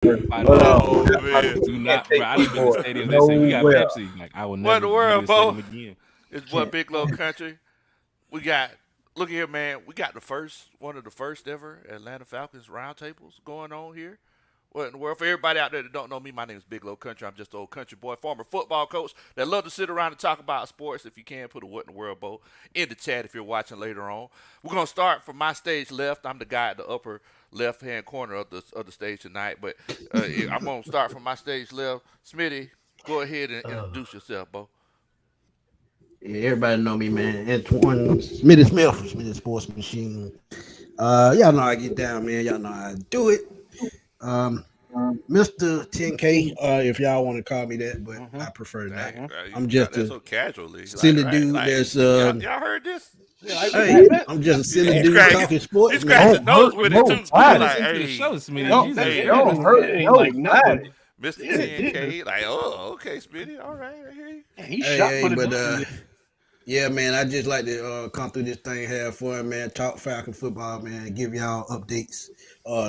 Oh man, Do not, bro. I done been to stadiums. They say we got Pepsi. Like I will what in never the go to world, the Bo? stadium again. It's boy Big Low Country. We got look here, man. We got one of the first ever Atlanta Falcons roundtables going on here. What in the world? For everybody out there that don't know me, my name is Big Low Country. I'm just an old country boy, former football coach that love to sit around and talk about sports. If you can, put a what in the world, Bo, in the chat if you're watching later on. We're gonna start from my stage left. I'm the guy at the upper left hand corner of the stage tonight. But I'm gonna start from my stage left. Smitty, go ahead and introduce yourself, Bo. Yeah, everybody know me, man. Antoine Smitty Smith from Smitty Sports Machine. Y'all know I get down, man. Y'all know I do it. Um, Mr. 10K, if y'all want to call me that, but I prefer not. Dang, I'm you got just that a so casually. silly Like, dude like, that's y'all heard this? hey, I'm just a silly dude talking He sports, scratched his man. nose with it too. Bring Like, us into the hey, show, Smitty. Don't, Jesus hey, don't Christ. hurt no like nothing. body. Mr. Yeah, it 10K, like, oh, okay, Smitty, all right, I hear you. He Hey, shot for the but dog. yeah, man, I just like to come through this thing, have fun, man, talk Falcon football, man, give y'all updates,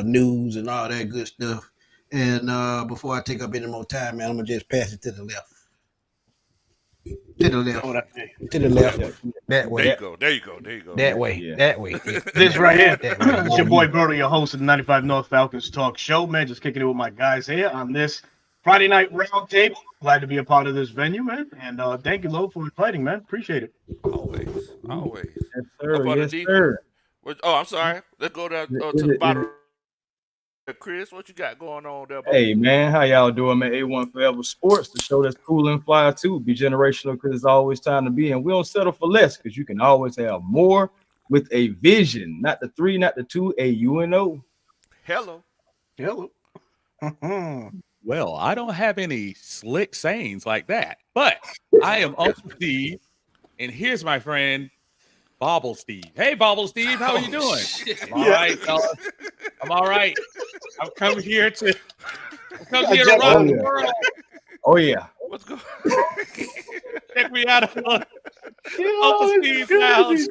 news, and all that good stuff. And before I take up any more time, man, I'm gonna just pass it to the left, to the Know what I left, mean? to the left, that There you way, go, there you go, there you go. that way, Yeah. that way. This right here. That way. It's your boy Berto, your host of the 95 North Falcons Talk Show, man. Just kicking it with my guys here on this Friday night roundtable. Glad to be a part of this venue, man. And thank you, Lo, for inviting, man. Appreciate it. Always, always. Yes, Up sir. Yes, underneath sir. oh, I'm sorry. Let's go down Is to the it- is bottom. it- Chris, what you got going on there, Bo? Hey, man, how y'all doing, man? A1 Forever Sports, the show that's cool and fly, too. Be generational because it's always time to be. And we don't settle for less because you can always have more with a vision. Not the 3, not the 2, a UNO. Hello. Hello. Well, I don't have any slick sayings like that, but I am Uncle Steve, and here's my friend Bobble Steve. Hey, Bobble Steve, how are you doing? I'm all right, fellas. I'm all right. I'm coming here to rock the world. Oh, yeah. What's going Check me out on Uncle Steve's house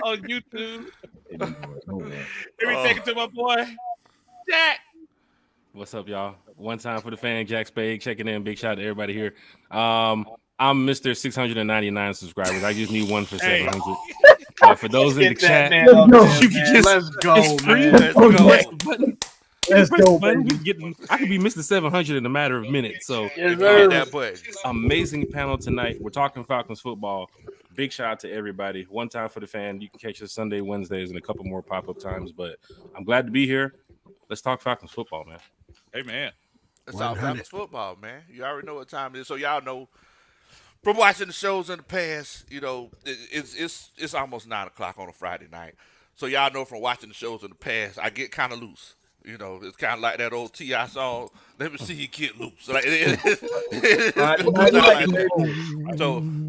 on YouTube. Let me take it to my boy Jack. What's up, y'all? One time for the fan, Jack Spade checking in. Big shout out to everybody here. I'm Mr. 699 subscribers. I just need one for 700. For those in the Get that chat, man up there, you can man. just Let's go, it's free. man. Let's go. Press the button. Let's Press the go, button. baby. I could be Mr. 700 in a matter of minutes. So If you hit that button. amazing panel tonight. We're talking Falcons football. Big shout out to everybody. One time for the fan. You can catch us Sunday, Wednesdays, and a couple more pop-up times. But I'm glad to be here. Let's talk Falcons football, man. Hey, man. It's all Falcons football, man. You already know what time it is. So y'all know from watching the shows in the past, you know, it's almost 9:00 on a Friday night. So y'all know from watching the shows in the past, I get kind of loose. You know, it's kind of like that old T.I. song. Let me see you get loose. Like, so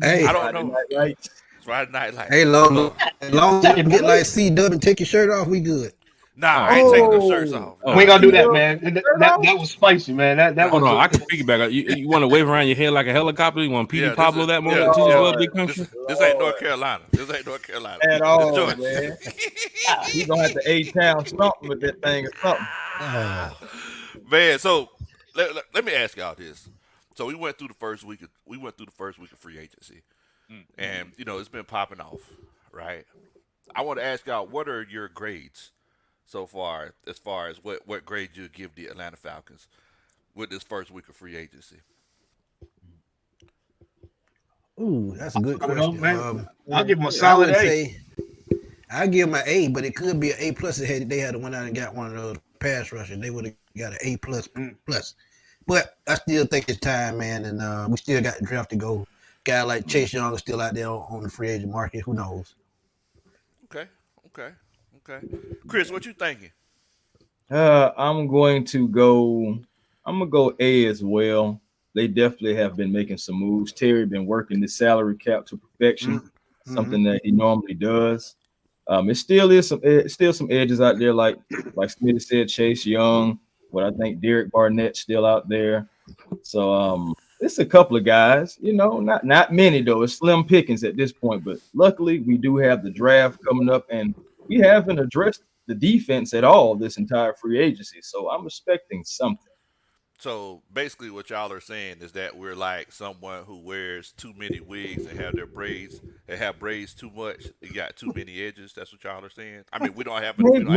Hey, I don't know. Right. It's Friday night like. hey, long as you can get like C-Dub and take your shirt off, we good. Nah, I ain't taking the shirts off. We ain't gonna do that, man. That was spicy, man. That Hold was on, I can piggyback. You want to wave around your head like a helicopter? You want Petey Pablo that moment? yeah, Jesus yeah. love big country. This ain't North Carolina. This ain't North Carolina. At all, Georgia. man. He's going to have to A-Town something with that thing or something. Man, so let me ask y'all this. So we went through the first week of free agency, and you know it's been popping off, right? I want to ask y'all, what are your grades so far, as what grade you give the Atlanta Falcons with this first week of free agency? Ooh, that's a good I don't know, question. man. I'll give him a I solid would A. say I give them an A, but it could be an A plus. They had went out and got one of those pass rushers, they would have got an A plus plus. But I still think it's time, man, and we still got the draft to go. Guy like Chase Young is still out there on the free agent market. Who knows? Okay. Chris, what you thinking? I'm gonna go A as well. They definitely have been making some moves. Terry been working the salary cap to perfection, something that he normally does. It still is some edges out there, like Smitty said, Chase Young. What I think Derek Barnett's still out there. So it's a couple of guys, not many though. It's slim pickings at this point, but luckily we do have the draft coming up, and we haven't addressed the defense at all this entire free agency. So I'm expecting something. So basically, what y'all are saying is that we're like someone who wears too many wigs and have their braids and have braids too much. You got too many edges. That's what y'all are saying. I mean, we don't have Maybe no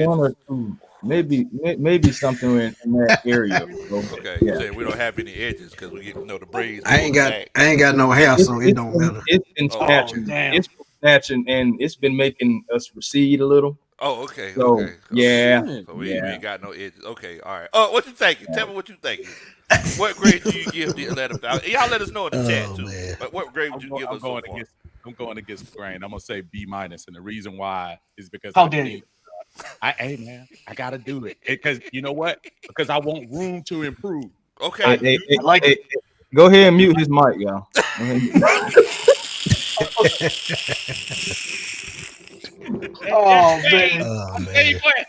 one edges. or two, maybe something in that area. Bro. Okay, you Yeah, saying we don't have any edges because we get the braids I pull ain't the got back. I ain't got no hair, so it don't matter. it's been Oh, Oh, okay. snatching. damn. It's been snatching, and it's been making us recede a little. Oh, okay, So okay. yeah, So we yeah. ain't got no edges. Okay, all right. Oh, what you thinking? Tell me what you thinking. What grade do you give the Atlanta Falcons? Y'all let us know in the chat Oh too. man. But what grade would you give I'm us so going far? against. I'm going against the grain. I'm gonna say B minus, and the reason why is because How I dare think hey man, I gotta do it because you know what? Because I want room to improve. Okay. I like it. Go ahead and mute his mic, y'all. Go ahead. Oh Hey, man. Oh I'm tell you man. what.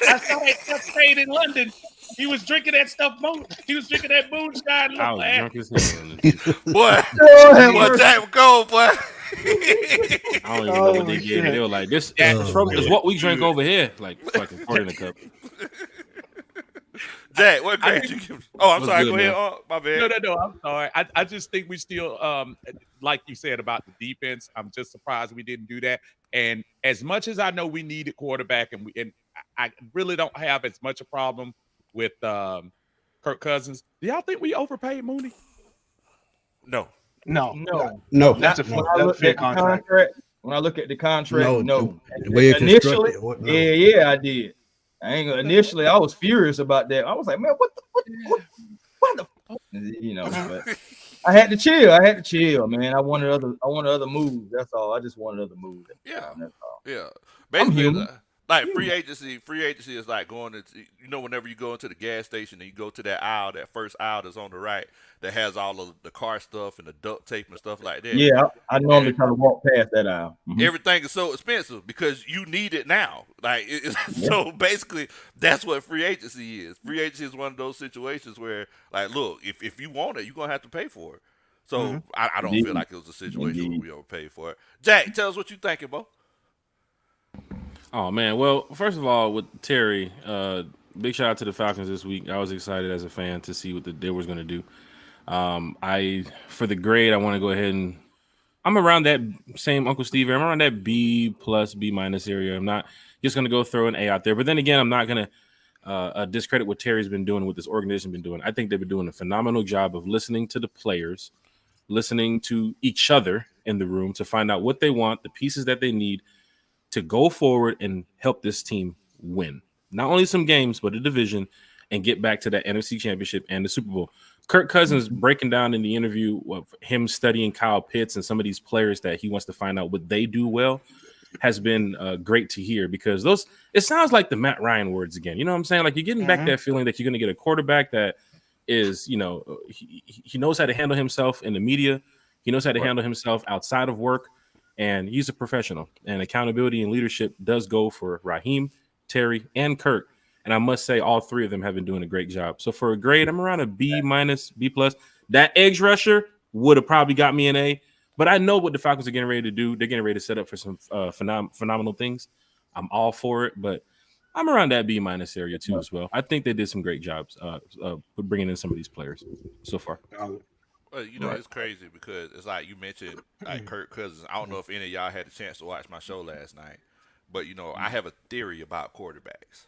I saw that Jeff Spade in London. He was drinking that stuff. He was drinking that moonshine. I Look, was man. drunk as hell. Boy, Lord have boy, mercy. Jack go, boy. I don't even know what they Oh, gave me. They shit. were like, "This is That's Oh, from is man. what we drink good. over here." Like fucking poured in a cup. Jack, what I grade think you give? Oh, I'm What's sorry. good, Go ahead. man? Oh, my bad. no. I'm sorry. I just think we still like you said about the defense. I'm just surprised we didn't do that. And as much as I know we needed quarterback, and I really don't have as much a problem with Kirk Cousins. Do y'all think we overpaid Mooney? No. No, No, No, that's a no, when I look fair at the contract. contract, when I look at the contract, no. no. The way it's Initially, constructed, what, no. yeah, I did. Initially, I was furious about that. I was like, man, what the, you know? But I had to chill, man. I wanted other moves. That's all. I just wanted other moves. At the Yeah. time, that's all. Yeah. I'm Basically, human. like free agency is like going to, whenever you go into the gas station and you go to that aisle, that first aisle that's on the right that has all of the car stuff and the duct tape and stuff like that. Yeah, I normally And try to walk past that aisle. everything is so expensive because you need it now. Like Yeah. so, basically, that's what free agency is. Free agency is one of those situations where, like, look, if you want it, you're gonna have to pay for it. So I don't feel Indeed. like it was a situation where Indeed. we overpaid for it. Jack, tell us what you thinking, Bo. Oh man. Well, first of all, with Terry, big shout out to the Falcons this week. I was excited as a fan to see what they was going to do. I for the grade, I want to go ahead and I'm around that same Uncle Steve. I'm around that B plus B minus area. I'm not just going to go throw an A out there. But then again, I'm not going to discredit what Terry's been doing, what this organization been doing. I think they've been doing a phenomenal job of listening to the players, listening to each other in the room to find out what they want, the pieces that they need to go forward and help this team win. Not only some games, but a division and get back to that NFC Championship and the Super Bowl. Kirk Cousins breaking down in the interview of him studying Kyle Pitts and some of these players that he wants to find out what they do well has been great to hear because it sounds like the Matt Ryan words again. You know what I'm saying? Like you're getting back that feeling that you're going to get a quarterback that is, he knows how to handle himself in the media. He knows how to handle himself outside of work. And he's a professional. And accountability and leadership does go for Raheem, Terry, and Kirk. And I must say, all three of them have been doing a great job. So for a grade, I'm around a B minus, B plus. That edge rusher would have probably got me an A. But I know what the Falcons are getting ready to do. They're getting ready to set up for some phenomenal things. I'm all for it. But I'm around that B minus area too as well. I think they did some great jobs bringing in some of these players so far. Well, it's crazy because it's like you mentioned, like Kirk Cousins. I don't know if any of y'all had a chance to watch my show last night, but I have a theory about quarterbacks,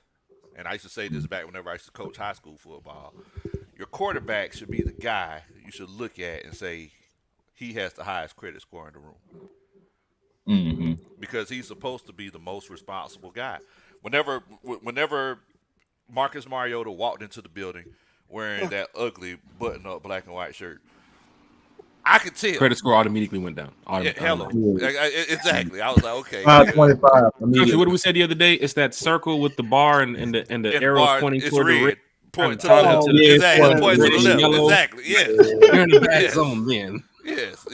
and I used to say this back whenever I used to coach high school football. Your quarterback should be the guy you should look at and say he has the highest credit score in the room because he's supposed to be the most responsible guy. Whenever Marcus Mariota walked into the building wearing that ugly button-up black and white shirt, I could tell. Credit score automatically went down. Hello. Exactly. I was like, okay. 525. Actually, what did we say the other day? It's that circle with the bar and the arrows bar, pointing it's toward the red. red. Point to the Pointing left. to the- Exactly. Point to the left. Yellow. Exactly. Yes. You're in the back Yes. zone then. Yes.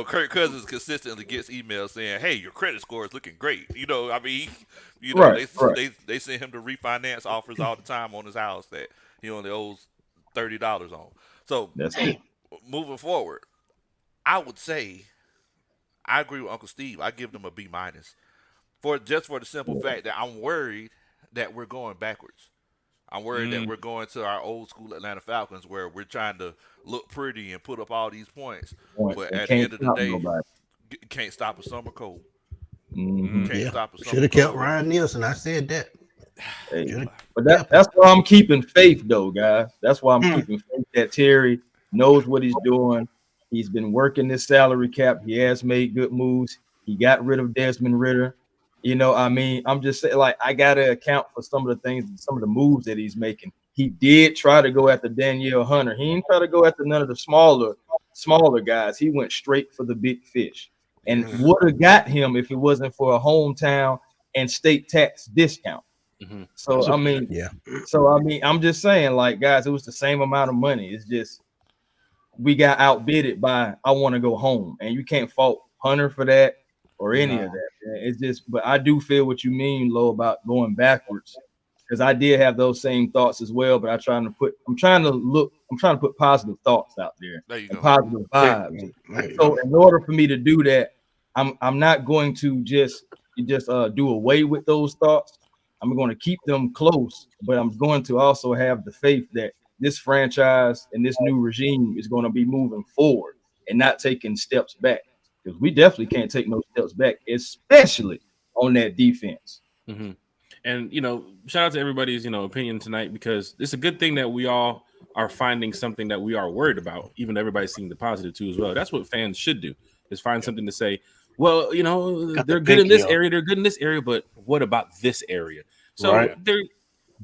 Kirk Cousins consistently gets emails saying, "Hey, your credit score is looking great." I mean, Right. they send him to refinance offers all the time on his house that he only owes $30 on. So That's it. moving forward, I would say I agree with Uncle Steve. I give them a B minus. for the simple fact that I'm worried that we're going backwards. I'm worried that we're going to our old school Atlanta Falcons where we're trying to look pretty and put up all these points, but And at the can't end of the stop day, nobody. can't stop a summer cold. Mhm. Can't Yeah. stop a Should summer have kept cold. Ryan Nielsen. I said that. Hey, Shoulda but kept him. that's why I'm keeping faith, though, guys. That's why I'm Mm. keeping faith that Terry knows what he's doing. He's been working this salary cap. He has made good moves. He got rid of Desmond Ritter. You know, I mean, I'm just saying, like, I gotta account for some of the things, some of the moves that he's making. He did try to go after Danielle Hunter. He didn't try to go after none of the smaller guys. He went straight for the big fish, and would have got him if it wasn't for a hometown and state tax discount. So I mean, Yeah. I'm just saying, like, guys, it was the same amount of money. It's just we got outbidded by I want to go home, and you can't fault Hunter for that or any of that. Man. It's just, but I do feel what you mean, Lo, about going backwards, because I did have those same thoughts as well. But I'm trying to put positive thoughts out there There you and go. positive vibes. So in order for me to do that, I'm not going to just do away with those thoughts. I'm going to keep them close, but I'm going to also have the faith that this franchise and this new regime is going to be moving forward and not taking steps back, because we definitely can't take no steps back, especially on that defense. Mm-hmm. And, shout out to everybody's, opinion tonight, because it's a good thing that we all are finding something that we are worried about, even though everybody's seeing the positive too as well. That's what fans should do, is find something to say, well, they're good in this area, they're good in this area, but what about this area? So there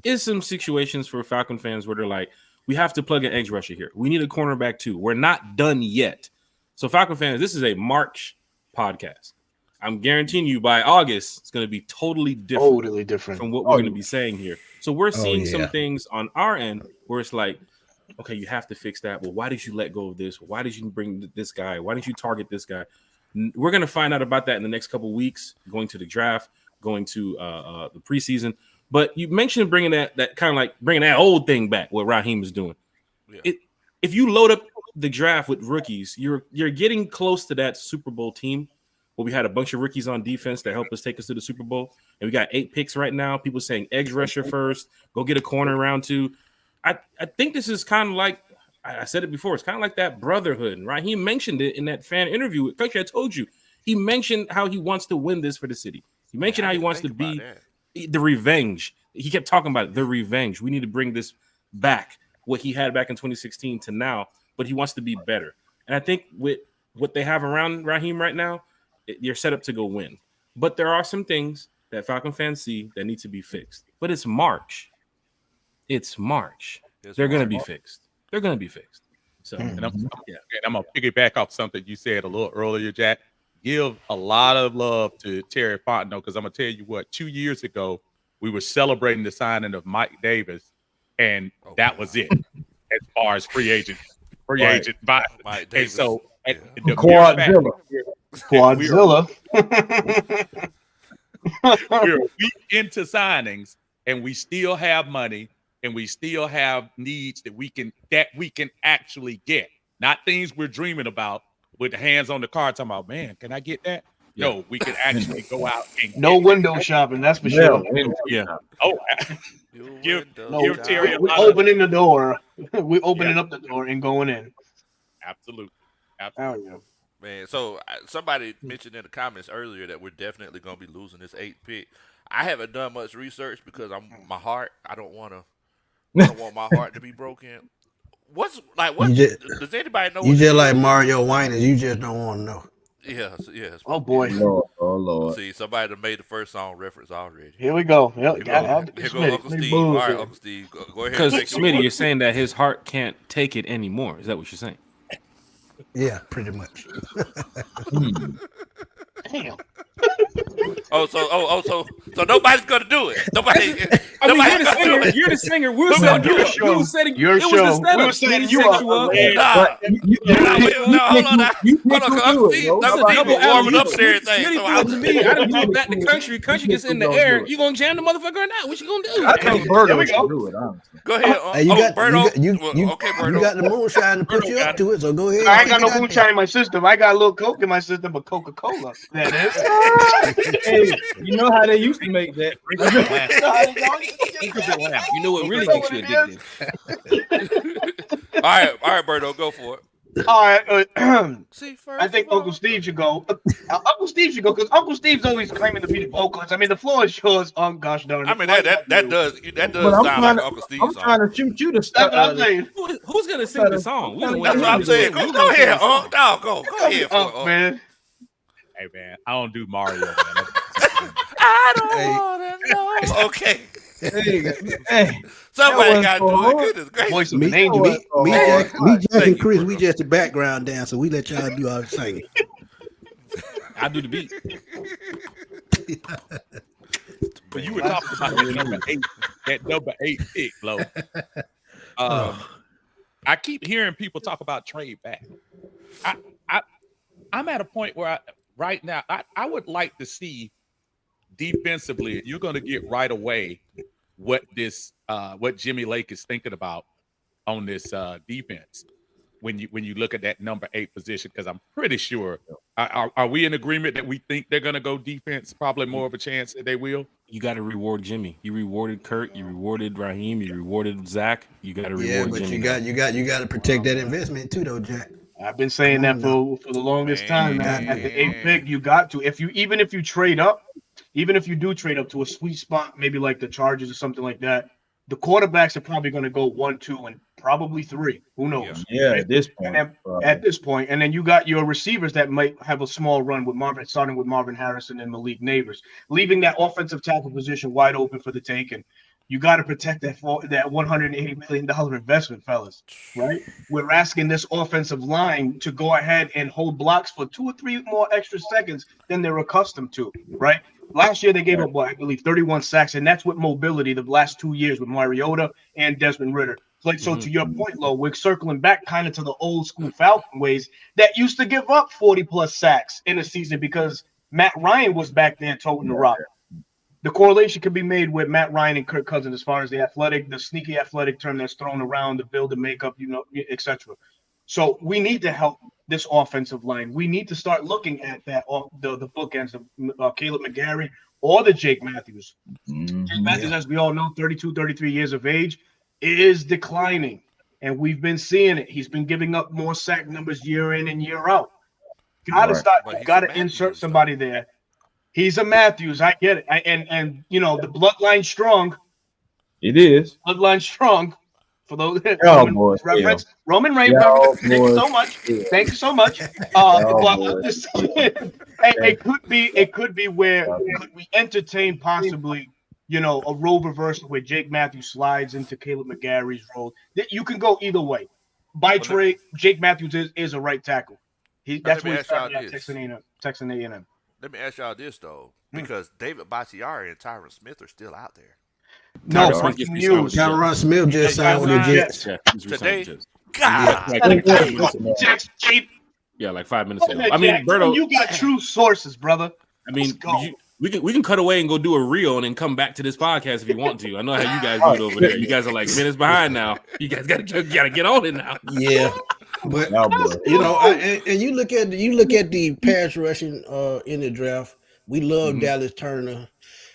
is some situations for Falcon fans where they're like, we have to plug an edge rusher here. We need a cornerback too. We're not done yet. So Falcon fans, this is a March podcast. I'm guaranteeing you by August, it's going to be totally different from what we're going to be saying here. So we're seeing some things on our end where it's like, okay, you have to fix that. Well, why did you let go of this? Why did you bring this guy? Why didn't you target this guy? We're going to find out about that in the next couple of weeks, going to the draft, going to the preseason. But you mentioned bringing that kind of like bringing that old thing back, what Raheem is doing. Yeah. If you load up the draft with rookies, you're getting close to that Super Bowl team where we had a bunch of rookies on defense that helped us take us to the Super Bowl. And we got 8 picks right now. People saying edge rusher first, go get a corner round 2. I think this is kind of like, I said it before, it's kind of like that brotherhood, right? He mentioned it in that fan interview with Country. I told you, he mentioned how he wants to win this for the city. He mentioned how he wants to be the revenge. He kept talking about it, the revenge. We need to bring this back, what he had back in 2016 to now, but he wants to be better. And I think with what they have around Raheem right now, you're set up to go win. But there are some things that Falcon fans see that need to be fixed. But it's March. It's March. They're going to be fixed. They're going to be fixed. So, and I'm going to piggyback off something you said a little earlier, Jack. Give a lot of love to Terry Fontenot, because I'm going to tell you what, 2 years ago, we were celebrating the signing of Mike Davis, and that was it as far as free agent. Mike Davis. And so, Quadzilla. We're a week into signings, and we still have money, and we still have needs that we can actually get. Not things we're dreaming about with the hands on the car talking about, man, can I get that? Yeah. No, we can actually go out and no window shopping, that's for sure. Yeah. Oh, give Terry we're opening the door. We're opening up the door and going in. Absolutely. Oh, yeah. Man, so somebody mentioned in the comments earlier that we're definitely going to be losing this 8th pick. I haven't done much research because I don't want my heart to be broken. Does anybody know? You just like Mario Winans. You just don't want to know. Yes. Oh boy. Lord. See, somebody that made the first song reference already. Here we go. Here go Uncle Steve. All right, Uncle Steve, go ahead. Because Smitty, you're saying that his heart can't take it anymore. Is that what you're saying? Yeah, pretty much. Damn. So nobody's gonna do it. You're the singer. We're setting you up. We were setting you up. Hold on. Uncle Steve warming up there. I done brought back the country. Country gets in the air. You gonna jam the motherfucker or not? What you gonna do? I think Berto should do it. Honestly. Go ahead. You got the moonshine to put you up to it. So go ahead. I ain't got no moonshine in my system. I got a little Coke in my system, but Coca-Cola. That is. Hey, you know how they used to make that. You know what really makes you addicted? All right, Berto, go for it. All right. See, first I think of all, Uncle Steve should go. Uncle Steve should go because Uncle Steve's always claiming to be the vocalist. I mean, the floor is yours. Gosh darn it. I mean that does But sound like Uncle Steve's I'm song. trying to shoot you to That's start. what I'm saying. Who's gonna sing the song? That's what I'm saying. Go ahead, go ahead for it, Man. Hey man, I don't do Mario, man. I don't want to know. Okay. Hey, Somebody got to do it. hard. Goodness gracious. Voice of Me, an angel. me, Jack, Thank and you, Chris, Bruno. we just the background dancer. We let y'all do all the singing. I do the beat. But you were talking about that number 8 pick, Lo. I keep hearing people talk about trade back. I'm at a point where right now I would like to see defensively. You're going to get right away what Jimmy Lake is thinking about on this defense when you look at that number 8 position, because I'm pretty sure are we in agreement that we think they're going to go defense? Probably more of a chance that they will. You got to reward Jimmy. You rewarded Kurt. You rewarded Raheem. You rewarded Zach. You got to reward Yeah, but Jimmy. you got to protect that investment too, though, Jack. I've been saying that for the longest time, man. At the 8th pick, you got to. Even if you trade up, even if you do trade up to a sweet spot, maybe like the Chargers or something like that, the quarterbacks are probably going to go 1, 2, and probably 3. Who knows? Yeah, at this point. At this point, and then you got your receivers that might have a small run with starting with Marvin Harrison and Malik Neighbors, leaving that offensive tackle position wide open for the taking. You got to protect that $180 million investment, fellas, right? We're asking this offensive line to go ahead and hold blocks for 2 or 3 more extra seconds than they're accustomed to, right? Last year, they gave up, I believe, 31 sacks, and that's with mobility the last 2 years with Mariota and Desmond Ridder. So to your point, Lo, we're circling back kind of to the old school Falcon ways that used to give up 40-plus sacks in a season because Matt Ryan was back there toting the rock. The correlation can be made with Matt Ryan and Kirk Cousins as far as the sneaky athletic term that's thrown around, the build and makeup, etc. So we need to help this offensive line. We need to start looking at that the bookends of Caleb McGarry or the Jake Matthews. Jake Matthews, as we all know, 32, 33 years of age, is declining. And we've been seeing it. He's been giving up more sack numbers year in and year out. Got to insert somebody there. He's a Matthews. I get it. And the bloodline strong. It is. Bloodline strong. For those reference, Roman Reigns. Thank you so much. Thank you so much. It could be where we entertain possibly, a role reversal where Jake Matthews slides into Caleb McGarry's role. You can go either way. By trade, Jake Matthews is a right tackle. That's what he's starting at Texas A&M. Let me ask y'all this though, because David Bakhtiari and Tyron Smith are still out there. No, Tyron Smith just signed with the Jets today. Yeah, like 5 minutes ago. I mean, Berto, you got true sources, brother. I mean, we can cut away and go do a reel and then come back to this podcast if you want to. I know how you guys do it over there. You guys are like minutes behind now. You guys gotta get on it now. Yeah. But and you look at the pass rushing in the draft. We love Dallas Turner,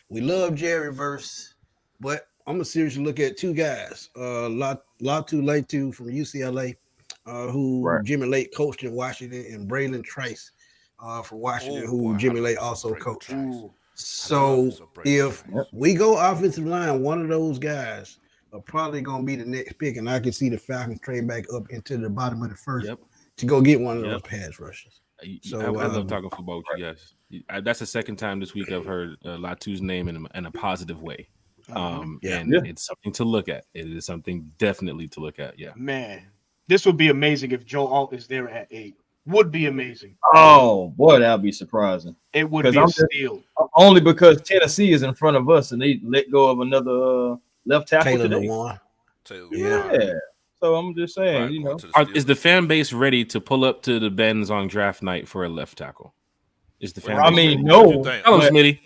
we love Jerry Verse, but I'm gonna seriously look at 2 guys, Latu Latu from UCLA, who Jimmy Lake coached in Washington, and Braylon Trice from Washington, who Jimmy Lake also coached. So if we go offensive line, one of those guys are probably going to be the next pick, and I can see the Falcons trade back up into the bottom of the first to go get one of those pass rushers. So I love talking football with you guys. That's the second time this week I've heard Latu's name in a positive way. And it's something to look at. It is something definitely to look at. Yeah, man, this would be amazing if Joe Alt is there at 8. Would be amazing. Oh boy, that'd be surprising. It would be a steal. Only because Tennessee is in front of us, and they let go of another left tackle today. Yeah. So I'm just saying, is the fan base ready to pull up to the Benz on draft night for a left tackle? Is the fan? I mean, no. Tell him, Smitty.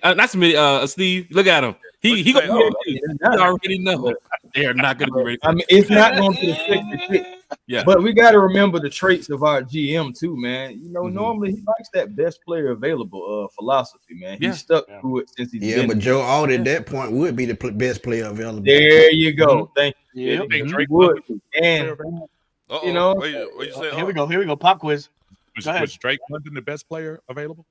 Not Smitty. Steve. Look at him. He already know. They are not going to be ready. I mean, it's not going to be the 60 pick. Yeah. But we got to remember the traits of our GM too, man. You know, normally he likes that best player available philosophy, man. Yeah. He's stuck to it since he's Yeah, been. but Joe Alt at that point would be the best player available. There you go. Thank you. Yep. He Drake would. London- And Uh-oh. you know, what you say? Here we go. Here we go. Pop quiz. Go ahead. Was Drake London the best player available?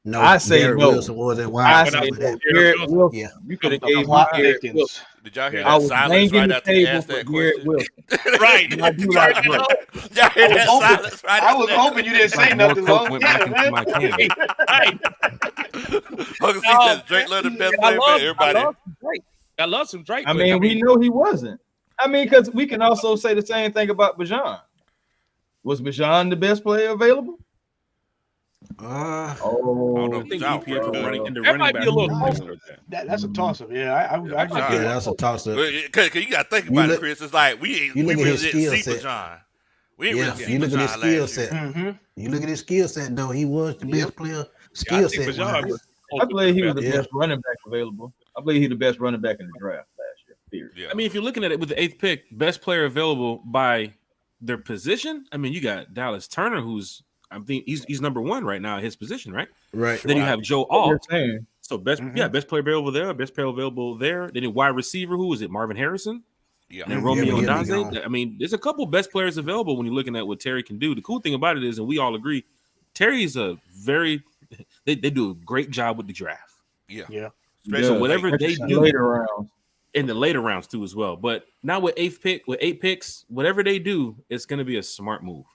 No, I say Garrett no. Wilson was that I wide. say but no. I- Garrett Wilson. Yeah. You could have I'm gave me Plot Garrett thickens. Wilson. Did y'all hear I that was silence banging right the after he table asked for that Garrett question? Wilson. Right. I do not agree. Y'all hear that silence right I after was that hoping you didn't say Like more nothing. coke Long. went Yeah, back into man. my can. Right. Uncle C Oh, said Drake London best I player. love Everybody. some Drake. I love some Drake. I but, mean, we know he wasn't. I mean, because we can also say the same thing about Bajan. Was Bajan the best player available? I don't Oh, know. I think John, EPA for running into That running might back. be a little was closer. That's a toss up. Yeah, I Yeah, agree. John. Yeah, that's a toss up. Cause you gotta think You about it, look- Chris. It's like we you look at really his didn't skill see set. Bajan. We ain't Yeah, really see you look at his Bajan skill last year. set. Mm-hmm. You look at his skill set, though. He was the best player. Yeah, I Skill think set. Bajan wise. was I believe he was the Yeah. best running back available. I believe he's the best running back in the draft last year. Period. Yeah. I mean, if you're looking at it with the 8th pick, best player available by their position. I mean, you got Dallas Turner, who's I think he's number 1 right now at his position, right? Right. Then you have Joe You're Alt. saying So best player available there, best player available there. Then a wide receiver, who is it? Marvin Harrison. yeah. And then Yeah, Romeo but he'll be Donze. gone. I mean, there's a couple best players available when you're looking at what Terry can do. The cool thing about it is, and we all agree, Terry's a very they do a great job with the draft. Yeah. Yeah. Especially So late. whatever they do later rounds. in the later rounds too as well. But now with 8th pick, with 8 picks, whatever they do, it's going to be a smart move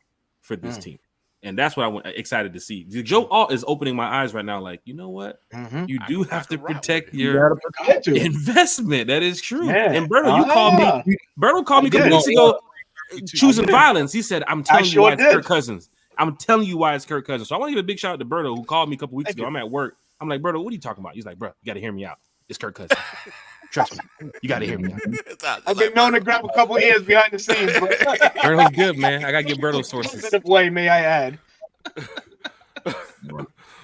for this team. And that's what I'm excited to see. Joe Alt is opening my eyes right now. Like, you know what? Mm-hmm. You do have to can rock protect with it. You your gotta protect Got to. investment. That is true. Yeah. And Berto, you called me. Berto called me a couple did. weeks ago choosing violence. He said, "I'm telling you sure why it's did. Kirk Cousins. I'm telling you why it's Kirk Cousins." So I want to give a big shout out to Berto, who called me a couple weeks ago. I'm at work. I'm like, "Berto, what are you talking about?" He's like, "Bro, you got to hear me out. It's Kirk Cousins. Trust me. You got to hear me out." It's out. I've been known to grab a couple ears behind the scenes, but Berto's good, man. I got to get Berto sources. positive way, may I add.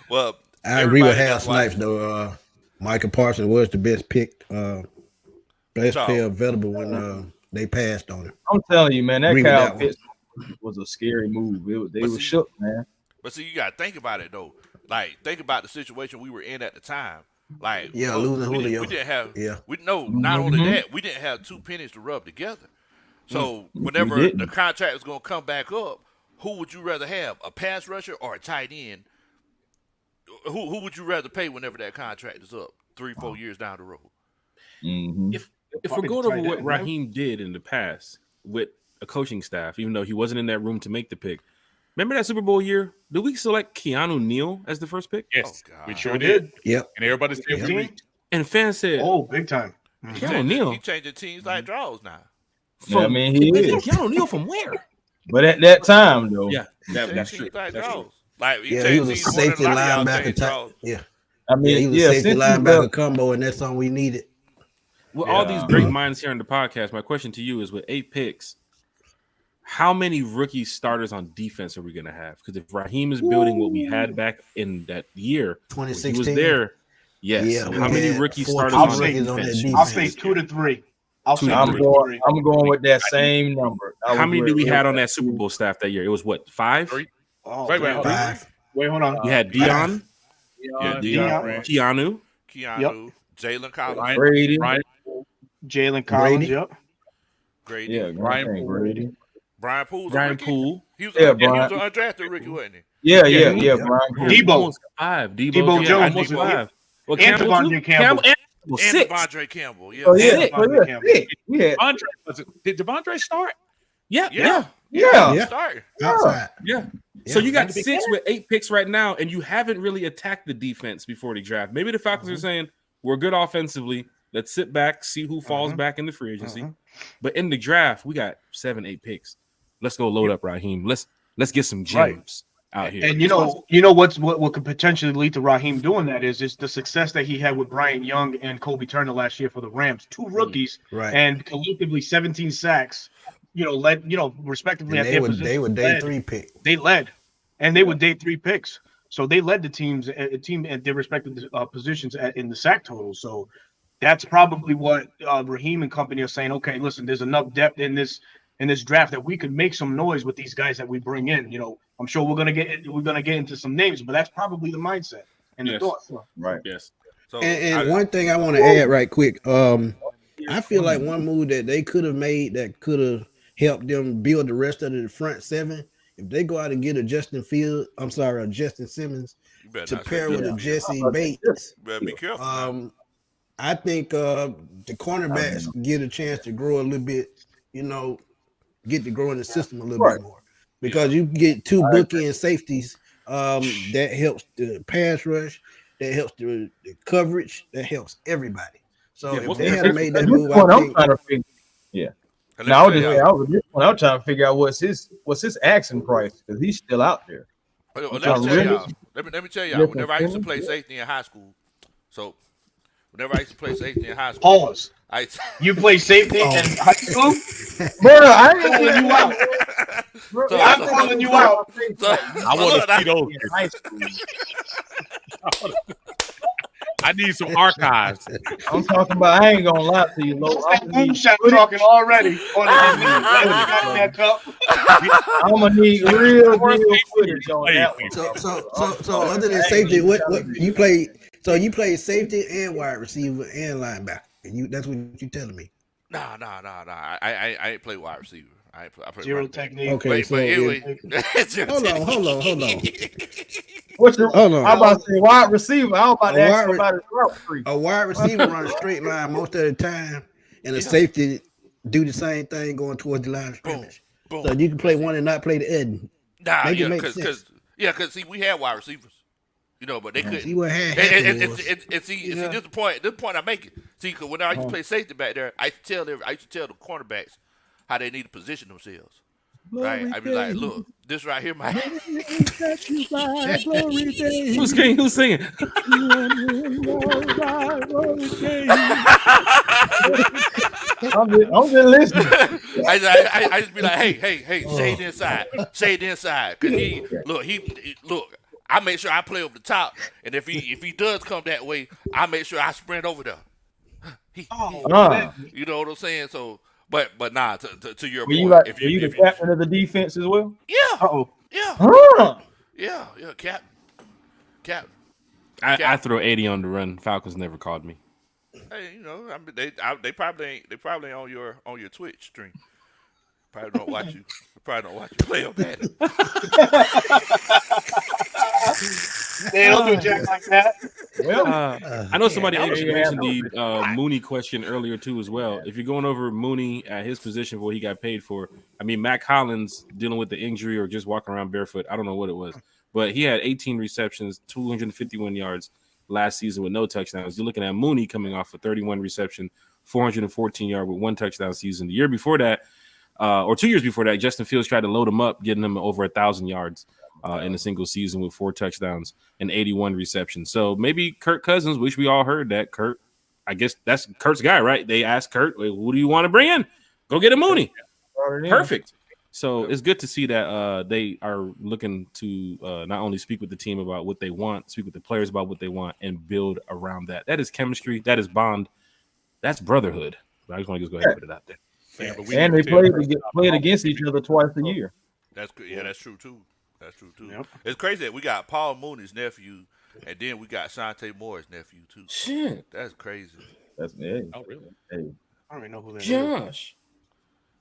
Well, I agree with everybody Hal that's watching- Snipes, though. Michael Parsons was the best pick, best So- player available when they passed on him. I'm telling you, man, that Agree with Kyle that one. Pitts was a scary move. They But were see- shook, man. But see, you gotta think about it though. Like, think about the situation we were in at the time. Like, Yeah, look, losing we Julio. didn't have. Yeah. We no, not only Mhm. that, we didn't have 2 pennies to rub together. So whenever didn't. the contract was gonna come back up, who would you rather have, a pass rusher or a tight end? Who would you rather pay whenever that contract is up 3-4 years down the road? Mhm. If we're Probably going the over tight what end, right? Raheem did in the past with a coaching staff, even though he wasn't in that room to make the pick. Remember that Super Bowl year? Did we select Keanu Neal as the first pick? Yes, Oh, God. we sure did. Yep. And everybody said we 15? reached. And fans said, Oh, big time. Keanu Neal. He changing teams like draws now. Yeah, I mean, he is. Keanu Neal from where? But at that time, though, Yeah, Changing that's teams true. Like That's draws. true. Like Yeah, he was a changed teams more than safety a lot of y'all linebacker changed type. draws. Yeah. I Yeah, mean, he was yeah, a safety since he linebacker left, combo, and that's something we needed. With all Yeah. these great minds here on the podcast, my question to you is: with 8 picks, how many rookie starters on defense are we going to have? Because if Raheem is building what we had back in that year, when he 2016. was there. Yes. Yeah, we how many had rookie 14 starters on rookies on that defense? defense. I'll say 2 to 3. I'll say I'm 2 to going. 3. I'm going with that same number. I How would many go do we with had on that. that Super Bowl staff that year? It was what, 5? 3. Oh, Wait, man. 5. Wait, hold on. You had Dion, Yeah, Deion. Keanu, Keanu, Jalen Collins, Ryan, Brady. Ryan, Jalen Collins, Brady. yep. Grady, Yeah, Brian Brian Brady. Brian Poole's a Brian rookie. Poole. He was, Yeah, he was Brian. an undrafted rookie, wasn't he? Yeah, Yeah, Brian Poole. Debo. Almost 5. Debo Debo Jones. Jones. Almost 5. Well, And Campbell, Devondre too? Campbell. And And 6. Devondre Campbell. Yeah. Oh yeah, Six. oh, yeah, six. We had, Did Devondre start? Yeah. Yeah. yeah. Yeah. Start. Outside. Yeah. Yeah. So you got 6 with 8 picks right now, and you haven't really attacked the defense before the draft. Maybe the Falcons are saying we're good offensively. Let's sit back, see who falls back in the free agency. But in the draft, we got 7, 8 picks. Let's go load up Raheem. Let's get some gems out here. And you know what could potentially lead to Raheem doing that is the success that he had with Brian Young and Kobe Turner last year for the Rams. 2 rookies Right. and collectively 17 sacks. Led respectively And at they their were position. day Led. 3 pick. They led, and they were day 3 picks. So they led the team at their respective positions in the sack total. So that's probably what Raheem and company are saying. Okay, listen, there's enough depth in this in this draft that we could make some noise with these guys that we bring in. You know, I'm sure we're gonna get into some names, but that's probably the mindset and the Yes. thought. Right. Yes. So And one thing I want to add right quick, I feel like one move that they could have made that could have helped them build the rest of the front seven. If they go out and get a Justin Simmons you better to not say pair with a that. Jesse Bates, You better be careful. now. I think the cornerbacks get a chance to grow a little bit, get to grow in the system a little bit more. Because you get two bookend safeties, that helps the pass rush, that helps the coverage, that helps everybody. So if they had made that move, I think. And Now, let me tell y'all- I'm trying to figure out what's his asking price because he's still out there. Let me trying to tell really- y'all. Let me tell y'all. Yes, Whenever I used to Simmons? play safety in high school, Pause. I You play safety in high school? Bro, I ain't Calling you out. So- I'm calling you out. I want look, to see those. in high school. I need some archives. I'm talking about. I ain't gonna lie to you, Lo. I'm gonna need Moonshot talking already. That cup. I'm gonna need real footage on that one. So other than safety, what you play? So you play safety and wide receiver and linebacker. That's what you telling me. Nah. I ain't play wide receiver. I play Zero running back. technique. Okay, But so anyway, hold on. What's your? Hold on. I'm about to say wide receiver. I was about to A ask wide you about his route tree. A wide receiver runs a straight line most of the time, and a safety do the same thing going towards the line of Boom, scrimmage. boom. So you can play one and not play the other. Nah, Make it yeah, make because sense. see, we had wide receivers, but they couldn't. See what happened was. See, this is the point. This point I make it. See, because when I used to play safety back there, I used to tell the cornerbacks how they need to position themselves. Right? I'd be like, look, this right here, my. Who's singing? Who's singing? I'm just listening. I just be like, hey, shade inside, cause he look. I make sure I play over the top, and if he does come that way, I make sure I sprint over there. You know what I'm saying? So, but nah. To your point, Were you the captain of the defense as well? yeah, yeah, cap. I throw 80 on the run. Falcons never called me. Hey, I mean, they probably ain't on your Twitch stream. Probably don't watch you. Probably don't watch you play on that. They don't do jack like that. Well, I know somebody actually yeah. mentioned the Mooney question earlier too as well. If you're going over Mooney at his position for what he got paid for, I mean, Mac Hollins dealing with the injury or just walking around barefoot, I don't know what it was, but he had 18 receptions, 251 yards last season with no touchdowns. You're looking at Mooney coming off a 31 reception, 414 yard with 1 touchdown season. The year before that, or 2 years before that, Justin Fields tried to load him up, getting him over 1,000 yards in a single season with 4 touchdowns and 81 receptions. So maybe Kirk Cousins, which we all heard that Kurt, I guess that's Kurt's guy, right? They asked Kurt, who do you want to bring in? Go get a Mooney. Perfect. So it's good to see that they are looking to not only speak with the team about what they want, speak with the players about what they want, and build around that. That is chemistry. That is bond. That's brotherhood. I just want to go ahead and put it out there. Yeah, but and they played against each other twice a year. That's true too. Yep. It's crazy that we got Paul Mooney's nephew, and then we got Shante Moore's nephew too. Shit. That's crazy. That's me. Oh, really? Hey. I don't even know who that is. Josh.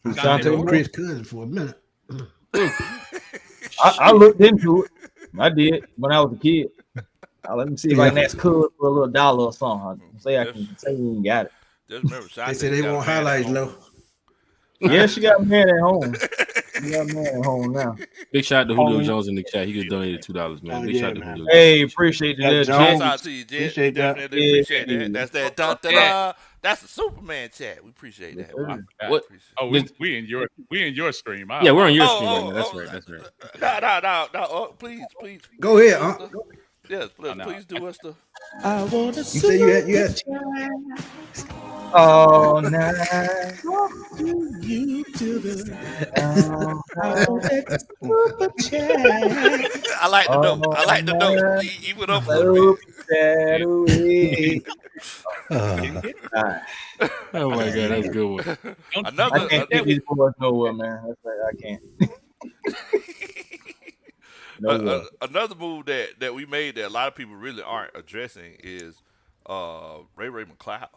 Shante Chris Cousins for a minute. I looked into it. I did when I was a kid. Let me see if I can ask Cuz for a little dollar or something. Say I can say we ain't got it. Just remember, Shante They said they got a want man at highlights, home. though. Yeah, she got a man at home. She got a man at home now. Big shout out to Julio Jones in the chat. He just donated $2, man. Oh, Big yeah, shout out to man. Julio. Hey, appreciate Yeah, that, Jones. Shout Jen. out to you, Jet. Appreciate that. Definitely appreciate Yeah. that. That's that dun-da-da. That's the Superman chat. We appreciate that. Yes, sir. What? Oh, we in your stream. Yeah, we're on your stream right now. That's right. No. Please. Go ahead, huh? Yes, please do us the. You said you had Oh, night. I like the note. He went up a little bit. Oh my god, that's a good one. I Another can't get these boys nowhere, man. That's like, I can't. Nowhere. another move that we made that a lot of people really aren't addressing is Ray McCloud.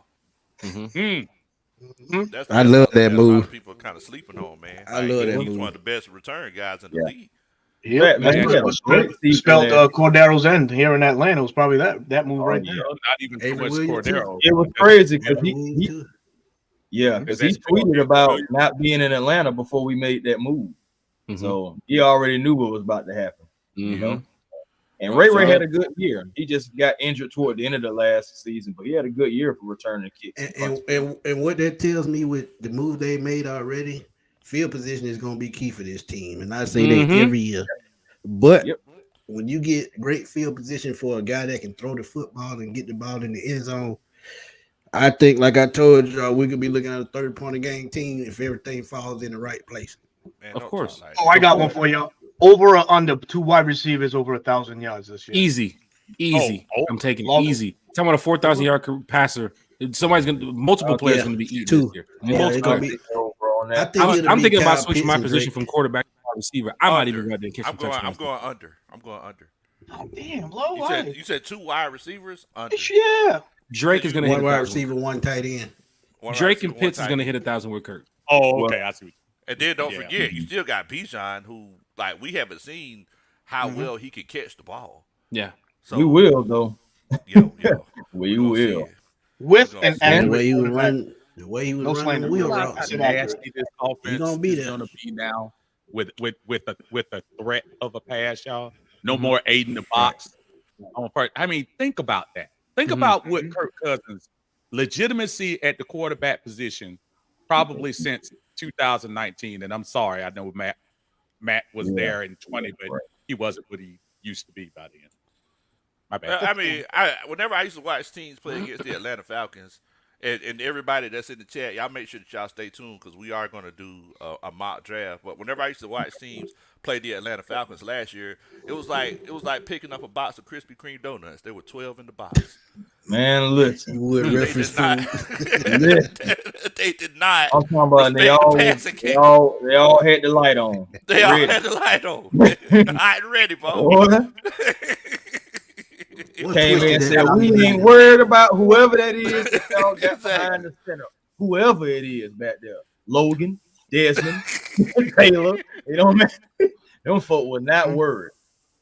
That's I love something that a lot move. of people are kind of sleeping on, man. I love that he's move. one of the best return guys in the league. Yep, Man, he had a great season spelled there. Cordero's end here in Atlanta. It was probably that move right there. Not even so Avery much Williams, too. Cordero. It was crazy because Avery he Williams, too. because he That's tweeted true. about not being in Atlanta before we made that move. So he already knew what was about to happen, you know. And Ray had a good year. He just got injured toward the end of the last season, but he had a good year for returning kicks. And what that tells me with the move they made already, field position is going to be key for this team. And I say that every year. But when you get great field position for a guy that can throw the football and get the ball in the end zone, I think, like I told y'all, we could be looking at a 30-point-a-game team if everything falls in the right place. Man, Of course. Oh, I got one for y'all. Over or under 2 wide receivers over 1,000 yards this year? Easy. I'm taking it Long- easy. Talking about a 4,000-yard passer. Somebody's gonna multiple players going to be eating this year. It's gonna be, I think I'm thinking about Kyle switching Pitts my and position Drake. from quarterback to wide receiver. I might even go out there and catch some I'm touchdowns. going under. I'm going under. Oh, damn, low. You said 2 wide receivers under. Yeah. Drake is going to hit one wide 1,000. receiver, one tight end. One wide Drake receiver, and Pitts one is going to tight hit end. 1,000 with Kirk. Oh, okay. I see. What And then don't Yeah. forget, you still got Bijan, who like we haven't seen how well he could catch the ball. Yeah. So We will, though. Yo, We gonna see will. it. With We're an gonna see The it. way he was accurate running, the way he was No running slander. the wheel How routes. nasty this offense gonna be is there. going to be now with a threat of a pass, y'all. No more 8 in the box. On first. I mean, think about that. Think about what Kirk Cousins' legitimacy at the quarterback position probably since 2019. And I'm sorry, I know Matt was there in 20, but he wasn't what he used to be by then. My bad. I mean, whenever I used to watch teams play against the Atlanta Falcons, and everybody that's in the chat, y'all make sure that y'all stay tuned because we are going to do a mock draft. But whenever I used to watch teams play the Atlanta Falcons last year, it was like picking up a box of Krispy Kreme donuts. There were 12 in the box. Man, listen. You would They reference did not. food. They did not. I'm talking about Respect the passing they game. all had the light on. They all Ready. had the light on. Hot and ready, folks. Boy, What came in and twisted said, that we arm ain't is? worried about whoever that is that y'all got Exactly. behind the center. Whoever it is back there. Logan, Desmond, Taylor. You know what I mean? Them folk were not worried.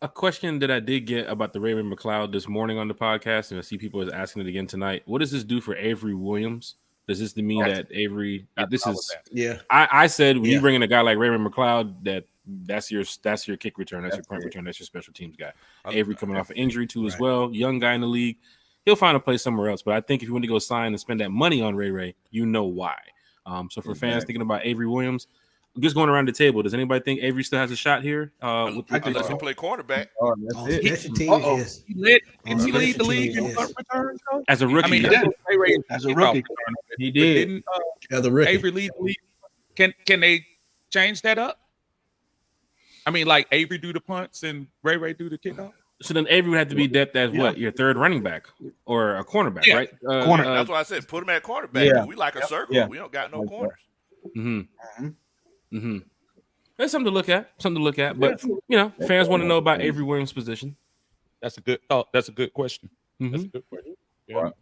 A question that I did get about the Raymond McLeod this morning on the podcast, and I see people is asking it again tonight. What does this do for Avery Williams? Does this mean that Avery? This is. Yeah. I said when Yeah. you bring in a guy like Raymond McLeod, that's your kick return, that's your punt return, that's your special teams guy. Avery coming off an injury too as well, young guy in the league. He'll find a place somewhere else. But I think if you want to go sign and spend that money on Ray, you know why. So for fans thinking about Avery Williams, just going around the table, does anybody think Avery still has a shot here? Unless you play quarterback. Oh, that's On it. special teams, Uh-oh. yes. Did he lead the league in Yes. punt returns? Though? As a rookie, I mean, yeah. did. As a rookie. He But did. didn't As a rookie. Avery lead the league? Can they change that up? I mean, like Avery do the punts and Ray do the kickoff. So then Avery would have to be depth as what? Your third running back or a cornerback, Yeah. right? Corner. That's why I said put him at cornerback. Yeah. We like a circle. Yeah. We don't got no Like corners. That's something to look at. But you know, fans want to know about Avery Williams' position. That's a good thought. That's a good question. That's a Mhm. good question. Right.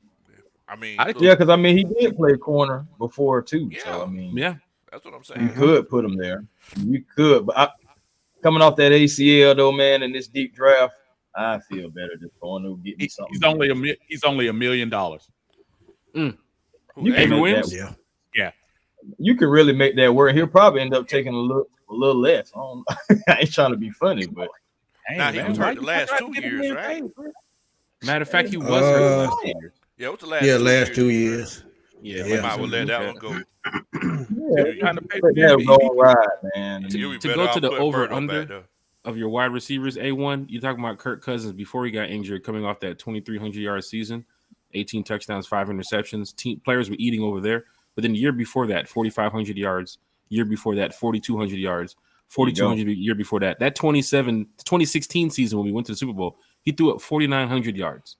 I mean, I- look, Yeah, because I mean, he did play corner before too. So Yeah. I mean, Yeah. that's what I'm you saying. could put him there. You could, but coming off that ACL though, man, in this deep draft, I feel better just going to get me something. He's only $1 million. You You Avery can Williams? make that- Yeah. You can really make that work. He'll probably end up taking a little less. I ain't trying to be funny, but Now, he was hurt the last 2 years, right? Matter of fact, he was hurt the last 2 years. Yeah, what's the last? Yeah, 2 last years? 2 years. Yeah, We might well let that one go. yeah, Kind of let that roll ride, man. You'll be To better go off to the putting Birdo over-under, back there. of your wide receivers, A1, you're talking about Kirk Cousins before he got injured, coming off that 2,300-yard season, 18 touchdowns, 5 interceptions. Players were eating over there. But then the year before that, 4,500 yards. Year before that, 4,200 yards. 4,200 year before that. That 2016 season when we went to the Super Bowl, he threw up 4,900 yards.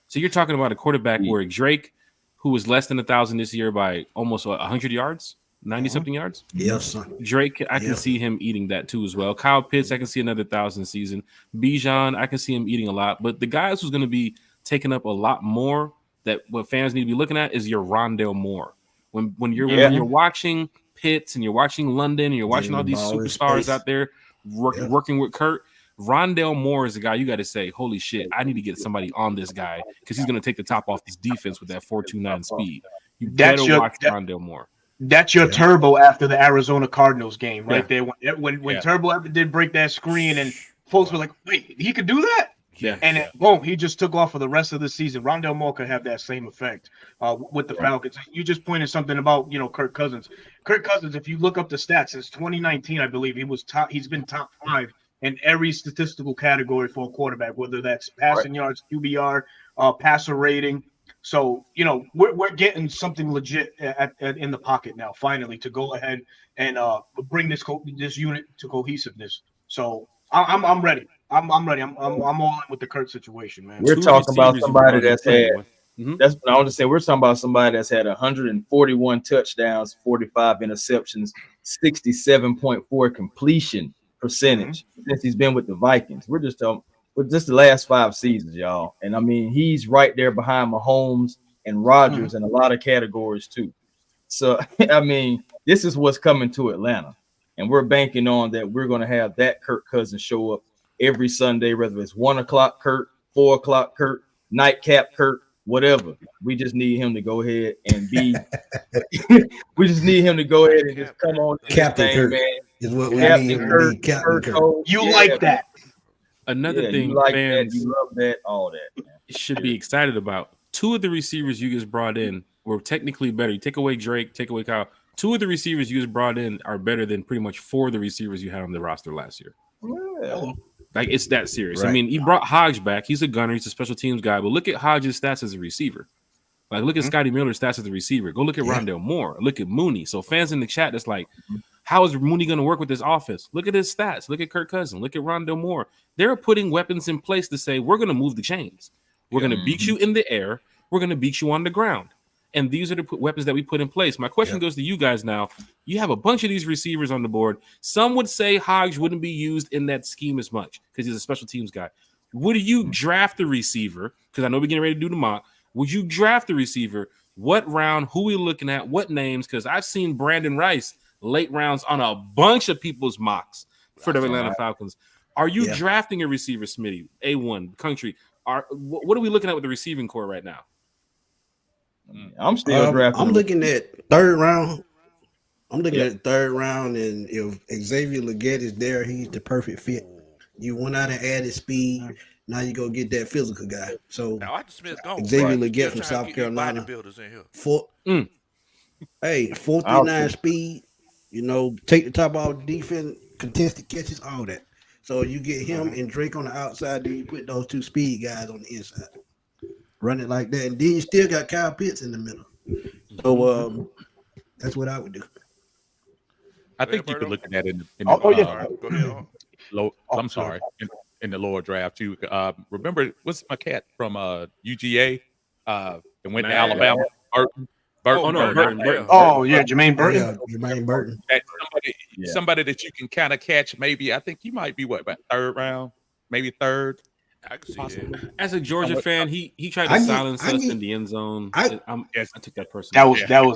So you're talking about a quarterback where Drake, who was less than 1,000 this year by almost 100 yards, 90 something yards. Yes, son. Drake, I can see him eating that too as well. Kyle Pitts, I can see another 1,000 season. Bijan, I can see him eating a lot. But the guys who's going to be taking up a lot more that what fans need to be looking at is your Rondale Moore. When you're watching Pitts and you're watching London and you're watching all these superstars out there working with Kurt, Rondale Moore is the guy you got to say, holy shit, I need to get somebody on this guy because he's going to take the top off this defense with that 4.29 speed. You better watch Rondale Moore. That's your turbo after the Arizona Cardinals game right there. When Turbo did break that screen and folks were like, wait, he could do that? Yeah. And then, boom, he just took off for the rest of the season. Rondale Moore could have that same effect with the Falcons. You just pointed something about, Kirk Cousins. Kirk Cousins, if you look up the stats, since 2019, I believe he's been top 5 in every statistical category for a quarterback, whether that's passing yards, QBR, passer rating. So, we're getting something legit in the pocket now, finally, to go ahead and bring this unit to cohesiveness. So I'm ready. I'm ready. I'm all in with the Kurt situation, man. We're talking about somebody that's had. That's what I want to say. We're talking about somebody that's had 141 touchdowns, 45 interceptions, 67.4 completion percentage since he's been with the Vikings. We're just talking with just the last 5 seasons, y'all. And I mean, he's right there behind Mahomes and Rodgers in a lot of categories too. So I mean, this is what's coming to Atlanta, and we're banking on that. We're going to have that Kirk Cousins show up every Sunday, whether it's 1 o'clock Kurt, 4 o'clock Kurt, nightcap Kurt, whatever. We just need him to go ahead and be. We just need him to go ahead and just come on. Captain thing, Kurt man. Is what we Captain need. Kurt, Captain Kurt. You like that? Another thing, you like fans that, you love that, all that. Man. Should be excited about. 2 of the receivers you just brought in were technically better. You take away Drake, take away Kyle. 2 of the receivers you just brought in are better than pretty much 4 of the receivers you had on the roster last year. Yeah. Like, it's that serious. Right. I mean, he brought Hodge back. He's a gunner. He's a special teams guy. But look at Hodge's stats as a receiver. Like, look at Scotty Miller's stats as a receiver. Go look at Rondale Moore. Look at Mooney. So fans in the chat that's like, how is Mooney going to work with this offense? Look at his stats. Look at Kirk Cousins. Look at Rondale Moore. They're putting weapons in place to say, we're going to move the chains. We're going to beat you in the air. We're going to beat you on the ground. And these are the weapons that we put in place. My question goes to you guys now. You have a bunch of these receivers on the board. Some would say Hodge wouldn't be used in that scheme as much because he's a special teams guy. Would you draft the receiver? Because I know we're getting ready to do the mock. Would you draft the receiver? What round? Who are we looking at? What names? Because I've seen Brandon Rice late rounds on a bunch of people's mocks for the Atlanta Falcons. Are you drafting a receiver, Smitty? A1, country. What are we looking at with the receiving core right now? I'm still drafting. I'm looking at 3rd round. I'm looking at 3rd round, and if Xavier Legette is there, he's the perfect fit. You went out and added speed. Now you go get that physical guy. So Now Arthur Smith's gone. Xavier Legette from South Carolina. Bodybuilders in here. 4.39 speed. Take the top off defense, contested catches, all that. So you get him and Drake on the outside, then you put those 2 speed guys on the inside. Run it like that, and then you still got Kyle Pitts in the middle. So that's what I would do. I think you could look at that in the Go ahead. I'm sorry, in the lower draft too. Remember, what's my cat from UGA that went to Alabama? Burton. Oh yeah, Jermaine Burton. Yeah, Jermaine Burton. Somebody that you can kind of catch. Maybe I think he might be about 3rd round, maybe 3rd. I can see it. As a Georgia fan, he tried to silence us in the end zone. I took that person. That was bad.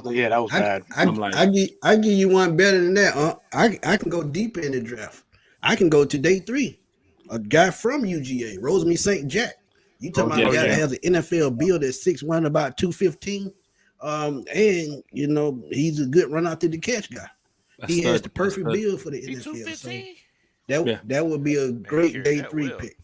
I give you one better than that. I can go deeper in the draft. I can go to day 3. A guy from UGA, Rosemary St. Jack. You talking about a guy that has an NFL build at 6'1", about 215. And he's a good run out to the catch guy. He has the perfect build for the NFL. So that would be a great day 3 pick.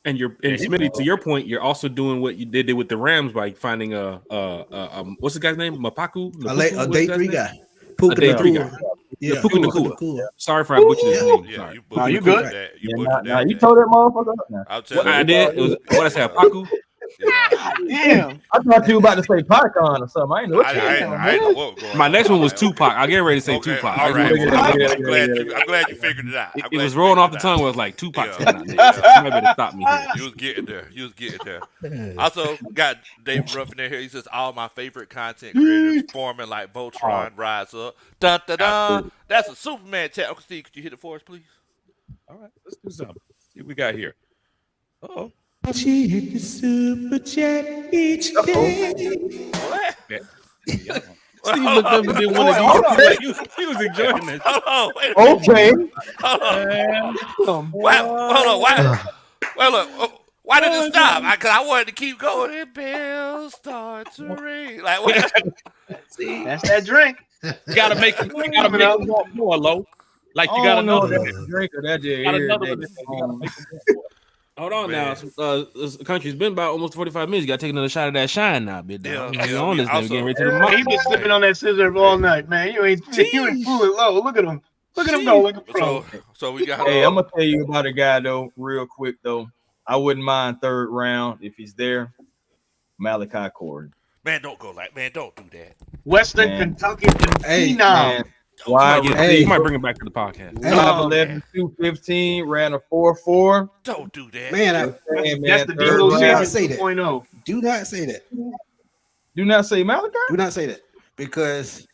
And Smitty, to your point, you're also doing what you did with the Rams by finding what's the guy's name? Mapaku? A day 3 guy. A day 3 guy. Yeah, Puka Nacua. Sorry for I butchered his name. Yeah, you good? You told that motherfucker. I'll tell I did. It was what I said, Paku. Damn. I thought you were about to say PyCon or something. I ain't know what you I ain't know what was going My on. next one was Okay, Tupac. I get ready to say Okay, Tupac. all right. Yeah, I'm glad you figured it out. I'm It glad was you rolling off figured the it out. tongue. Was like Tupac's Yeah. coming out next. Somebody better stop me here. You was getting there. You was getting there. Also, got David Ruffin in here. He says all my favorite content creators forming like Voltron rise up. Dun dun dun. That's a Superman chat. Uncle Steve, could you hit it for us, please? All right, let's do something. See what we got here. Oh, She hit the super chat each day. What? yeah. Steve looked up and did one of Hold on. these. He was enjoying this. Hold on. Wait a minute. Okay. Hold on. Hold on. Why? Well, look. Why did it stop? Cause I wanted to keep going. And bells start to ring. Like what? That's that drink. You gotta make it more low. Like you got know another that drink or that got another one. You gotta make it more. Hold on Man. now. This country's been about almost 45 minutes. You got to take another shot of that shine now, bit. Yeah, Yeah, yeah, on this also- thing. Getting ready to the He mic. been slipping on that scissor all night, man. You ain't fooling low. Look at him. Look at him go like a pro. So we got. Hey, I'm gonna tell you about a guy though, real quick though. I wouldn't mind third round if he's there. Malachi Corey. Man, don't go like. Man, don't do that. Western Man. Kentucky Hey, phenom. Man, why? Hey. You might bring it back to the podcast. Hey, 5'11", 215, ran a 4.4. Don't do that. man, That's the third Debo round. Sanders Say that. 2.0. do not say that. Do not say Malachi. Do not say that because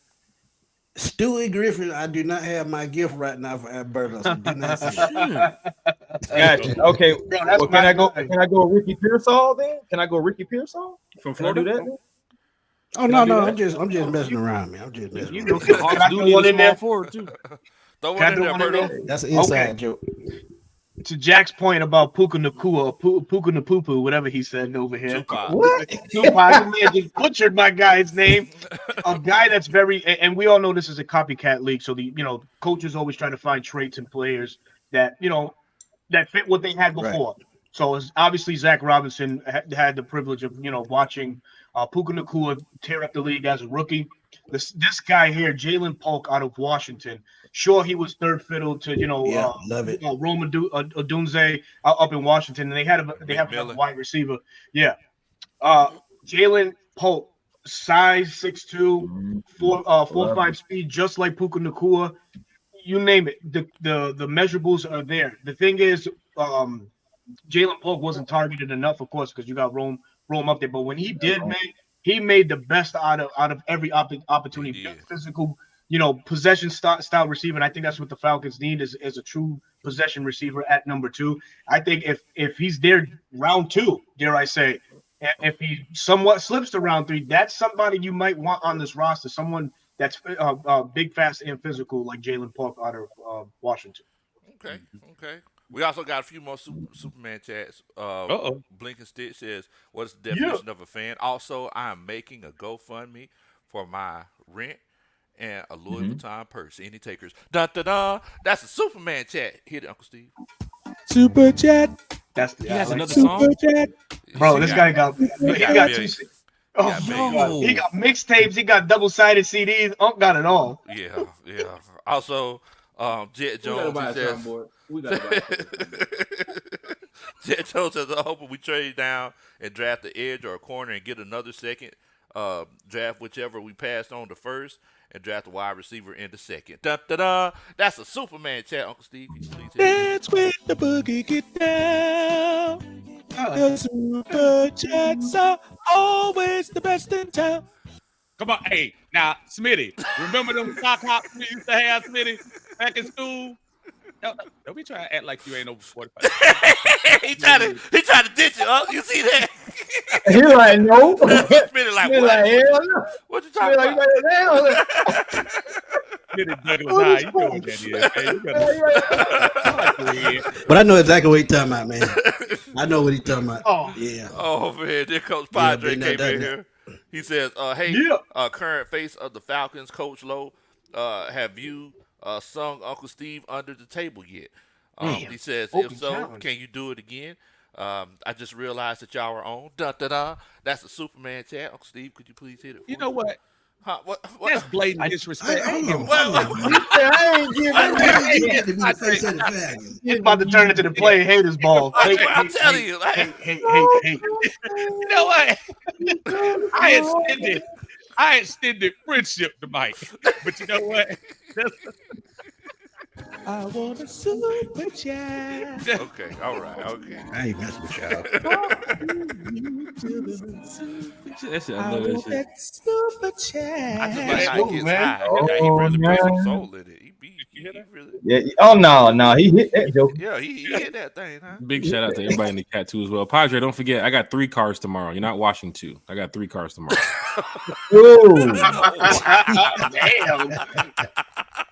Stewie Griffin, I do not have my gift right now for Alberto. So do not say that. Gotcha. Okay. Bro, that's Well, can my I go? guy. Can I go Ricky Pearsall then? Can I go Ricky Pearsall? From Can I do Florida? that? Then? Oh no, I'm just messing around, man. I'm just messing You around. know, Hawks can I do throw need one a in small there? forward too. Throw Can I one in throw there, one in Berto. there? That's an inside Okay. joke. To Jack's point about Puka Nakua, Puka Napupu, whatever he said over here. Tupac. What? Tupac, you man just butchered my guy's name. A guy that's very, and we all know this is a copycat league. So coaches always try to find traits in players that that fit what they had before. So it's obviously Zach Robinson had the privilege of watching Puka Nakua tear up the league as a rookie. This guy here, Jalen Polk out of Washington. Sure, he was third fiddle to Love it. Rome Odunze up in Washington, and they have a wide receiver. Yeah, Jalen Polk, size 6'2", 4.5 speed, just like Puka Nakua. You name it, the measurables are there. The thing is, Jalen Polk wasn't targeted enough, of course, because you got Rome up there. But when he did, man, he made the best out of every opportunity. He did. Physical, possession style receiver. And I think that's what the Falcons need is a true possession receiver at number 2. I think if he's there round 2, dare I say, if he somewhat slips to round 3, that's somebody you might want on this roster. Someone that's big, fast, and physical like Jalen Polk out of Washington. Okay. We also got a few more Superman chats. Blinking Stitch says, "What is the definition of a fan?" Also, I am making a GoFundMe for my rent and a Louis Vuitton purse. Any takers? Dun dun dun. That's a Superman chat. Hit it, Uncle Steve. Super chat. That's the He has another Super song. chat. bro. This guy got he two. got Oh, millions. God. He got mixtapes. He got double-sided CDs. Got it all. Yeah. Also, Jet Jones he says, Jet Jones says, "I hope we trade down and draft the edge or a corner and get another second. Draft whichever we passed on the first and draft a wide receiver in the second." Dun, dun, dun. That's a Superman chat, Uncle Steve. Can you please hit it? Dance with the boogie, get down. The super chats are always the best in town. Come on, hey, now, Smitty, remember them sock hops we used to have, Smitty, back in school? Don't be trying to act like you ain't over 45. he tried to ditch it. Oh, you see that? He like no. Smitty like, He what? like hell no. What you He talking like about? Smitty Douglas High, you know what that is, man. You better- But I know exactly what he's talking about, man. I know what he's talking about. Oh. Yeah. Oh man, there comes Padre been there, came in done here. He says, "Hey, Yeah. current face of the Falcons, Coach Lowe, have you sung Uncle Steve under the table yet?" He says, Open "If so, challenge. can you do it again?" I just realized that y'all are on. Dun, dun, dun. That's a Superman chat. Uncle Steve, could you please hit it? For You know me? what? Huh? What? That's blatant disrespect. I don't know. Well, I ain't had to be the face of the Falcons. It's about to turn into the play haters ball. I'm telling you, like, Hey. You know what? I extended friendship to Mike, but you know what? I want a super chat. okay, all right, okay. I ain't messing with y'all. That shit, I I love that want shit. that super I just chat. like how he gets man. high. He really put some soul in it. He really, Yeah. Oh no, he hit that joke. yeah, he hit that thing, huh? Big shout out to everybody in the chat too as well. Padre, don't forget, I got 3 cars tomorrow. You're not watching 2. I got 3 cars tomorrow. Whoa. Damn.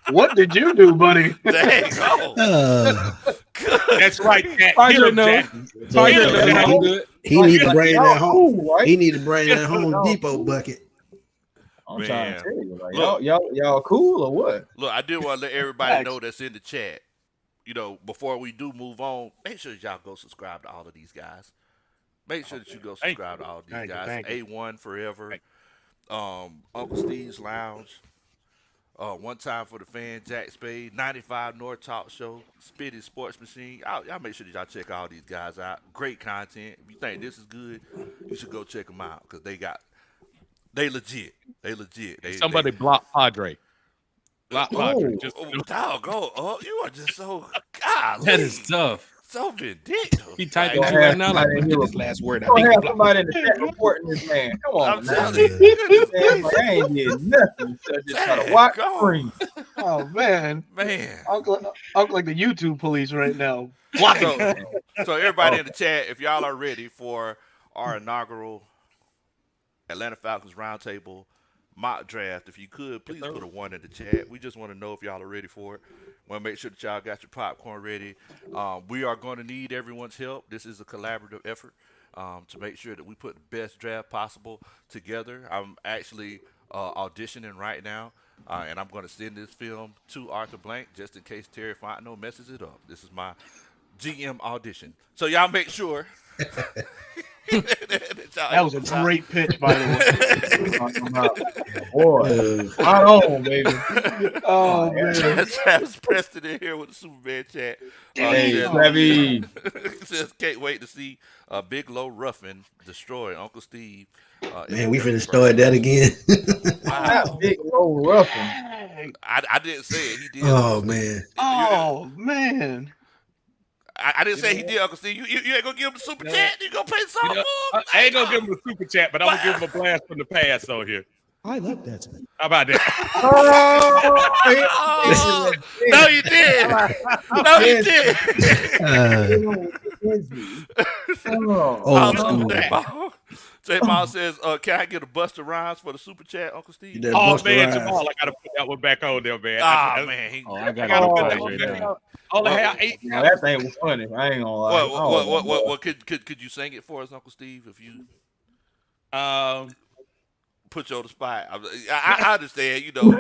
What did you do, buddy? Dang, oh, That's right, Jack. Padre, Hit him, no. Jack. So, Hit him, Jack. I'm good. he need to bring that home. Cool, right? He need to bring that Home Depot bucket. I'm trying Man. to tell you, like, Look. y'all cool or what? look, I did want to let everybody know that's in the chat. You know, before we do move on, make sure that y'all go subscribe to all of these guys. Make sure that you go subscribe to all of these Thank you, guys. thank you. A1 Forever, Uncle Steve's Lounge, One Time for the Fan, Jack Spade, 95 North Talk Show, Spitty Sports Machine. Y'all make sure that y'all check all these guys out. Great content. If you think this is good, you should go check them out because they legit. They legit. Somebody block Padre. Block Padre. Just doggone. Oh, you are just so God. That is tough. so vindictive. He typing Like, you right now. Like, Somebody get here- this last word. I Don't think have he blocked. somebody in the chat reporting this man. Come on, I'm man. telling you, Man, I ain't did nothing. So just try to Dang, watch go. screen. Oh man, man. Uncle like the YouTube police right now. So everybody in the chat, if y'all are ready for our inaugural Atlanta Falcons roundtable mock draft, if you could, please put a 1 in the chat. We just want to know if y'all are ready for it. Want to make sure that y'all got your popcorn ready. We are going to need everyone's help. This is a collaborative effort to make sure that we put the best draft possible together. I'm actually auditioning right now, and I'm going to send this film to Arthur Blank just in case Terry Fontenot messes it up. This is my GM audition. So y'all make sure. That was a great pitch, by the way. Boy, right on, baby. Oh man. Travis Preston in here with the Superman chat. Hey, He says- Flavie. he says, can't wait to see Big Low Ruffin destroy Uncle Steve. Man, we finna start that again. That big old roughing. I didn't say it. He did. Oh man. Oh man. I didn't say he did, Uncle Steve. You ain't gonna give him the super chat? You gonna pay You something know, for him? I ain't gonna give him a super chat, but I'm gonna give him a blast from the past on here. I like that. How about that? Oh, no, you did. No, you did. Oh, J-Ball says, can I get a Buster Rhymes for the super chat, Uncle Steve? that Oh Busta man, Rhymes. Jamal, I gotta put that one back on there, man. Ah, man. He, Oh, I got gotta it. put on that page one right back now. on. Only have 8. Now that thing was funny. I ain't gonna lie. what could you sing it for us, Uncle Steve, if you put you on the spot? I understand, you know,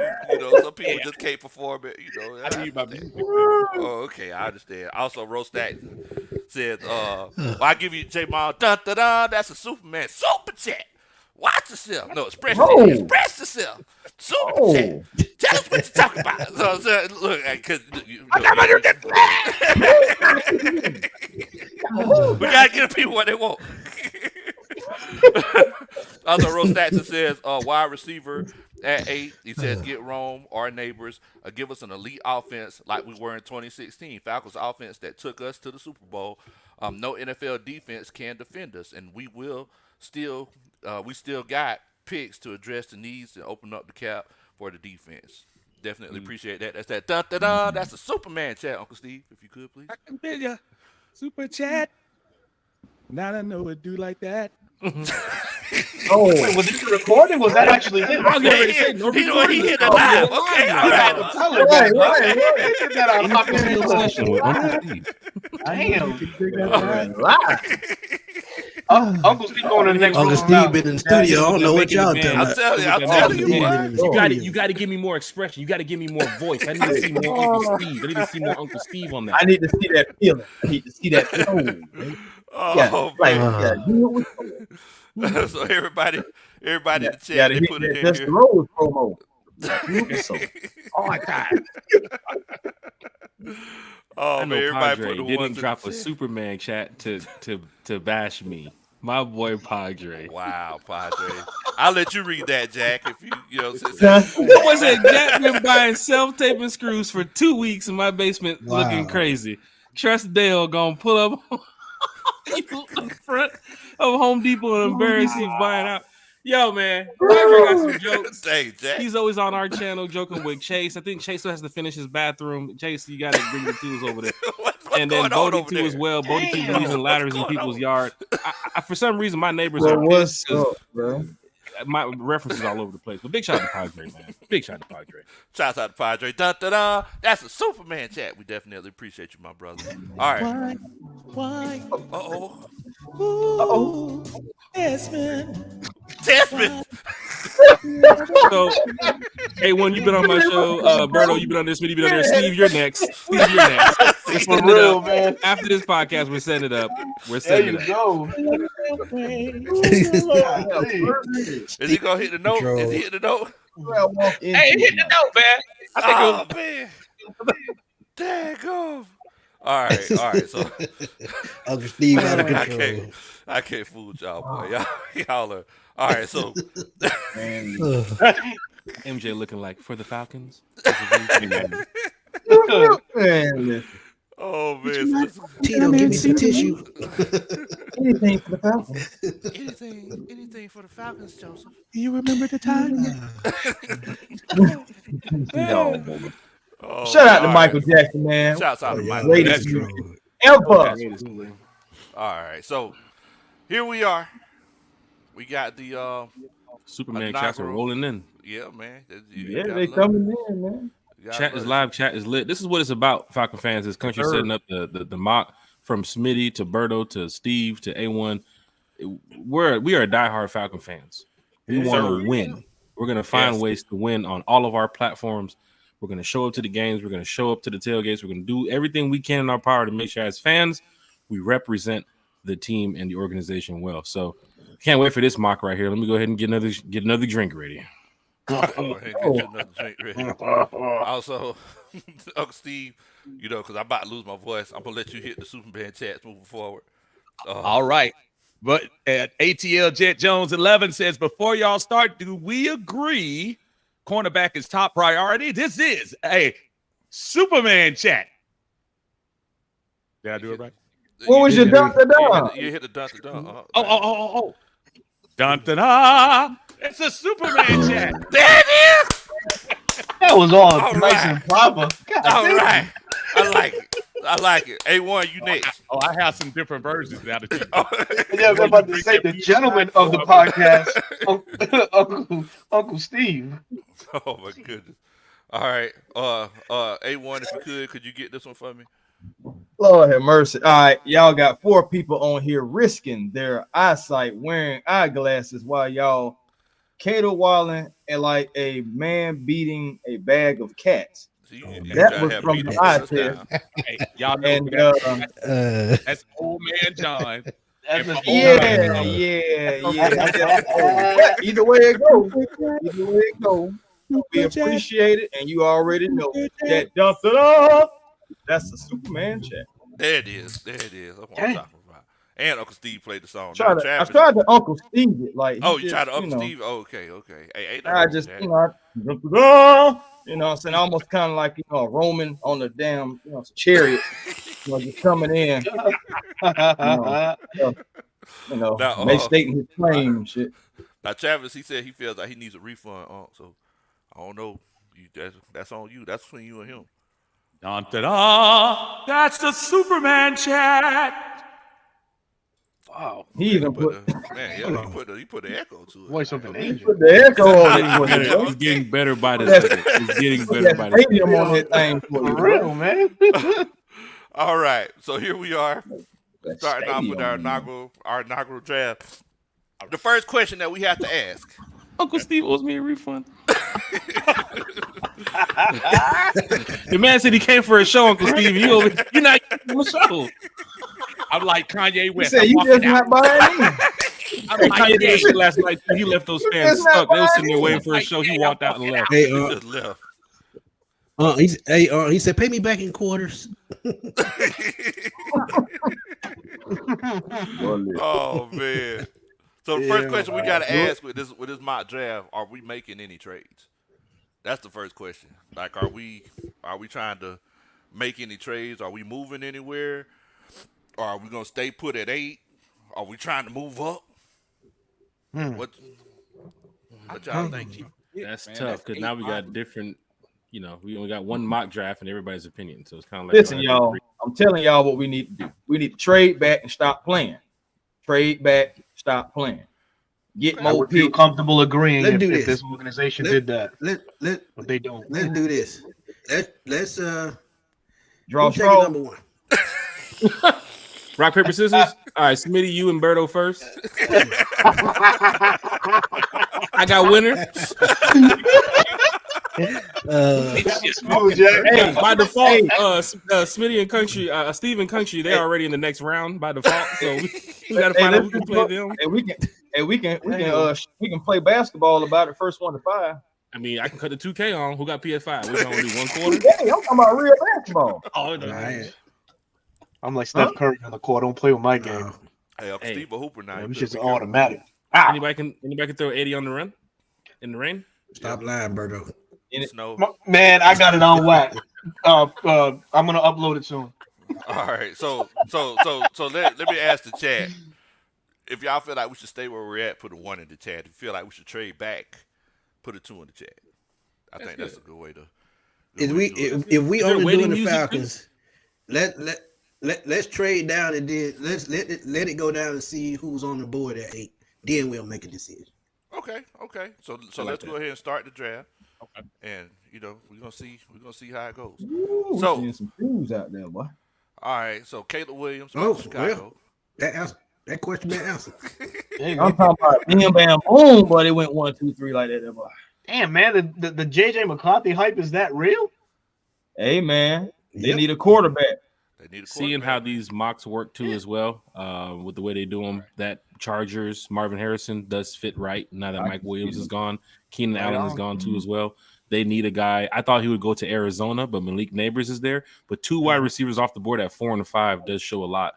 some people just can't perform it, you know. I need my music. Oh, okay, I understand. Also, Roast Stack said, well, I give you J-Ball, dun-da-da, that's a Superman super chat. Watch yourself. No, express yourself. Super chat. Tell us what you're talking about. So look, because we gotta give people what they want. Also, Rose Statson says, wide receiver at 8. He says, get Rome, our neighbors, give us an elite offense like we were in 2016. Falcons offense that took us to the Super Bowl. No NFL defense can defend us, and we still got picks to address the needs and open up the cap for the defense. Definitely appreciate that. That's that. Da-da-da. That's a Superman chat, Uncle Steve, if you could, please. I can feel ya. Super chat. Now I know it do like that. Wait, was this a recording? Was that actually him? I was getting ready to say, no He recording. hit it live. Okay, all right. They did that on top of Special his session with Uncle Steve. Uncle Steve going to the next Uncle round. Steve been in the studio. I don't know what y'all Man, talking I'm about. telling you, Man. You got to give me more expression. You got to give me more voice. I need to see more Uncle Steve. I need to see more Uncle Steve on that. I need to see that feeling. I need to see that tone. Oh, Like, man. you know what? So everybody in the chat, Gotta they hit put that it in Dusty here. Rose promo. So, all my time. Oh I man, know everybody Padre put the didn't ones in drop the a chat. Superman chat to bash me. My boy Padre. Wow, Padre. I'll let you read that, Jack. If you know, What was it? Jack been buying self-taping screws for 2 weeks in my basement looking Wow. crazy. Trust Dale gonna pull up you in front of Home Depot and embarrass you buying out. Yo, man, Padre got some jokes. Dang, Jack. He's always on our channel joking with Chase. I think Chase still has to finish his bathroom. Chase, you got to bring the tools over there. What's And then going on Bodie over too there? as well. Bodie keeps Damn. leaving ladders in What's going people's on? yard. For some reason, my neighbors Bro, are what's pissed 'cause up, bro? my references all over the place. But big shout out to Padre, man. Big shout out to Padre. Shouts out to Padre. Dun, dun, dun. That's a Superman chat. We definitely appreciate you, my brother. All right. Why? Uh-oh. Ooh, Desmond. Desmond. So, hey, when you've been on my show, Berto, you've been on this, you've been on there. Steve, you're next. Steve, you're next. We're For setting it real, up. man. After this podcast, we're setting it up. We're There setting you it up. go. Is he going to hit the note? Is he hitting the note? Hey, hit the note, man. I think Oh, man. Daggum. All right. So Uncle Steve out of I control. can't fool with y'all, boy. Y'all are. All right, so MJ looking like for the Falcons. Man, oh man, so Tito, give me some tissue. anything for the Falcons. anything for the Falcons, Joseph. You remember the time? No. Oh, Shout out to all Michael right. Jackson, man. Shouts out to yeah. Michael. Greatest Jackson. music ever. All right, so here we are. We got the Superman chats are rolling in. yeah, man. Yeah, they coming in, man. Chat is live. Chat is lit. This is what it's about, Falcon fans. This country setting up the mock from Smitty to Berto to Steve to A1. We are diehard Falcon fans. We want to win. We're going to find ways to win on all of our platforms. We're going to show up to the games. We're going to show up to the tailgates. We're going to do everything we can in our power to make sure as fans we represent the team and the organization well. So can't wait for this mock right here. Let me go ahead and get another drink ready. Also, Uncle Steve, because I'm about to lose my voice, I'm gonna let you hit the Superman chats moving forward. All right. But ATL Jet Jones 11 says, before y'all start, do we agree cornerback is top priority? This is a Superman chat. Did I do it right? What was your dun-dun-dun? You hit the dun-dun-dun. Oh. Dun-dun-dun. It's a Superman chat. There it is. That was all All nice right. and proper. God All damn. right. I like it. A1, you next. Oh, I have some different versions now that you Yeah, I'm about to say the gentleman of the podcast, Uncle Steve. Oh my goodness. All right. A1, if you could you get this one for me? Lord have mercy. All right, y'all got 4 people on here risking their eyesight wearing eyeglasses while y'all caterwauling and like a man beating a bag of cats. So That was from the eye test. Hey, y'all know And that's old man John. That's a- yeah. But either way it goes, we appreciate it, and you already know that dun-dun-dun, that's a Superman chat. There it is. That's what I'm talking about. And Uncle Steve played the song. I Travis- tried to Uncle Steve it, like he Oh, you just, tried to Uncle know, Steve? Oh, okay. Hey, I just, what I'm saying, almost kind of like, a Roman on the damn, chariot, just coming in, Now, stating his claim and shit. Now, Travis, he said he feels like he needs a refund. So I don't know. That's on you. That's between you and him. Dun, dun, dun. That's the Superman chat. Wow. He even put he put the echo to it. Voice of an angel. the echo on it. He's getting better by the second. He's getting better by the second. Stadium on that thing for you, For real, man. All right, so here we are, That starting off with our stadium. inaugural draft. The first question that we have to ask. Uncle Steve owes me a refund. The man said he came for a show, Uncle Steve. You're not getting a show. I'm like Kanye He West. said, I'm you walking just out. not buying in. I'm Hey, like, Kanye did yeah. that shit last night. He left those fans It's not stuck. They was sitting there mine. waiting for a show. He walked out and left. Hey, He just left. he said, pay me back in quarters. Oh man. So the first question we gotta ask with this mock draft: are we making any trades? That's the first question. Like, are we trying to make any trades? Are we moving anywhere? Or are we gonna stay put at 8? Are we trying to move up? What y'all think? That's Man, tough that's because 8 now we got miles. different. You know, we only got one mock draft and everybody's opinion, so it's kind of like Listen, y'all. I'm telling y'all what we need to do. We need to trade back and stop playing. Trade back, stop playing. Get I more would feel picks. comfortable agreeing Let's if, do if this. this organization Let- did that, Let but they don't. let's do this. Let's Draw who taking straw. number 1? rock paper scissors. All right, Smitty, you and Berto first. I got winner. Hey, by default, Smitty and Country, Steve and Country, they're already in the next round by default. So we got to find out who can play them. And we can play basketball about it first 1 to 5. I mean, I can cut the 2K on. Who got PS5? We're gonna do 1 quarter. Hey, I'm talking about real basketball. Oh, I'm like Steph Curry on the court. Don't play with my game. Hey, Hey. Steve a Hooper now. It's just automatic. Anybody can throw 80 on the run in the rain? Stop lying, Berto. Snow. Man, I got it on whack. I'm gonna upload it soon. All right. So let me ask the chat. If y'all feel like we should stay where we're at, put a 1 in the chat. If you feel like we should trade back, put a 2 in the chat. I think that's a good way to. If we Is there only waiting doing the music, Falcons, let's trade down and then let's let it go down and see who's on the board at 8. Then we'll make a decision. Okay. So like let's go that. ahead and start the draft. Okay. And we're gonna see how it goes. Ooh, So- seeing some shoes out there, boy. All right. So Caleb Williams, Oh, from Chicago. That question been answered. I'm talking about bam, bam, boom, but it went 1, 2, 3 like that, boy. Damn, man, the JJ McCarthy hype, is that real? Hey, man, they Yep. need a quarterback. They need a Seeing how quarterback. these mocks work too as well, with the way they do them, that Chargers Marvin Harrison does fit right now that Mike Williams is gone. Keenan Right Allen is on. gone too as well. They need a guy. I thought he would go to Arizona, but Malik Neighbors is there. But 2 wide receivers off the board at 4 and 5 does show a lot.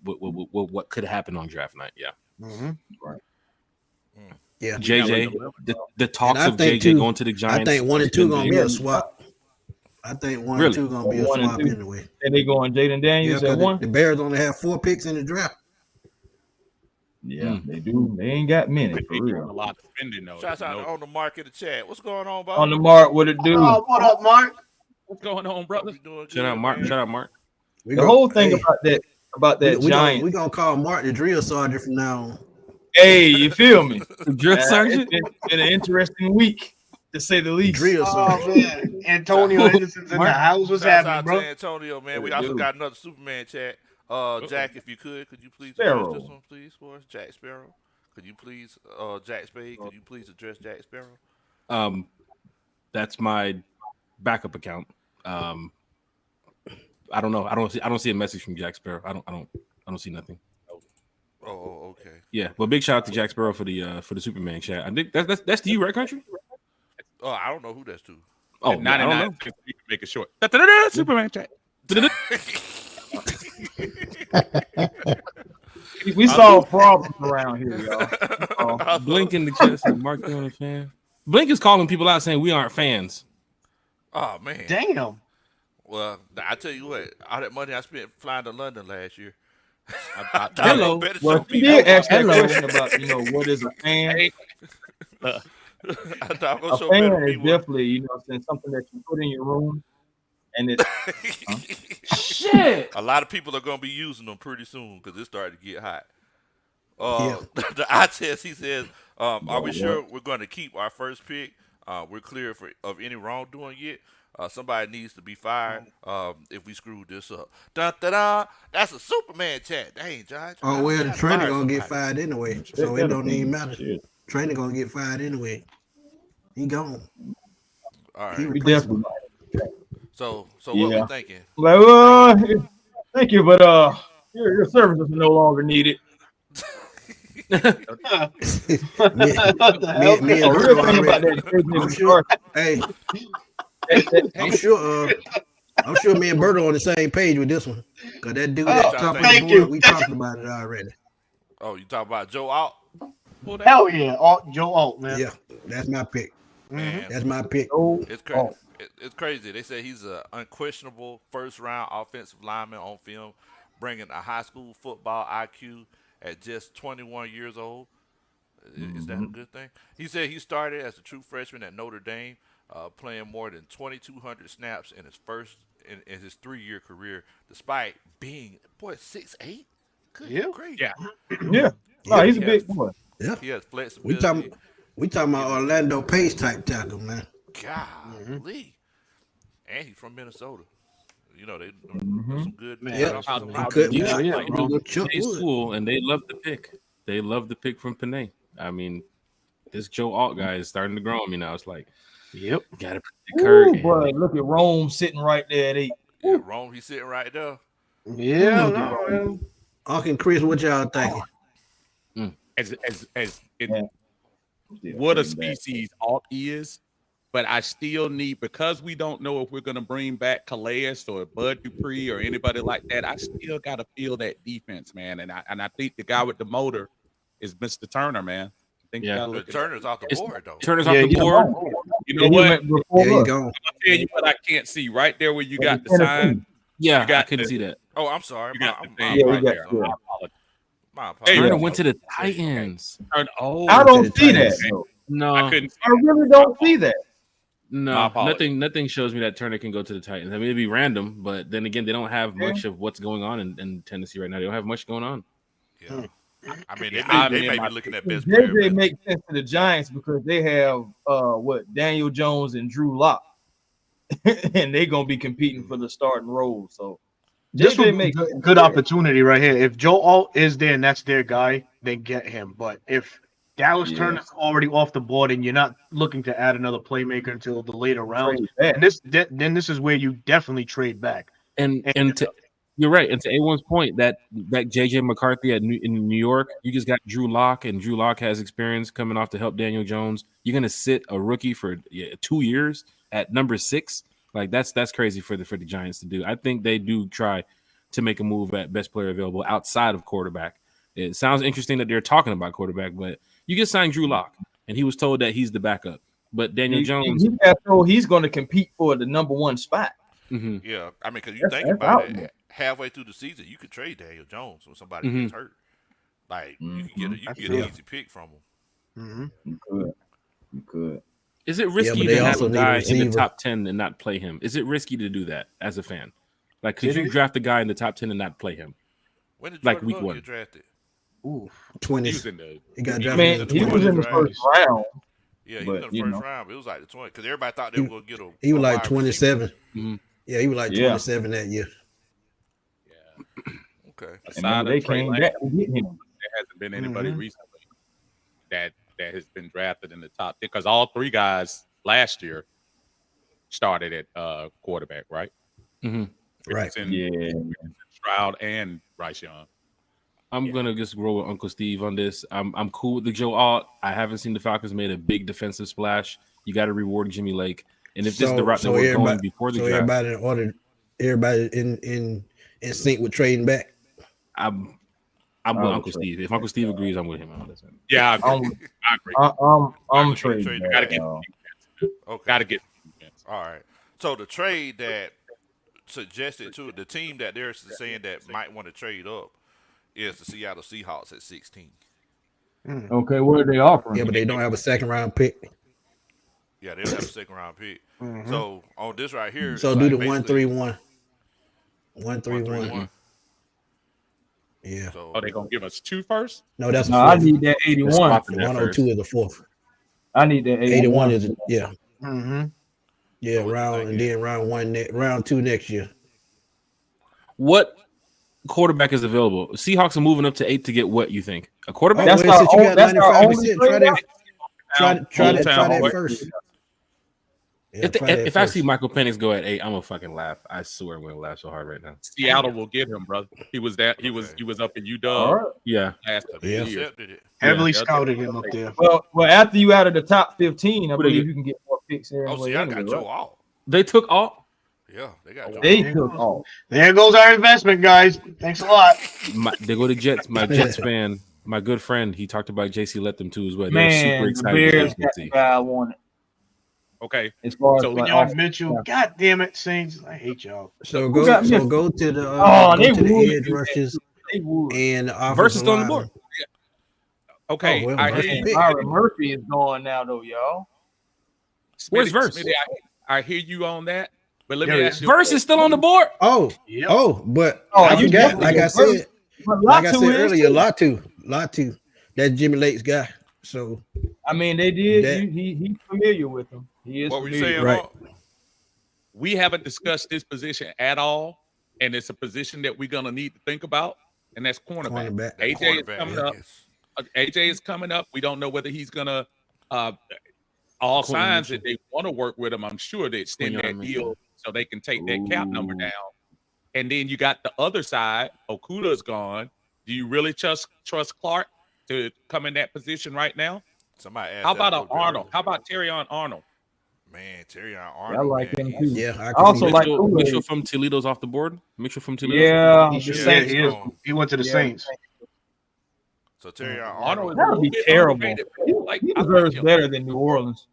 What could happen on draft night? Yeah, Yeah. JJ. The talks And I of think, JJ too, going to the I Giants. think 1 and 2 gonna be Yeah. a swap. I think 1 Really? and 2 gonna be a 1 and swap 2. anyway. And they going Jaden Yeah, Daniels 'cause at 1. the Bears only have 4 picks in the draft. Yeah, they do. They ain't got many for They doing a real. lot of spending though. Shouts out on the mark in the chat. What's going on, Bob? On the mark, what it do? Oh, what up, Mark? What's going on, brother? We doing Shout out good, Mark. man. Shout out Mark. We The gonna- whole thing hey, about that we Giant. gonna call Mark the drill sergeant from now on. Hey, you feel me? Drill It's sergeant. been an interesting week, to say the least. Drill Oh sergeant. man, Antonio Anderson's in the house. What's Shouts happening, out bro? to Antonio, man. We What it also do? got another Superman chat. Jack, if you could you please Sparrow. address this one, please, for us? Jack Sparrow. Could you please, Jack Spade? Could you please address Jack Sparrow? That's my backup account. I don't know. I don't see a message from Jack Sparrow. I don't see nothing. Oh, okay. Yeah, but big shout out to Jack Sparrow for the Superman chat. I think that's to you, right, Country? Oh, I don't know who that's to. Oh, At I 99, don't you can make it short. Da-da-da-da, Superman chat. know. We solve problems around here, y'all. Blink in the chat said Mark doing a fan. Blink is calling people out saying we aren't fans. Oh man. Damn. Well, I tell you what, all that money I spent flying to London last year. Hello. Well, you did ask that question about, what is a fan? I thought I was A gonna show better fan is people. definitely, something that you put in your room, and it. Shit. A lot of people are gonna be using them pretty soon because it started to get hot. Yeah. The eye test, he says, are we sure we're going to keep our first pick? We're clear of any wrongdoing yet. Somebody needs to be fired if we screw this up. Dun, dun, dun. That's a Superman chat. Dang, Josh. Oh well, the Gotta trainer fire gonna get somebody. fired anyway, so it don't even matter. Trainer gonna get fired anyway. He gone. All He right. We replaceable. definitely. So what we Yeah. thinking? Like, thank you, but your services are no longer needed. What the Me hell? and The Kurt real thing about already. that I'm sure. Hey, that- I'm sure. I'm sure me and Berto on the same page with this one. Cause that dude Oh, at the top of the thank board, you. we talked about it already. Oh, you talking about Joe Alt? Hell yeah, Joe Alt, man. Yeah, that's my pick. Man, That's my pick. it's crazy. It's crazy. They say he's an unquestionable first-round offensive lineman on film, bringing a high school football IQ at just 21 years old. Is that a good thing? He said he started as a true freshman at Notre Dame, playing more than 2,200 snaps in his 3-year career, despite being 6'8". Good Yeah. grief. Yeah. Yeah. No, he's a big boy. Yeah. He has We flexibility. talking about Orlando Pace type tackle, man. Golly. And he's from Minnesota. You know, they Mhm. some good Man, Yeah. How Good. Yeah, Yeah, yeah, bro. Chuck Panay Wood. school, and they love the pick. They love the pick from Panay. I mean, this Joe Alt guy is starting to grow on me now. It's like, Yep. gotta protect Kurt. Ooh, and- boy, look at Rome sitting right there at 8. Yeah, Rome, he's sitting right there. Yeah. Look no, at man. Rome. Uncle Chris, what y'all thinking? As it, Yeah. what a Bring back. species Alt is, but I still need, because we don't know if we're gonna bring back Calais or Bud Dupree or anybody like that. I still gotta feel that defense, man. And I think the guy with the motor is Mr. Turner, man. I think you Yeah. gotta But look at Turner's off the It's- board, though. Turner's Yeah, off the he's board. gone. You know Yeah, he what? went before Yeah, he's us. gone. I'll tell you what I can't see right there where you got the Tennessee. sign. Yeah, You got I couldn't the- see that. Oh, I'm sorry. You My, got the my, thing Yeah, we right got- there. yeah. I apologize. my Hey, apologies. Turner yeah. went to the Titans. Oh, I don't to the see that. Titans. though. No, I couldn't. I really don't see that. My no, apologies. nothing shows me that Turner can go to the Titans. I mean, it'd be random, but then again, they don't have much of what's going on in Tennessee right now. They don't have much going on. Yeah. I mean, they I may, mean, they may my- be looking at best player. JJ but- makes sense to the Giants because they have Daniel Jones and Drew Lock, and they're gonna be competing for the starting role. So This JJ would be makes good opportunity right here. If Joe Alt is there and that's their guy, then get him. But if Dallas Yeah. Turner's already off the board and you're not looking to add another playmaker until the later rounds, trade back. and then this is where you definitely trade back. And you're right. And to A1's point, that JJ McCarthy in New York, you just got Drew Lock, and Drew Lock has experience coming off to help Daniel Jones. You're gonna sit a rookie for 2 years at number 6. Like that's crazy for the Giants to do. I think they do try to make a move at best player available outside of quarterback. It sounds interesting that they're talking about quarterback, but you just signed Drew Lock, and he was told that he's the backup. But Daniel Jones, He's going to compete for the number 1 spot. mhm. Yeah, I mean, because you That's- think that's about out it, there. halfway through the season, you could trade Daniel Jones when somebody Mhm. gets hurt. Like you can get That's an fair. easy pick from him. Mm-hmm. You could. Is it risky but they to have also a need a guy in the receiver. top 10 and not play him? Is it risky to do that as a fan? Like, could Did you he? draft a guy in the top 10 and not play him? When did Like Jordan week Love 1. get drafted? Ooh, 20. Using the He got I drafted. Man, in the he was in the 20s. first round. Yeah, he But, was in the you first know. round. But it was like the 20 because everybody thought they were going to get a. He was a like wide 27. Mhm. Yeah, he was like Yeah. 27 that year. receiver. Okay. And aside remember, they of Trey came Lance, back to get him. there hasn't been anybody Mhm. recently that has been drafted in the top 10 because all 3 guys last year started at quarterback, right? Mhm. Right. Richardson, Yeah. Stroud, and Bryce Young. I'm gonna just roll with Uncle Steve on this. I'm cool with the Joe Alt. I haven't seen the Falcons made a big defensive splash. You got to reward Jimmy Lake, and if this is the route that we're going before the so draft, everybody in order, everybody in sync with trading back. I'm with Uncle Steve. If Uncle Steve agrees, I'm with him on this. Yeah, I agree. I'm- I agree. I'm Trade trading. back. Gotta back, get y'all. Okay. Gotta get defense. All right. So the trade that suggested to the team that they're saying that might want to trade up is the Seattle Seahawks at 16. Okay, what are they offering? Yeah, but they don't have a second round pick. Yeah, they don't have a second round pick. Mhm. So on this right here, So it's do like the 1-3-1. 1-3-1. 1-3-1. Yeah. So Oh, they gonna give us 2 first? No, that's a No, I fourth. need that 81. Swap for that 102 is the fourth. I need that 81 81. is yeah. Mm-hmm. Yeah, So what you round think and is- then round 2 next year. What quarterback is available? Seahawks are moving up to 8 to get what you think? A quarterback? That's well, our since you got that's our 95%, only try trade. that Hometown. first. Yeah, If, try that if I first. see Michael Penix go at 8, I'm gonna fucking laugh. I swear I'm gonna laugh so hard right now. Seattle will get him, brother. He was up in All UW right. Yeah, last so couple they Yeah. years. accepted it. Heavily they'll scouted take- him up there. Well, after you out of the top 15, I What do believe you- you can get more picks here. Oh, anyway, Seattle got right? Joe Alt. they took all. Yeah. Yeah, they got Jones. They took off. There goes our investment, guys. Thanks a lot. They go to Jets. My Jets fan, my good friend, he talked about JC Latham too as well. They're Man, super the excited to Bears get got the guy I wanted. Okay. As far as So, like John off- Mitchell. God damn it, Saints. I hate y'all. So Who got go missed? go to the Oh, go they to the would edge do that. rushes They would. and the offensive Versus still on the line. board. Okay. Oh, well, I Verse hear is you. big. Byron Murphy is gone now, though, y'all. Where's Smitty, Verse? Smitty, I hear you on that, but let There me he ask is. you. Verse is still on the board. Oh, Yep. but Oh, I you forgot. got Like it. I said, But like I Latu said is earlier, too. Latu, that's Jimmy Lake's guy. So I mean, they did. That- He's familiar with him. He is What were you familiar. saying, Right. Hawk? We haven't discussed this position at all, and it's a position that we're gonna need to think about, and that's cornerback. Cornerback. AJ is Cornerback, coming up. yes. AJ is coming up. We don't know whether he's gonna. All Quentin signs Mitchell. that they want to work with him. I'm sure they extend Quentin that Mitchell. deal so they can take that cap number Ooh. down. And then you got the other side. Okuda's gone. Do you really trust Clark to come in that position right now? Somebody asked How that about a a little bit Arnold? earlier. How about Terrion Arnold? Man, Terry I Arnold. like man, him he's- too. yeah, I I also agree. like Mitchell, Kool-Aid. Mitchell from Toledo's off the board. Mitchell from Toledo. Yeah, He the should- Saints. he is. He went to the Yeah. Saints. So Terry Arnold Arnold. is That a would be little bit terrible. underrated. He, Like, he I like deserves him. better than New Orleans.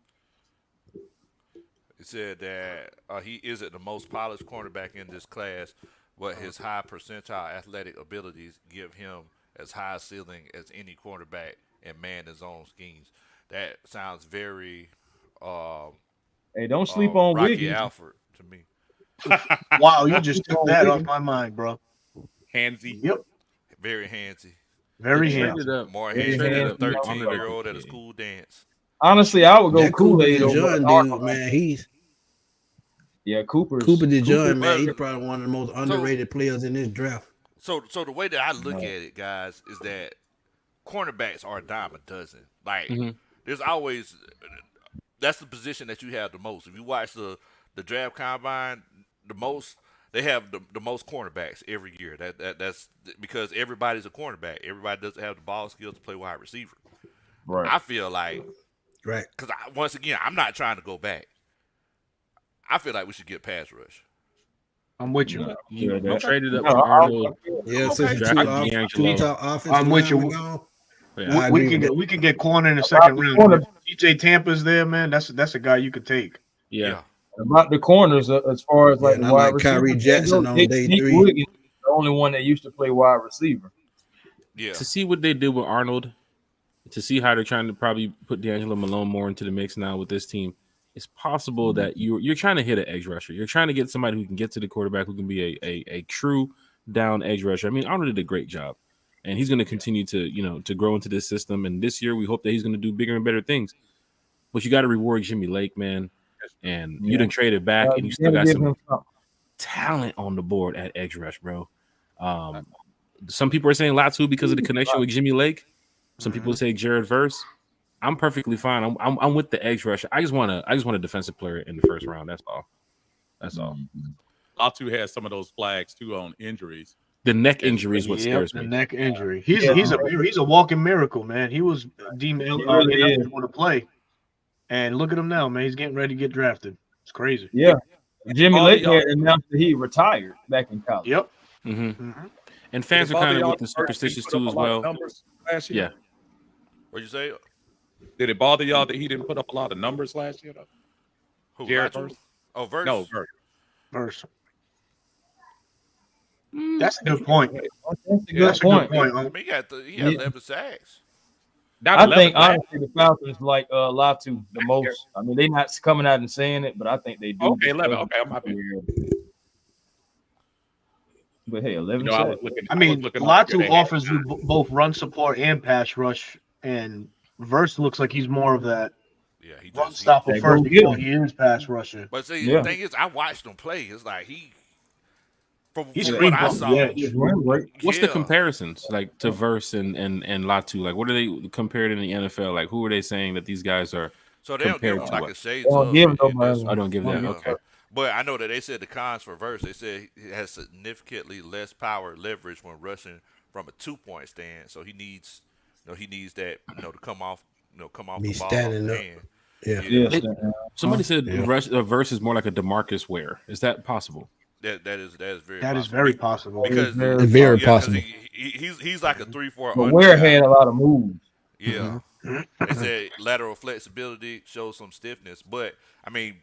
He said that he isn't the most polished cornerback in this class, but his high percentile athletic abilities give him as high a ceiling as any cornerback and man his own schemes. That sounds very Hey, don't sleep on Rocky Wiggins. Alford to me. Wow, you just took that off my mind, bro. Handsy. Yep. Very handsy. Very They handsy. traded up. More Very handsy than a handsy. 13-year-old at a school dance. Honestly, I would go That Cooper Kool-Aid over DeJohn Arnold. dude, man, he's Yeah, Cooper DeJohn, man, Well, he's probably one of the most underrated players in this draft. So the way that I look at it, guys, is that cornerbacks are a dime a dozen. Like there's always that's the position that you have the most. If you watch the draft combine, they have the most cornerbacks every year. That's because everybody's a cornerback. Everybody doesn't have the ball skills to play wide receiver. Right. I feel like Right. because once again, I'm not trying to go back. I feel like we should get pass rush. I'm with you. You traded up No, for Arnold. Yeah, since the Drafted D'Angelo. two top offensive I'm with you. linemen gone. Yeah. I We agree can with get we can get corner in the second round. corner. DJ Tampa's there, man. That's a guy you could take. Yeah. About the corners, as far as like and the I wide like receiver, Kyrie Jackson on Nick day Nick 3. Wiggins is the only one that used to play wide receiver. Yeah. To see what they did with Arnold, to see how they're trying to probably put D'Angelo Malone more into the mix now with this team, it's possible that you're trying to hit an edge rusher. You're trying to get somebody who can get to the quarterback, who can be a true down edge rusher. I mean, Arnold did a great job, and he's going to continue to grow into this system. And this year, we hope that he's going to do bigger and better things. But you got to reward Jimmy Lake, man. And you didn't trade it back, and you still got some talent on the board at edge rush, bro. Some people are saying Latu because of the connection with Jimmy Lake. Some people say Jared Verse. I'm perfectly fine. I'm with the edge rusher. I just want a defensive player in the first round. That's all. That's all. Latu has some of those flags too on injuries. The neck injury is what scares The me. neck injury. He's a walking miracle, man. He was deemed ineligible to play, and look at him now, man. He's getting ready to get drafted. It's crazy. Yeah, Jimmy All Lake y'all- had announced that he retired back in college. Yep. And fans Did are it bother kind of y'all with the that Verse superstitious put up too a as lot of well. numbers last year? Yeah. What'd you say? Did it bother y'all that he didn't put up a lot of numbers last year? Though? Who? Jared Latu? Verse? Oh, Verse. No, Verse. Verse. That's a good point. That's a good That's a point. good point. I mean, he had 11 sacks. Not I 11 think last- honestly the Falcons like Latu the most. I mean, they're not coming out and saying it, but I think they do. Okay, 11. Okay, I'm happy. But hey, 11 You know, I was sacks. looking. I mean, was looking up Latu good offers you both run support and pass rush, and Verse looks like he's more of that Yeah, he run just. stopper They first go before get he is pass rusher. But see, Yeah. the thing is, I watched him play. It's like from He's what screen I pump, saw. yeah. Just run right. What's the Yeah. comparisons like to Verse and Latu? Like, what are they compared in the NFL? Like, who are they saying that these guys are? So they don't give him compared to like what? a shades They don't of. give in nobody. this I don't give one. them. Yeah. Okay. But I know that they said the cons for Verse. They said he has significantly less power leverage when rushing from a 2-point stand. So he needs that to come off Be the ball standing off up. the hand. Yeah. Yes. Somebody said Yeah. Verse is more like a DeMarcus Ware. Is that possible? That is very That possible. is very possible. Because Very possible. he's like a 3-4 But under Ware guy. had a lot of moves. Yeah. They said lateral flexibility shows some stiffness, but I mean,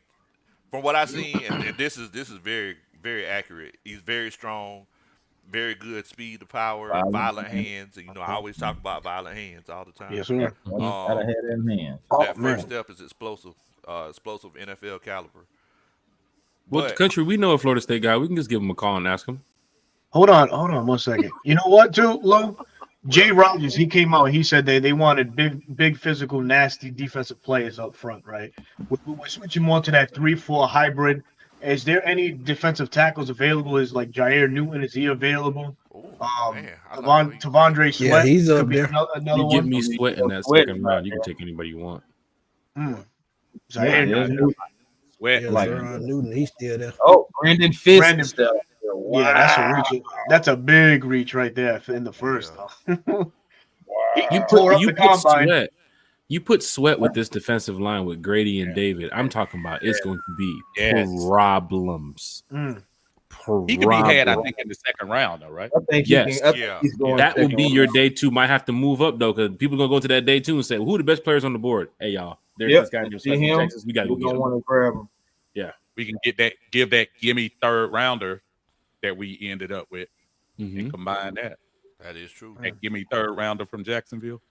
from what I've seen, and this is very very accurate. He's very strong, very good speed to power, violent hands, and I always talk about violent hands all the time. Yes, sir. Gotta have them hands. That man. first step is explosive NFL caliber. Well, the country, we know a Florida State guy. We can just give him a call and ask him. Hold on 1 second. You know what, too, Lo? Jay Rogers, he came out and he said they wanted big, physical, nasty defensive players up front, right? We're switching more to that 3-4 hybrid. Is there any defensive tackles available? Is like Jair Newton, is he available? Tavondre Sweat. Yeah, he's up could be there. Another You one. give me Sweat in that Sweat, second round. You can take anybody you want. Jair Newton. Sweat. Yeah, Like- Zeron Newton, he's still there. Oh, Brandon Fisk. Brandon- Stuff. Yeah, that's a reach. That's a big reach right there in the first. He tore up the combine. Sweat. You put Sweat with this defensive line with Grady and David. I'm talking about it's going to be problems. He could be had, I think, in the second round, though, right? I think Yes. he's going That will second be round. your day two. Might have to move up though, because people gonna go to that day two and say, well, "Who are the best players on the board?" Hey, y'all, there's Yep. this guy named See Sweat from him? Texas. We gotta go We get don't him. want to grab him. We can give that gimme third rounder that we ended up with Mhm. and combine that. That is true. That gimme third rounder from Jacksonville.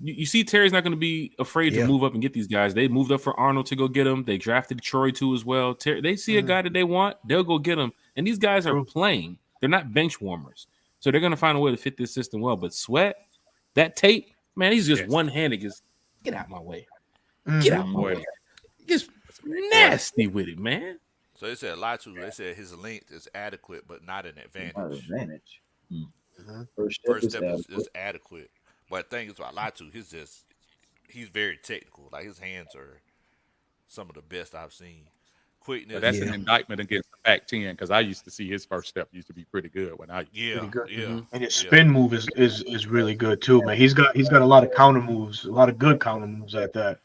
You see, Terry's not going to be afraid to Yeah. move up and get these guys. They moved up for Arnold to go get him. They drafted Troy too as well. They see a guy that they want, they'll go get him. And these guys are playing. They're not bench warmers, so they're going to find a way to fit this system well. But Sweat, that tape, man, he's just one-handed. Just get out my way. Get out my way. Just nasty with it, man. So they said Latu. They said his length is adequate, but not an advantage. First First step step is is adequate. But the thing is about Latu, he's very technical. Like his hands are some of the best I've seen. Quickness. But that's an indictment against the Pac-10 because I used to see his first step used to be pretty good when I. Yeah. And his spin move is really good too, man. He's got a lot of counter moves, a lot of good counter moves at that.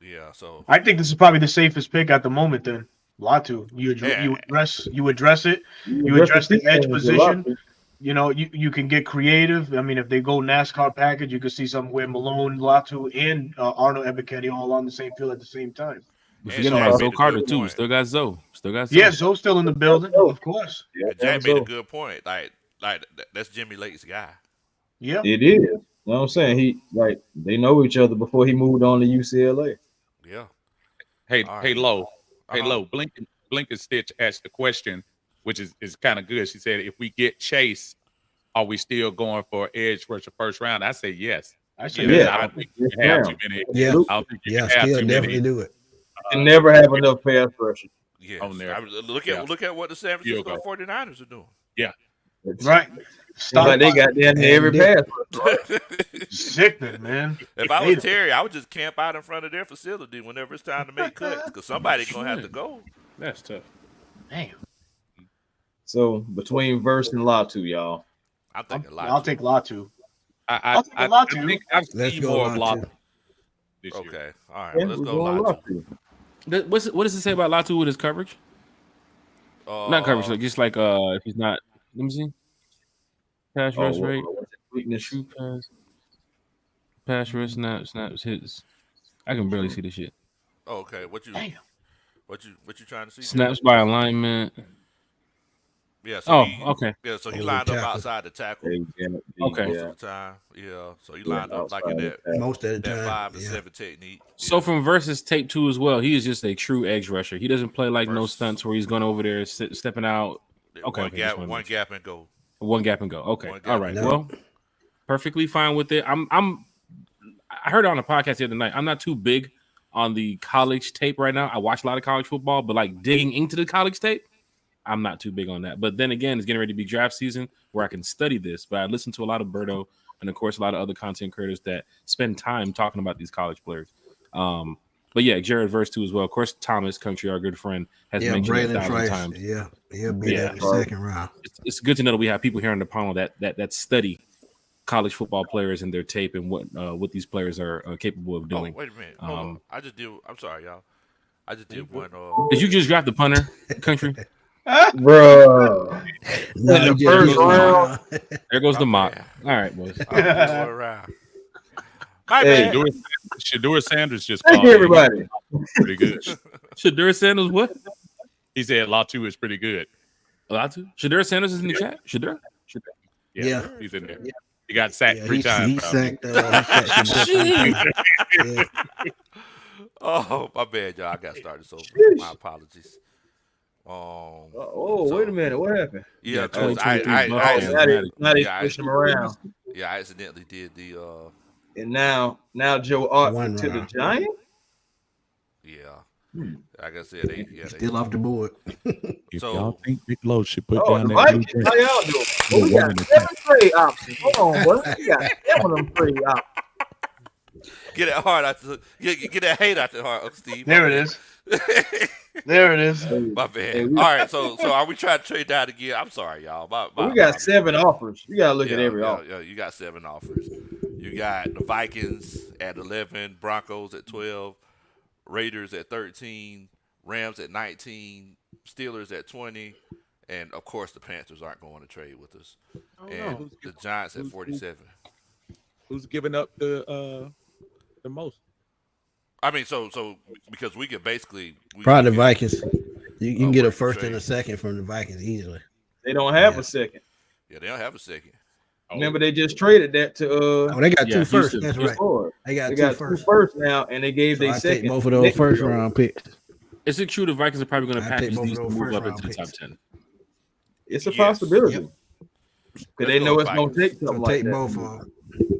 Yeah. So I think this is probably the safest pick at the moment. Then Latu, you address it. You address the edge position. You know, you can get creative. I mean, if they go NASCAR package, you can see something where Malone, Latu, and Arnold Ebiketie all on the same field at the same time. We're forgetting about Zoe Carter too. Still got Zoe. Yeah, Zoe's still in the building, of course. Yeah, Jack made a good point. Like that's Jimmy Lake's guy. Yeah, it is. You know what I'm saying? They know each other before he moved on to UCLA. Yeah. Hey, All hey, right. Lo. Hey, Uh-huh. Lo. Blinken Stitch asked the question, which is kind of good. She said, if we get Chase, are we still going for edge rusher first round? I say yes. I say Yeah. I don't think you can have too many. Yeah. I don't think you Yeah, can have still too definitely many. do it. You never have enough pass rushers. Yes. On there. Look at what the San Field Francisco goal. 49ers are doing. right. It's like they got down there every pass. Sickening, man. If I was Terry, I would just camp out in front of their facility whenever it's time to make cuts because somebody's gonna have to go. That's tough. Damn. So between Verse and Latu, y'all. I'm thinking a lot. I'll take Latu. I think I've Let's seen go more of Latu. Latu this year. Okay. All right. Yeah, Let's we're go going Latu. Latu. What does it say about Latu with his coverage? Not coverage, like just like if he's not. Let me see. Pass rush rate, Weakness. shoot pass rush, snaps, hits. I can barely see the shit. Oh, okay. What you trying to see? Snaps by alignment. Yeah. Oh, he, okay. Yeah. So he Over lined up tackle. outside the tackle Okay. most of the time. Yeah. So he lined up like in that Most of the time. 5 and yeah. 7 technique. So from versus tape 2 as well, he is just a true edge rusher. He doesn't play like no Versus- stunts where he's going over there stepping out. Okay, One okay, just gap, wanna one make sure. gap and go. One gap and go. Okay. One gap All right. and go. Well, perfectly fine with it. I heard it on the podcast the other night. I'm not too big on the college tape right now. I watch a lot of college football, but like digging into the college tape, I'm not too big on that. But then again, it's getting ready to be draft season where I can study this. But I listen to a lot of Berto and of course a lot of other content creators that spend time talking about these college players. But yeah, Jared Verse too as well. Of course, Thomas Country, our good friend, has Yeah, mentioned it Braylon 1,000 Trice. times. Yeah, he'll be there in the second round. It's good to know that we have people here on the panel that study college football players and their tape and what these players are capable of doing. Wait a minute. Hold on. I just did. I'm sorry, y'all. I just did one. Did you just draft the punter, country? Bro, No, in the he first just- round. There goes the mock. bad. All right, boys. Around. My Hey, bad. Shador Sanders just thank called you, me. everybody. Pretty good. Shadur Sanders, what? He said Latu is pretty good. Latu? Shadur Sanders is in the chat. Shadur. Yeah. He's in there. Yeah. He got sacked Yeah, 3 times. he probably. sacked. Yeah. Oh, my bad, y'all. I got started. So Sheesh. my apologies. Oh, So- wait a minute. What happened? Yeah, Yeah, 'cause 2023 Bucks I fans. Now they Yeah, switched him around. yeah, I accidentally did the And now Joe Art One to the round. Giants. yeah. Like I said, they Still off the board. If So- y'all think Big Low should put Oh, down the that blue Vikings. jacket, How y'all doing? Well, we got 7 trade options. Hold on, boy. We got 7 of them trade options. get that heart out the get that hate out the heart, Uncle Steve. There it is. There it is. My bad. Hey, All right, so are we trying to trade down again? I'm sorry, y'all. We got 7 offers. You gotta look at every offer. Yeah, you got 7 offers. You got the Vikings at 11, Broncos at 12, Raiders at 13, Rams at 19, Steelers at 20, and of course the Panthers aren't going to trade with us. And the Giants at 47. Who's giving up the most? I mean, so because we could basically Probably the Vikings. You can get a worth the first trade. and a second from the Vikings easily. They don't have Yeah. a second. Yeah, they don't have a second. Remember, they just traded that to Oh, they got Yeah, 2 first. Houston. That's right. Ford. They got They 2 got 2 first. first now, and they gave So their I second. take both of those next first year. round picks. Is it true the Vikings are probably going to I take package both of these to those move first up round into the top picks. 10? It's a Yes. possibility. Yep. Because Let's they go know with it's going to Vikings. take So something take like that. both of them.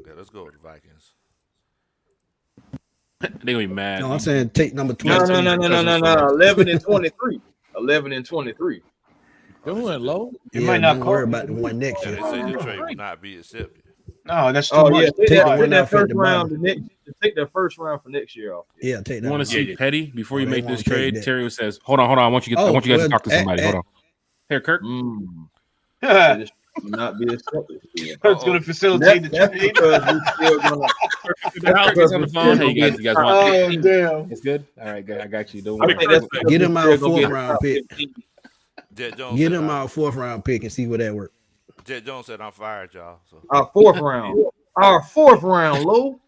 Yeah, let's go with the Vikings. They're going to be mad. No, I'm saying take number No, 12. no. 11 and 23. 11 and 23. Doing low. You Yeah, might not don't worry call- about the one next Yeah, year. they say the trade will not be accepted. No, that's too Oh much. yeah, take Take the that, one that off at first the round. bottom. Take that first round for next year off. Yeah, take You that. want one. to see petty before you they make this won't take trade? that. Terry says, "Hold on. I want you to Oh, I want you guys well, to talk to somebody. Hold on. Here, Kirk. So this will not be accepted. It's going to facilitate the That's trade. because we still gonna. Kirk is on the phone. Hey, you guys want? Oh, damn. It's good. All right, I got you. Don't I worry. think that's Get him because out we're gonna 4th get round top pick. 15. Jet Jones Get said, him out 4th round pick and see where that works. Jet Jones said I'm fired, y'all. So. Our 4th round. Our 4th round, low.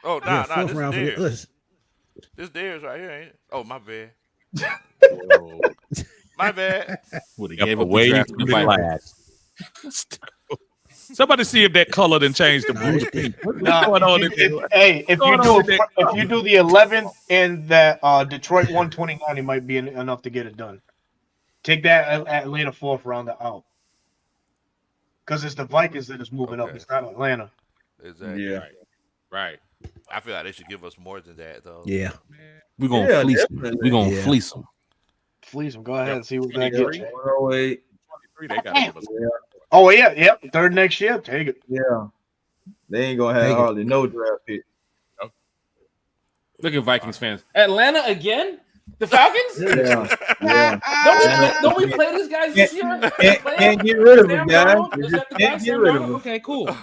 Oh, Yeah, nah, 4th this round for theirs. us. This theirs right here, ain't it? Oh, my bad. My bad. Would have Yep, gave up away the draft from to the the glass. Somebody see if that color done changed the Nah, blue. it's- What's No, going on? if you do the 11th and that Detroit 129, it might be enough to get it done. Take that Atlanta 4th round out. Because it's the Vikings that is moving up. Okay. It's not Atlanta. Exactly. Yeah. Right. I feel like they should give us more than that, though. Yeah. We're gonna Yeah, fleece them. definitely. We're gonna Yeah. fleece them. Fleece them. Go ahead and see what that 23. gets you. 108. 23, they gotta give us. Oh, yeah. Yep. 3rd next year. Take it. Yeah. They ain't gonna have Take it. hardly no draft pick. Look at Vikings fans. Atlanta again? The Falcons? Yeah. Don't we play these guys this year? Can't get rid of them, Sam guys. Darnold? You Is just that the guy, can't get Sam rid of Darnold? them. Okay, cool.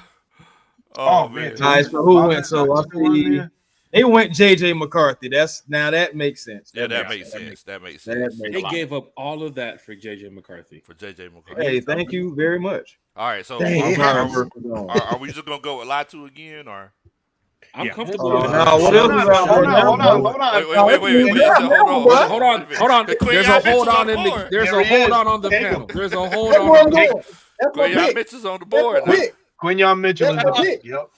Oh, man. All right, so who went? So I see they went JJ McCarthy. That makes sense. Yeah, that makes sense. That makes That sense. makes They sense. gave up all of that for JJ McCarthy. For JJ McCarthy. Hey, thank you very much. All right, so Dang, I'm it proud happens. of work we're doing. are we just going to go with Latu again, or? I'm Yeah. comfortable Oh, with no, that. what else we got Hold right on, now? hold on, hold on. Wait. Yeah, Hold on. Quinn, There's y'all a hold bitches on on the in the board. there's There a he is. hold on the Take panel. him. There's a hold That's on. where I'm the going. That's my Quinn, y'all pick. bitches on the That's board. my now. pick. Quinyon Mitchell is That's my the pick. Yep.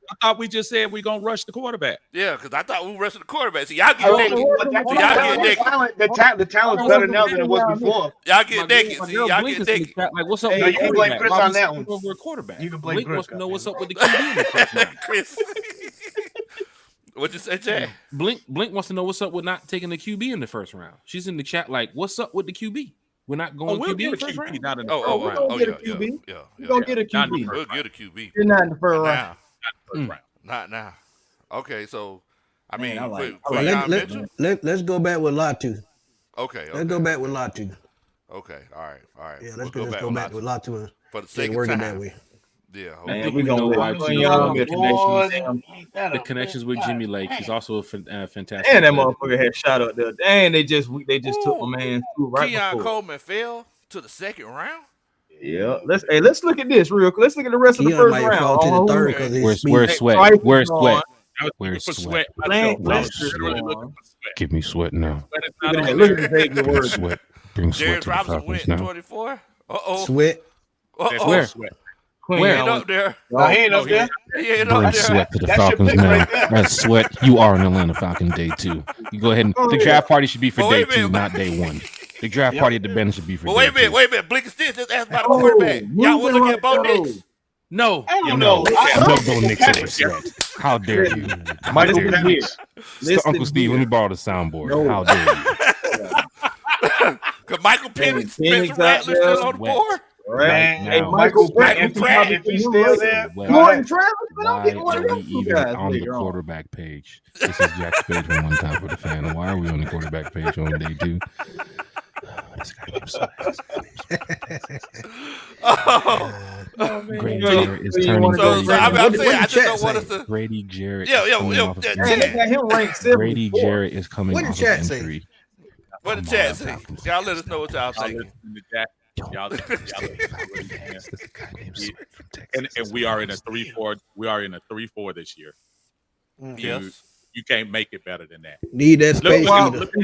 I thought we just said we're gonna rush the quarterback. Yeah, because I thought we were rushing the quarterback. See, y'all get Oh, naked. but that's Y'all get naked. the talent's better now than it was before. Y'all get naked. See, y'all Blink get is in the naked. chat. Like, what's up Hey, with you the can blame quarterback? Chris Why on we that skipping one. over a quarterback? You can blame Blink Chris, wants to know goddamn what's it. up with the QB in the first round. Chris. What'd you say, Jay? Blink wants to know what's up with not taking the QB in the first round. She's in the chat like, what's up with the QB? We're not going we'll QB in get the a first QB, round. not in the Oh, first we're round. gonna get a yeah, QB. yeah. We're gonna get a Not in the QB. first We'll get a QB. You're not in the first round. Now. First round. Not now. Okay, so I Man, mean, I like- Quinyon Mitchell. Let's go back with Latu. Okay, Let's go back with Latu. Okay, all right. Yeah, We'll let's go back with Latu and for the get sake it of working that time. way. Yeah. Man, we know why Keon the the connections with Jimmy Lake. He's also a fantastic. And that player. motherfucker had shot up there. Dang, they just took Ooh. my man too right Keon before. Coleman fell to the second round. Yeah, let's look at this real quick. Let's look at the rest of the Keon first might round. fall to the Oh, third because his Where's speed. Sweat? Price Where's is Sweat? I was Where's looking for Sweat? Sweat. Lance Literally Lester looking on. for Sweat. Give me Sweat now. Sweat is not on Look there. at Xavier Bring Worthy. Sweat. Bring Sweat James to the Robinson Falcons went now. 24. Uh-oh. Sweat. That's Uh-oh. Where? Sweat. He Where? ain't up there. No, he ain't up there. He ain't Bring up there. Sweat to the That's your Falcons pick now. right there. That's Sweat. You are an Atlanta Falcon day 2. You go ahead and the draft party should be for But day wait a 2, minute. not day 1. The draft party at the bench should be for But day wait a minute. 2. Wait a minute. Blink and Stitch just asked about the Oh, quarterback. Y'all want to look at Bo moving Nix? No, I don't no, know. I- no, Bo Nix over Sweat. How dare you? How Michael dare you? Penix. Listen Uncle Steve, let me here. borrow the soundboard. No. How dare you? Because Michael Penix, Penix Spencer out Rattler there. still on the Wet. board. Right. Man, now. Hey, Michael Pratt, and we can Pratt, probably if he's put him still right there, Wet. go Jordan ahead. Travis, but I'm Why getting one are of we them two even guys on the later on. quarterback page? This is Jack Spademan one time for the fan. Why are we on the quarterback page on day 2? This guy named Sweat. Grady Jarrett is turning. So I'm What did saying, I the just chat don't want say? us to. Grady Jarrett. Yeah, is yeah, coming yeah, off of yeah, injury. Man, they got him ranked 74. Grady Jarrett is coming What did off chat of say? injury. What the Come chat on, say? Falcons. Y'all let us know what y'all Y'all thinking. listen to Jack. Y'all This listen. is a guy named Yeah. Sweat from Texas. And we are in a 3-4. We are in a 3-4 this year. Yes. You can't make it better than that. Need that Look, space look, eater. look at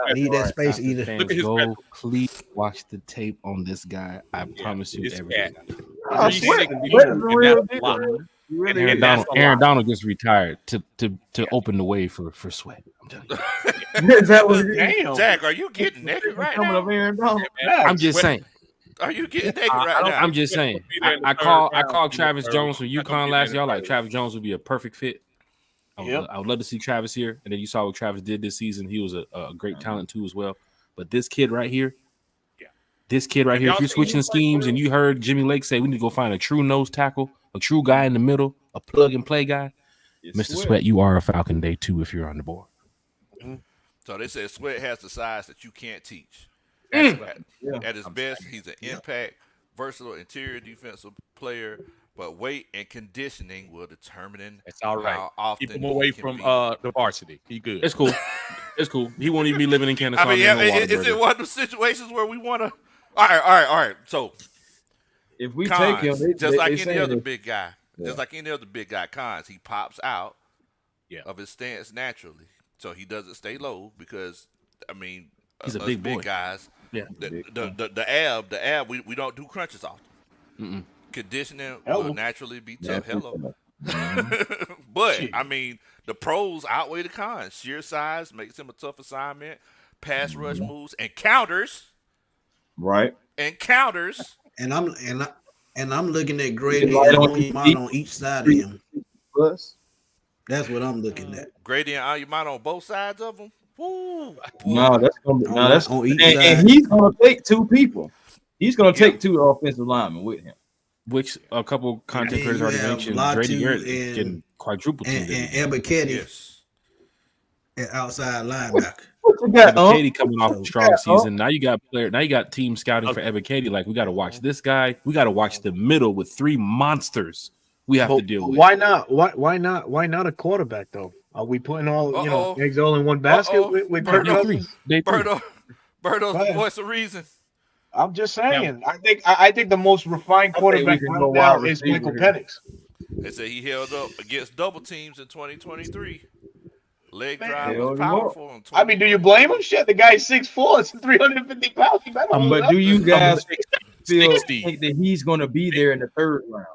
his Need that right. space Falcons eater. fans, Look at his go record. please watch the tape on this guy. I promise you This everything. cat. Oh, Sweat. 360, Sweat is a and real that's a deal, lot. man. You really Aaron And Donald, that's a Aaron lot. Donald just retired to open the way for Sweat. I'm telling you. Is that what it is? Damn. Jack, are you getting naked right Coming now? up Aaron Donald. I'm just saying. Are you getting naked right now? I'm just saying. I called Travis Jones from UConn last year. Like Travis Jones would be a perfect fit. I would love to see Travis here. And then you saw what Travis did this season. He was a great talent too as well. But this kid right here, if you're switching schemes and you heard Jimmy Lake say we need to go find a true nose tackle, a true guy in the middle, a plug and play guy, Mr. Sweat, you are a Falcon day 2 if you're on the board. So they said Sweat has the size that you can't teach. At his best, he's an impact, versatile interior defensive player, but weight and conditioning will determine It's all right. how often Keep him away he can from be. the varsity. He good. It's cool. It's cool. He won't even be living in Kansas. I mean, is it one of the situations where we want to? All right. So If we Cons, take him, just like any saying other that- big guy, just like any other big guy, Cons, he pops out of his stance naturally, so he doesn't stay low because I mean, He's a us big boy. guys. Yeah. The ab, we don't do crunches often. Conditioning will naturally be tough. Hello. But I mean, the pros outweigh the cons. Sheer size makes him a tough assignment. Pass rush moves and counters. Right. And counters. And I'm looking at Grady Right and on Onyemata on each side of him. Plus, That's what I'm looking at. Grady and Onyemata on both sides of them. Woo. no, that's gonna be, no, that's on each and side. he's gonna take 2 people. He's gonna take 2 offensive linemen with him. Which a couple content And creators you already have mentioned. Latu Grady Garrett and- getting quadruple teamed. And Ebiketie Yes. at outside linebacker. What you got, Ebiketie coming off a strong Yeah, season. Now you got team scouting for Ebiketie. Like we got to watch this guy. We got to watch the middle with 3 monsters we have to deal with. Why not? Why not a quarterback though? Are we putting all eggs all in one basket with Kirk Day 3. Cousins? Day 3. Birdo's the Right. voice of reason. I'm just saying. I think the most refined quarterback we can right go now wide is receiver Michael here. Penix. They say he held up against double teams in 2023. Leg drive held was him up. powerful. In I mean, do you blame him? Shit, the guy's 6'4", 350 pounds. He better hold But up. do you guys feel 60. think that he's gonna be there in the 3rd round?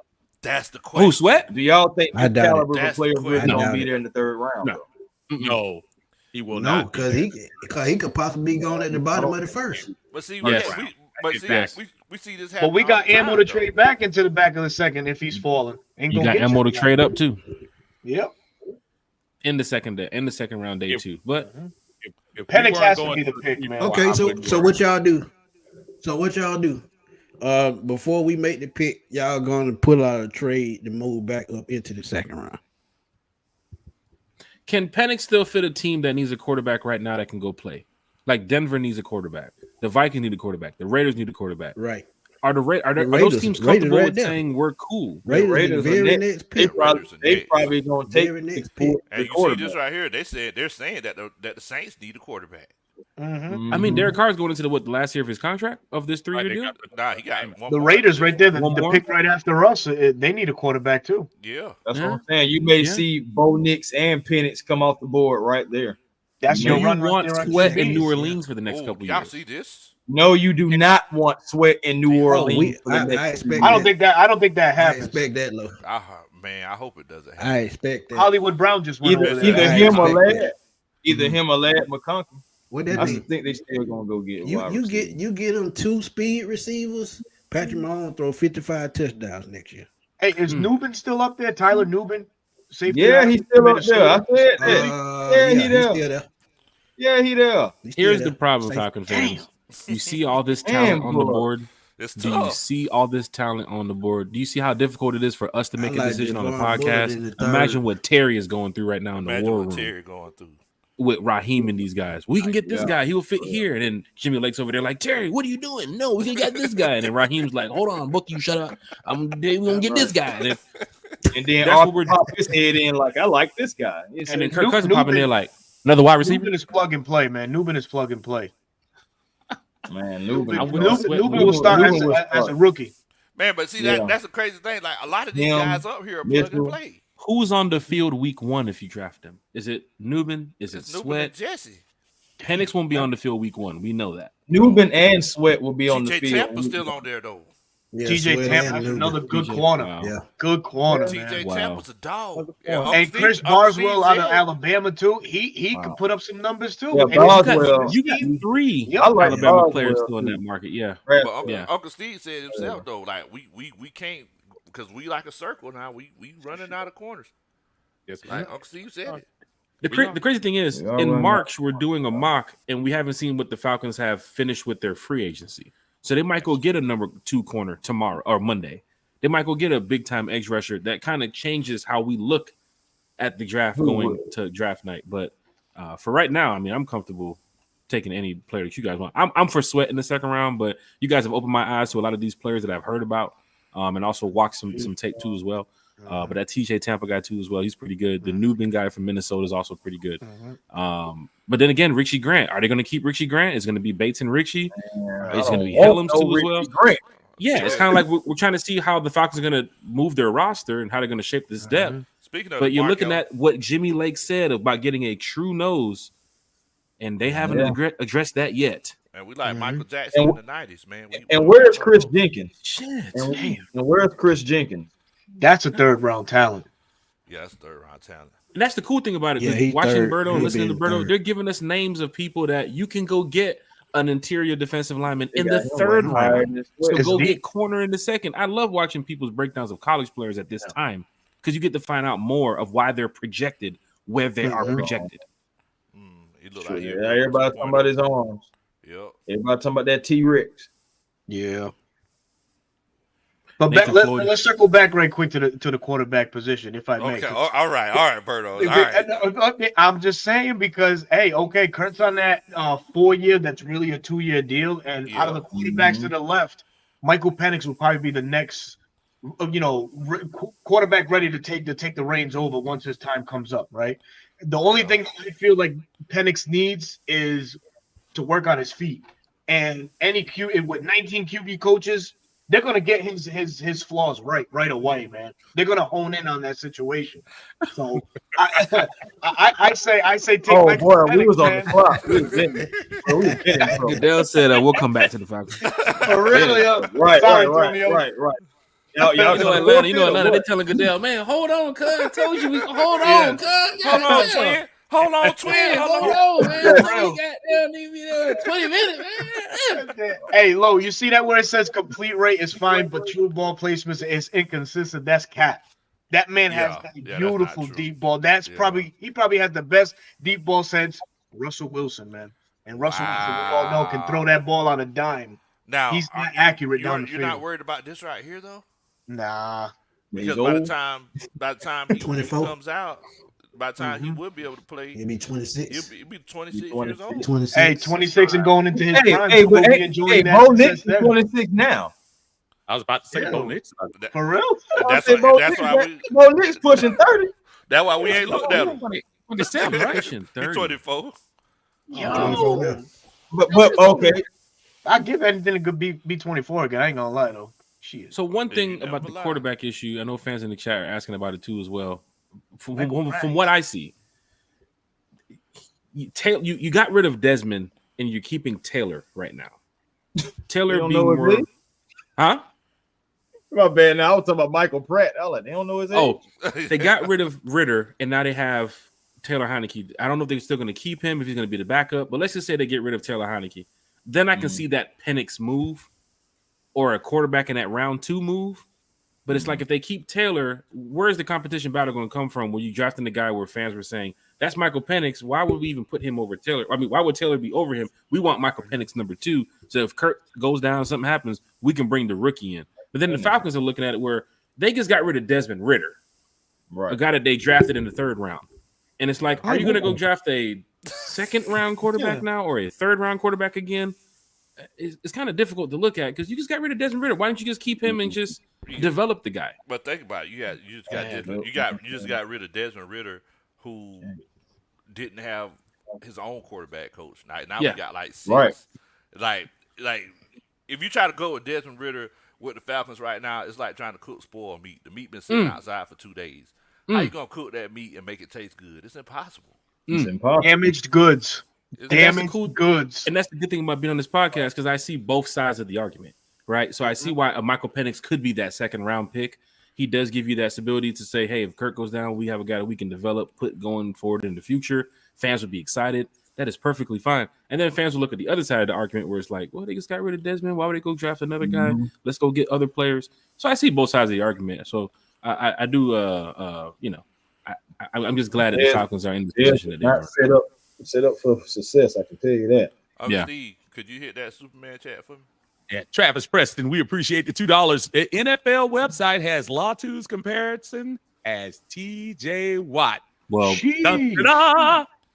That's the question. Who Sweat? Do y'all think I the doubt it. caliber of a That's player the really question. I gonna doubt be it. there in the 3rd round? No. though? No, he will No, not. because he could possibly be going at the bottom of the first. But see, Yes. Yes. we see this happen. But we all got the ammo time, to though. trade back into the back of the second if he's falling. Ain't You gonna got get ammo to you. trade up too Yep. in the second round day 2. But If we Penix weren't has to going be the to- pick, man. Okay, I so wouldn't so worry. what y'all do? Before we make the pick, y'all gonna put out a trade to move back up into the 2nd round. can Penix still fit a team that needs a quarterback right now that can go play? Like Denver needs a quarterback. The Vikings need a quarterback. The Raiders need a quarterback. Right. Are those Raiders- teams Raiders comfortable right with there. saying we're cool? Raiders, the very next They pick. probably gonna take Very next the pick. And you see quarterback. this right here. They're saying that the Saints need a quarterback. Mm-hmm. I mean, Derek Carr's going into the last year of his contract of this 3-year deal. Nah, he got one The more. Raiders right there, the One more? pick right after us, they need a quarterback too. Yeah. That's Yeah. what I'm saying. You may Yeah. see Bo Nix and Penix come off the board right there. That's Do your you run right want there on Sweat the in New Chiefs. Orleans for the next couple Y'all years? see this? No, you do not want Sweat in New Orleans. for the I next expect I don't think that I happens. expect that, low. Man, I hope it doesn't happen. I expect that. Hollywood Brown just went either over either there. I him or expect Ladd, that. either him or Ladd McConkey. What I that mean? think they still gonna go get You wide you receiver. get them 2 speed receivers. Patrick Mahomes throw 55 touchdowns next year. Hey, is Newbin still up there? Tyler Newbin? Safety Yeah, out he's of still up there. I Minnesota? said that. Yeah, he he's there. still there. Yeah, he there. He's still Here's there. the problem, Safe. Falcon fans. You see all this talent Damn, on the bro. board. It's Do you tough. see all this talent on the board? Do you see how difficult it is for us to make I a like decision on a Javon Bullard in podcast? the third. Imagine what Terry is going through right now in the Imagine war what room Terry going through. with Raheem and these guys. We can get this guy. He will fit here. And then Jimmy Lake's over there like, Terry, what are you doing? No, we can get this guy. And then Raheem's like, hold on, Book, you shut up. We're going to get this guy. And then, And then That's what we're Arthur pop his head in like, I like this guy. and then Kirk Cousins popping there like, another wide receiver? Newbin is plug and play, man. Newbin is plug and play. Man, I Newbin. wouldn't sweat Newbin will start Newbin will as a start. rookie. Man, but see Yeah. that's the crazy thing. Like a lot of these Him, guys up here are plug and Mitchell. play. Who's on the field week 1 if you draft them? Is it Newbin? Is it It's Newbin Sweat? and Jesse. Penix won't be on the field week 1. We know that. Newbin and Sweat will be on the TJ field. Tampa's still on there though. Yeah, TJ Sweat Tampa, and that's Newman. another good TJ, corner. wow. Yeah. Good corner, TJ man. Wow. Tampa's a dog. Yeah. Uncle And Steve- Chris Uncle Barswell Steve out of said- Alabama too. He Wow. could put up some numbers too. Yeah, And Boswell. You got 3 Yeah, I like Alabama Boswell, players still in too. that market. Yeah. But Uncle, Yeah. Uncle Steve said himself though, like we can't because we like a circle now. We running out of corners. Yes, Like Uncle Steve said it. The crazy thing is, We are in running March, we're doing a mock, and we haven't seen what the Falcons have finished with their free agency. So they might go get a number 2 corner tomorrow or Monday. They might go get a big-time edge rusher. That kind of changes how we look at the draft going to draft night. But for right now, I mean, I'm comfortable taking any player that you guys want. I'm for Sweat in the second round, but you guys have opened my eyes to a lot of these players that I've heard about and also watched some tape too as well. But that TJ Tampa guy too as well. He's pretty good. The Newbin guy from Minnesota is also pretty good. But then again, Richie Grant. Are they going to keep Richie Grant? It's going to be Bates and Richie. It's going to be Helms too as well. Great. Yeah, it's kind of like we're trying to see how the Falcons are going to move their roster and how they're going to shape this depth. Speaking of, But you're looking Markel, at what Jimmy Lake said about getting a true nose, and they haven't addressed that yet. man, we like Michael Jackson in the '90s, man. And where's Chris Jenkins? Shit. And where's Chris Jenkins? That's a third round talent. Yeah, that's third round talent. And that's the cool thing about it. Yeah, 'cause he's watching third. Berto and He'll listening to be Berto, third. they're giving us names of people that you can go get an interior defensive lineman in They the got him third higher round. than this So Sweat. go deep. get corner in the second. I love watching people's breakdowns of college players at this time because you get to find out more of why they're projected where they are projected. He look Sure, like yeah, everybody talking about his arms. Yep. Everybody talking about that T-Rex. Yeah. But Nathan Floyd. let's circle back right quick to the quarterback position, if I may. Okay. All right, Berto. All right. Okay, I'm just saying because okay, Kurt's on that 4-year. That's really a 2-year deal, and out of the quarterbacks to the left, Michael Penix will probably be the next, quarterback ready to take the reins over once his time comes up. Right. The only thing that I feel like Penix needs is to work on his feet, and with 19 QB coaches, they're gonna get his flaws right away, man. They're gonna hone in on that situation. So I say take. Oh Michael boy, we Penix, was on man. the clock. We was in trouble. Goodell said, "We'll come back to the Falcons." For real, Right, Sorry, right, Antonio. right. Y'all You know talking Atlanta. They about telling Goodell, "Man, hold on, cuz. I told you, hold Yeah. on, cuz. Hold on, twin. Hold on, twin. Hold on. Hold on, man. Bro. Goddamn, leave me there 20 minutes, man." Hey, Lo, you see that where it says complete rate is fine, but true ball placements is inconsistent? That's cat. That man has Yeah. that Yeah, that's beautiful not true. deep ball. That's Yeah. he probably has the best deep ball sense. Russell Wilson, man, and Russell Wilson, we all know, can throw that ball on a dime. Now He's not accurate You're, down the you're field. not worried about this right here though, Nah. because He's by the old. time he 24. comes out, by the time he Mm-hmm. will be able to play, He'll be 26. he'll be 26 years 26. old. 26. Hey, 26 and going into his Hey, prime. hey, so we'll but be hey, enjoying that Bo success Nix is there. 26 now. I was about to say Yeah. Bo Nix. That- For real? that's Bo why Nix pushing 30. that's why we ain't looked at him. 27, right? He 24. Yo. 24 now. But okay. I give anything to be 24 again. I ain't gonna lie though. Shit. So one You thing never about the lie. quarterback issue, I know fans in the chat are asking about it too as well. From Right. what I see, you got rid of Desmond and you're keeping Taylor right now. Taylor They don't being know his more, age? huh? My bad. Now I was talking about Michael Pratt. I was like, they don't know his age. Oh, they got rid of Ritter and now they have Taylor Heineke. I don't know if they're still going to keep him, if he's going to be the backup, but let's just say they get rid of Taylor Heineke. Then I can see that Penix move or a quarterback in that round 2 move. But it's like if they keep Taylor, where's the competition battle going to come from? Where you drafting the guy where fans were saying, that's Michael Penix. Why would we even put him over Taylor? I mean, why would Taylor be over him? We want Michael Penix number 2. So if Kirk goes down, something happens, we can bring the rookie in. But then the Falcons are looking at it where they just got rid of Desmond Ritter, a guy that they drafted in the 3rd round. And it's like, are you going to go draft a 2nd round quarterback now or a 3rd round quarterback again? It's kind of difficult to look at because you just got rid of Desmond Ritter. Why don't you just keep him and just develop the guy? But think about it. You just got rid of Desmond Ritter, who didn't have his own quarterback coach. Now we got like 6. Right. Like if you try to go with Desmond Ritter with the Falcons right now, it's like trying to cook spoiled meat. The meat been sitting outside for 2 days. How you gonna cook that meat and make it taste good? It's impossible. It's impossible. Damaged goods. Damaged goods. And that's the good thing about being on this podcast because I see both sides of the argument, right? So I see why a Michael Penix could be that 2nd round pick. He does give you that stability to say, hey, if Kirk goes down, we have a guy that we can develop, put going forward in the future. Fans would be excited. That is perfectly fine. And then fans will look at the other side of the argument where it's like, well, they just got rid of Desmond. Why would they go draft another guy? Let's go get other players. So I see both sides of the argument. So I do, I'm just glad that the Falcons are in the position that they are. Set up for success. I can tell you that. Steve, could you hit that Superman chat for me? Yeah, Travis Preston, we appreciate the $2. The NFL website has Latu's comparison as TJ Watt. Well,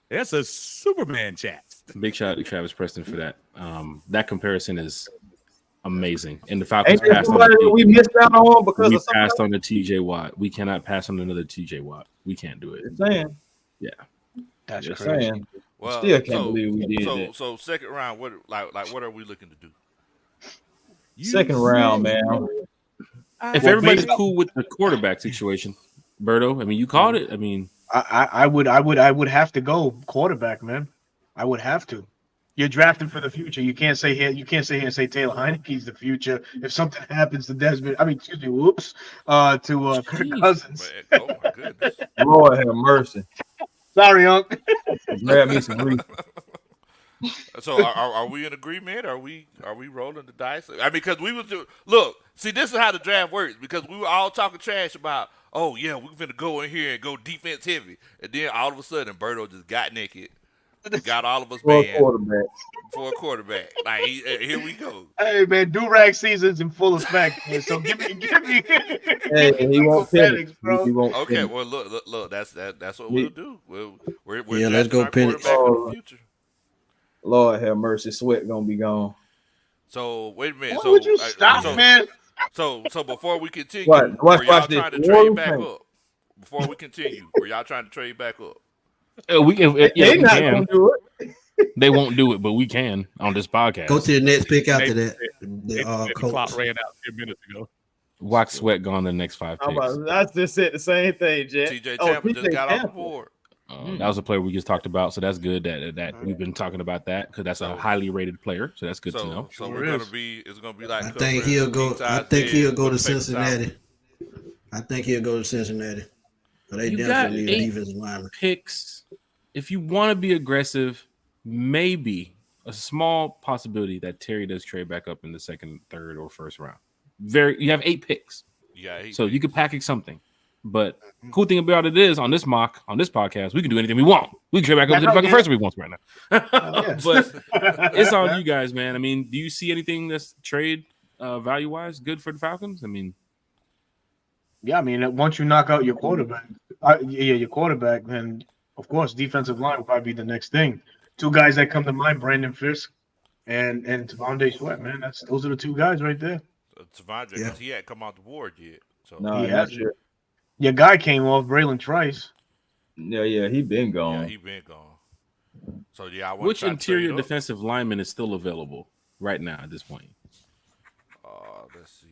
that's a Superman chat. Big shout out to Travis Preston for that. That comparison is amazing. And the Falcons passed on we missed out on because we of passed on the TJ Watt. We cannot pass on another TJ Watt. We can't do it. Saying. Yeah. That's Just crazy. saying. Well, Still can't believe we did that. So 2nd round, what are we looking to do? 2nd round, man. If everybody's cool with the quarterback situation, Berto, I mean, you called it. I mean, I would have to go quarterback, man. I would have to. You're drafting for the future. You can't say here and say Taylor Heineke's the future. If something happens to Desmond, to Kirk Cousins. Oh my goodness. Lord have mercy. Sorry, Unc. Grab me some grief. So are we in agreement? Are we rolling the dice? I mean, because we was look. See, this is how the draft works. Because we were all talking trash about, oh yeah, we're gonna go in here and go defense heavy, and then all of a sudden, Berto just got naked, got all of us banned for a quarterback. Like here we go. Hey man, do-rag season's in full effect. Man. So give me. Hey, he won't Penix, bro. He won't Okay, Penix. well look. That's what we'll do. We're let's go drafting our Penix. quarterback for the future. Lord have mercy. Sweat gonna be gone. So wait a minute. Why would you stop, man? So before we continue, What? were y'all Watch trying to this. trade back up? Before we continue, were y'all trying to trade back up? we They're not can. gonna do it. They won't do it, but we can on this podcast. Go to the next pick after Maybe- that. The The clock coach. ran out 10 minutes ago. Watch Sweat gone the next 5 picks. I just said the same thing, Jet. TJ Oh, Tampa just TJ got off the Tampa. board. That was a player we just talked about, so that's good that we've been talking about that because that's a highly rated player, so that's good to know. So it's gonna be like I think he'll go. I think he'll go to Cincinnati. I think he'll go to Cincinnati. But they You definitely got need a 8 defensive lineman. picks. If you want to be aggressive, maybe a small possibility that Terry does trade back up in the 2nd, 3rd, or 1st round. You have 8 picks, so you could package something. But cool thing about it is on this podcast, we can do anything we want. We can trade back up to the fucking 1st if we want right now. But it's on you guys, man. I mean, do you see anything that's trade value wise good for the Falcons? I mean, Yeah, I mean, once you knock out your quarterback, then of course defensive line will probably be the next thing. 2 guys that come to mind: Brandon Fisk and Tavonde Sweat. Man, those are the 2 guys right there. Tavondre, Yeah. because he hadn't come off the board yet. So No, He not hasn't. sure. Your guy came off, Braylon Trice. Yeah, he been yeah, gone. he been gone. So yeah, I want Which to try to interior trade up. defensive lineman is still available right now at this point? Let's see.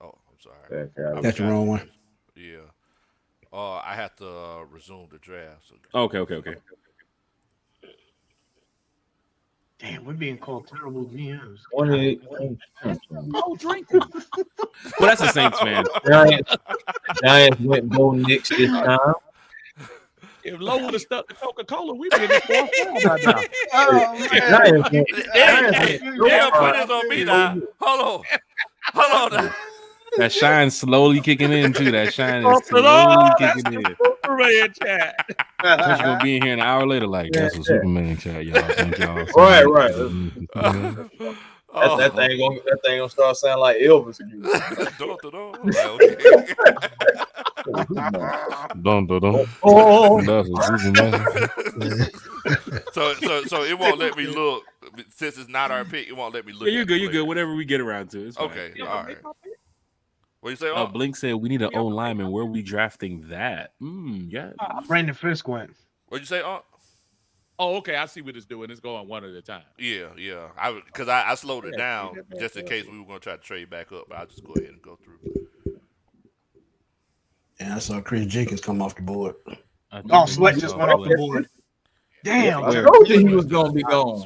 Oh, I'm sorry. Okay, I That's the forgot wrong his one. name. Yeah. I have to resume the draft. So. Okay. Damn, we're being called terrible GMs. 28. Oh, drinking. Well, that's the Saints fan. Giants went Bo Nix this time. If Lowe would have stuck to Coca-Cola, we'd be in the fourth round by now. Oh man. Giants went- Hey, put this on me now. Hold on. Now. That shine slowly kicking in too. That shine is That's slowly kicking in. Superman chat. You're gonna be in here an hour later, like that's a Superman chat, y'all. Thank y'all. Right. Oh. That thing gonna start sounding like Elvis again. Okay. Oh, That's a Superman. So it won't let me look since it's not our pick. It won't let me look. Yeah, you're at good. the You're player. good. Whatever we get around to. It's fine. Okay, all right. What you say? Blink said we need an O lineman. Where are we drafting that? Yeah. Brandon Fisk went. What'd you say? Oh, okay. I see what it's doing. It's going one at a time. Yeah. Because I slowed it down just in case we were going to try to trade back up. But I'll just go ahead and go through. And I saw Chris Jenkins come off the board. Oh, Sweat just went off the board. Damn. I told you he was gonna be gone.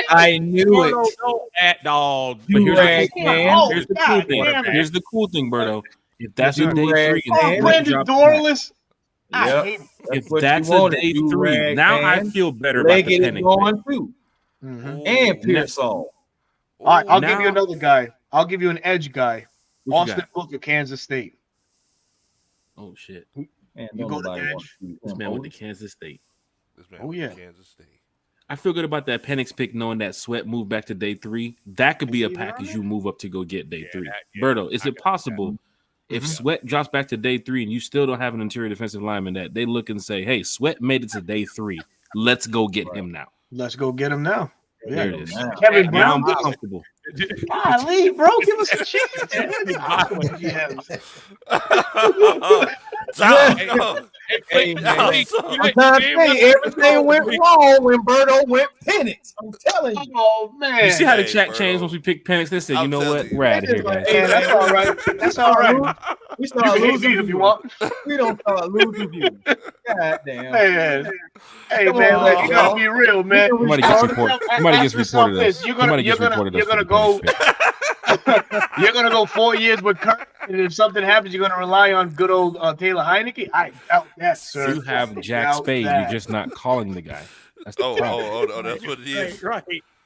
I knew it. At dog. But here's Rag the man. here's the God cool thing. damn it. Here's the cool thing, Berto. If that's a You day rag 3, man. and Brandon drop- Dorless. I Yep. hate if what that's you a wanted, day you 3, rag now I man. feel better about the Leggett is Penning. gone too, Mhm. and Pearsall. All right, I'll Now- give you another guy. I'll give you an edge guy. What you Austin got? Booker, Kansas State. Oh shit! Man, You go to nobody edge. wants to shoot This him. man went to Kansas State. This man Oh, went yeah. to Kansas State. I feel good about that Penix pick, knowing that Sweat moved back to day 3. That could be a Yeah. package you move up to go get day 3. yeah, Berto, is it possible if Mhm. Sweat drops back to day 3 and you still don't have an interior defensive lineman that they look and say, "Hey, Sweat made it to day 3. Let's go get him now." Let's go get him now. There it is. Now. Kevin Now Brown. I'm comfortable. Golly, bro, give us a chance. Hey, man. Oh, I'm trying to say everything went wrong when Berto went Penix. I'm telling you. Oh man. You see how the Hey, chat bro. changed once we picked Penix? They said, "You I'm know telling what? you. We're out of here, guys." Yeah, that's all right. That's all right. We You start can hate losing me if you viewers. want. We don't start losing viewers. God damn. Hey, Come man, on, look, man. you gotta be real, man. Somebody gets reported. Somebody gets reported us. You're Somebody gets gonna reported us. you're gonna for the go. Penix pick. You're gonna go 4 years with Kirk, and if something happens, you're gonna rely on good old Taylor Heineke. I doubt that, sir. You have Jack Doubt Spade. that. You're just not calling the guy. That's the Oh, problem. that's what it is. Right.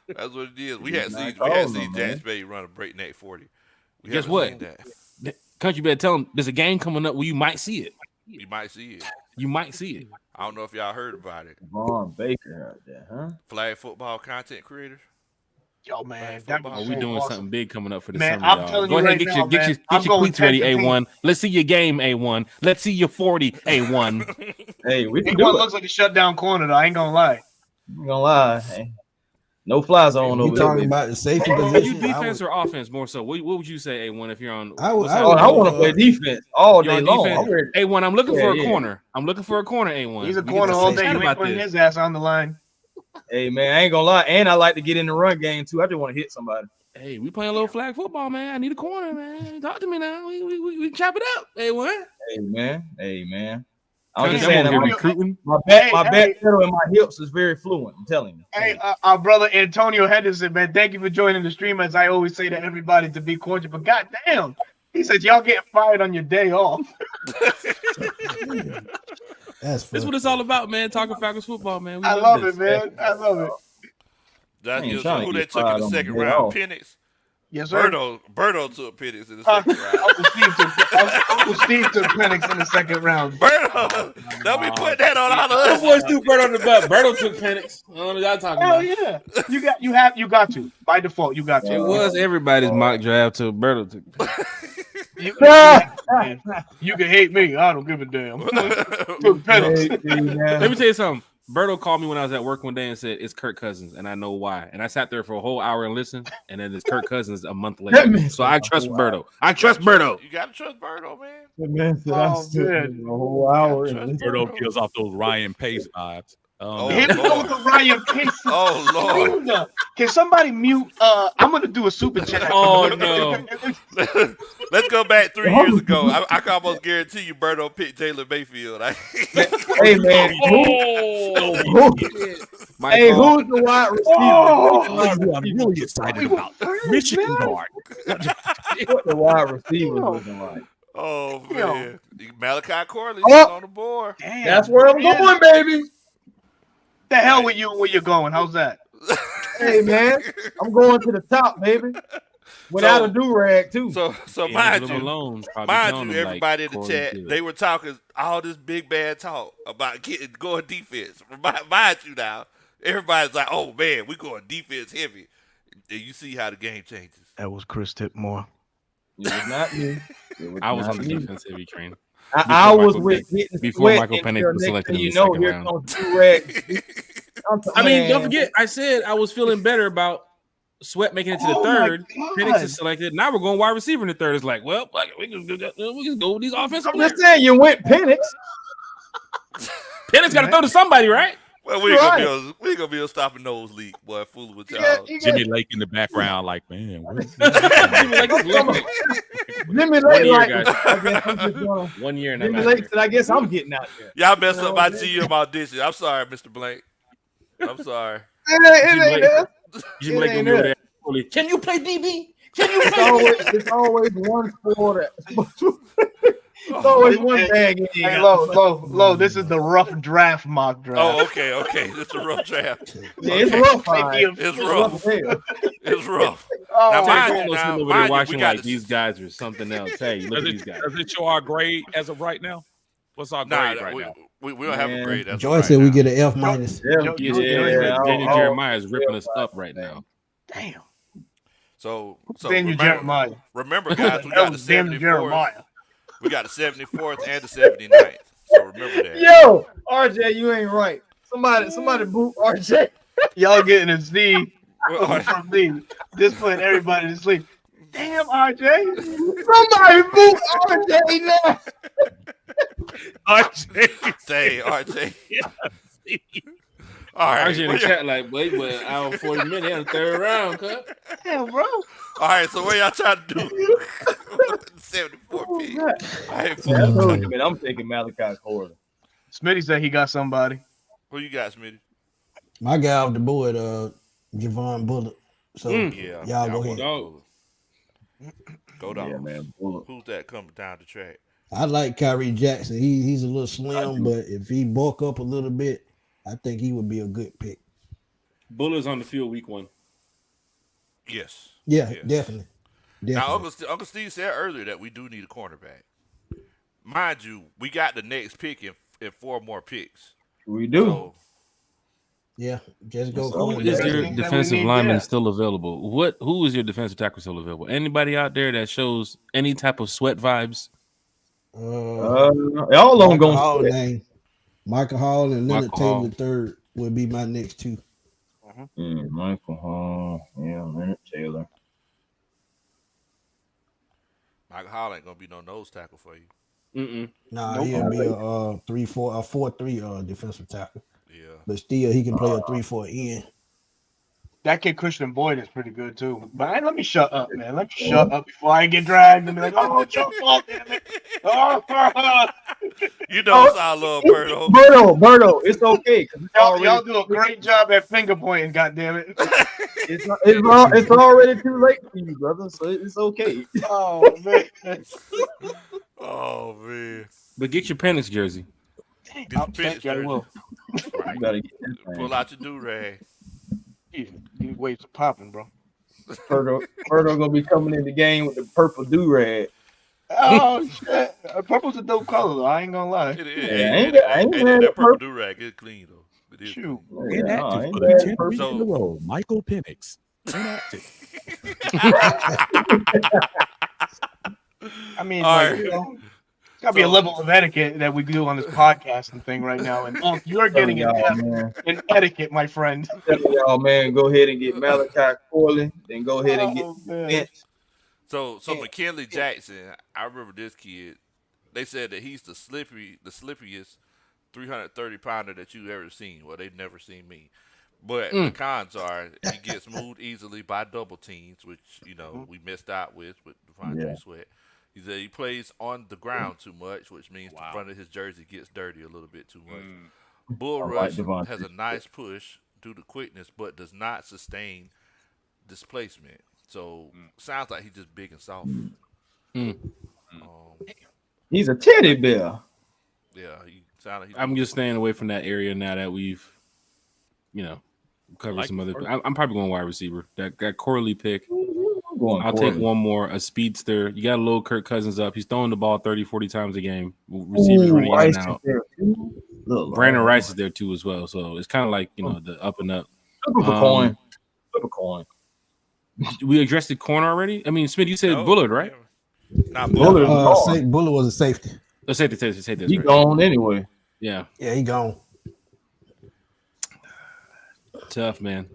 That's what it is. We had seen calling Jack him, man. Spade run a breakneck 40. We Guess haven't what? seen that. Country better tell him there's a game coming up where you might see it. You might see it. You might see it. I don't know if y'all heard about it. Vaughn Baker out there, huh? Flag football content creators. Yo, man, Flag that football. Are was we so doing awesome. something big coming up for the Man, summer, I'm y'all? telling Go you ahead, right get now, your man, get I'm your going tweets ready, 10 for A1. Let's see your game, A1. Let's see your 40, A1. Hey, we can He do it. looks like a shutdown corner, though. I ain't gonna lie. I'm gonna lie. Hey. No fly zone You over there. talking baby. about the safety Are you position? defense or offense more so? What would you say, A1, if you're on? I would- what's I that? Oh, would- I want to play defense all You're day on long. defense? I'm ready. A1, I'm looking Yeah, for a yeah. corner. I'm looking for a corner, A1. He's a We get corner to all chat day. You ain't about putting this. his ass on the line. Hey man, I ain't gonna lie, and I like to get in the run game too. I just want to hit somebody. Hey, we playing a little flag football, man. I need a corner, man. Talk to me now. We chop it up, A1. Hey man. I was I'm just saying over that here my, recruiting. my back, Hey, my hey. back pedal and my hips is very fluent. I'm telling you. Hey, our brother Antonio Henderson, man, thank you for joining the stream. As I always say to everybody, to be cordial, but goddamn, he said y'all get fired on your day off. That's That's what it's all about, man. Talking Falcons football, man. We I love this. it, man. I love it. That ain't is trying to who get they took in fired the on second the day round. off. Penix. Yes, sir. Berto took Penix in the second round. Uncle Steve took Penix in the second round. Berto, don't be putting that on all of Those us. boys threw Bird on the butt. Berto took Penix. I don't know what y'all talking Hell about. yeah, you got to by default. You got to. It was everybody's mock draft till Berto took Penix. You can hate me. I don't give a damn. Took Penix. Let me tell you something. Berto called me when I was at work one day and said it's Kirk Cousins, and I know why. And I sat there for a whole hour and listened, and then it's Kirk Cousins a month later. So I trust Berto. I trust Berto. You gotta trust Berto, man. The man said I Oh, stood man. for a whole hour. Yeah, and trust Birdo kills off those Ryan Pace vibes. Oh, Here we go with the Ryan Pace. Oh Lord. Can somebody mute? I'm gonna do a super chat. Oh, no. Let's go back 3 years ago. I can almost guarantee you Berto picked Jalen Mayfield. Hey man, hey, who's the wide receiver? Oh, I'm really excited about Michigan guard. What the wide receiver looking like? Oh man, Malachi Corley's Oh. on the board. Damn, That's where I'm going, baby. the hell with you where you're going? How's that? Hey man, I'm going to the top, baby. Without a do rag too. So mind you, Malone everybody in the chat, they were talking all this big bad talk about going defense. Mind you now, everybody's like, oh man, we going defense heavy. And you see how the game changes. That was Chris Tipmore. It was not me. I was not on the me. defense heavy train. I was with before Michael Penix was selected in the second round. I mean, don't forget, I said I was feeling better about Sweat making it to the third. Penix is selected. Now we're going wide receiver in the third. It's like, well, we can go with these offensive I'm players. just saying, you went Penix. Penix got to throw to somebody, right? Well, we ain't gonna be able to stop a nose leak, boy, fooling with y'all. Jimmy Lake in the background, like, man. Jimmy One Lake, year, like, guys. I guess I'm just gonna, 1 year and Jimmy I'm Lake said, I guess I'm getting out there. Y'all messed up my GM audition. I'm sorry, Mr. Blank. I'm sorry. It ain't that. Jimmy Lake gonna be over there. Can you play DB? Can you play? It's always one sport. It's always one bag. Hey, low. This is the rough draft mock draft. Oh, okay. It's a rough draft. Yeah, it's rough. It's rough. It's rough. Oh, Now, mind Now, you, over mind there you, watching we got like to- these guys are something else. Hey, look at these guys. Does it show our grade as of right now? What's our grade right now? we don't have a grade. That's Joy right said we now. get an F minus. Daniel Jeremiah is ripping us up right now. damn. So Daniel Jeremiah. remember, guys, we That got the was Daniel 74th. Jeremiah. We got the 74th and the 79th. So remember that. Yo, RJ, you ain't right. Somebody boot RJ. Y'all getting a Z Well, from me. Just putting everybody to sleep. Damn, RJ. Somebody boot RJ now. say RJ. All right. RJ in the chat like, wait, but hour 40 minutes in the third round, cut. Damn, bro. All right. So what y'all trying to do? 74 pick. I ain't I fooling. told you, man, I'm taking Malachi Corley. Smitty said he got somebody. Who you got, Smitty? My guy off the board, Javon Bullock. So Yeah. y'all go ahead. Dog. Go down. Yeah, man. Who's that coming down the track? I like Kyrie Jackson. He's a little slim, but if he bulk up a little bit, I think he would be a good pick. Buller's on the field week 1. Yes. Yeah, Yes. definitely. Now, Uncle Steve said earlier that we do need a cornerback. Mind you, we got the next pick in 4 more picks. We do. So, Yeah, just go. So Who is That's your everything that we defensive need, lineman yeah. still available? Who is your defensive tackle still available? Anybody out there that shows any type of Sweat vibes? All of them Michael Hall going. name. Michael Hall and Leonard Michael Hall. Taylor third would be my next two. Michael Hall. Yeah, Leonard Taylor. Michael Hall ain't going to be no nose tackle for you. Nah, Nope. he'll be a 4-3 defensive tackle. Yeah. But still, he can play a 3-4 end. That kid Christian Boyd is pretty good too. But let me shut up, man. Let me shut up before I get dragged and be like, oh, it's your fault, damn it. Oh, You know it's all love, Berto. Berto, it's okay. 'Cause it's y'all do a great job at finger pointing, goddammit. it's already too late for you, brother. So it's okay. Oh man. Oh, man. But get your Penix jersey. Thank you, I will. Right. You gotta get that thing. Pull out your do-rag. These weights are popping, bro. Berto gonna be coming in the game with the purple do-rag. Oh shit. Purple's a dope color though. I ain't gonna lie. I ain't mad that at purple purple. do-rag is clean, though. It is Shoot. clean. Inactive for yeah, the 10th week so- in a row. Michael Penix. Inactive. I mean, All like, right. you know, Gotta be a level of etiquette that we do on this podcasting thing right now. And you're getting an etiquette, my friend. Telling y'all, man, go ahead and get Malachi Corley, then go ahead and get Vince. So McKinley Jackson, I remember this kid. They said that he's the slippiest 330 pounder that you've ever seen. Well, they've never seen me. But the cons are he gets moved easily by double teams, which we missed out with Devondre Sweat. He said he plays on the ground too much, which means the front of his jersey gets dirty a little bit too much. Bull rush has a nice push due to quickness, but does not sustain displacement. So sounds like he's just big and soft. He's a teddy bear. Yeah, he sounded. I'm just staying away from that area now that we've, covered some other. I'm probably going wide receiver. That Corley pick. I'll take one more. A speedster. You got to load Kirk Cousins up. He's throwing the ball 30, 40 times a game. Receivers running in and out. Brandon Rice is there too as well. So it's kind of like the up and up. Flip a coin. We addressed the corner already. I mean, Smith, you said Bullard, right? Not Bullard. Bullard was a safety. Safety. He gone anyway. Yeah, he gone. Tough, man.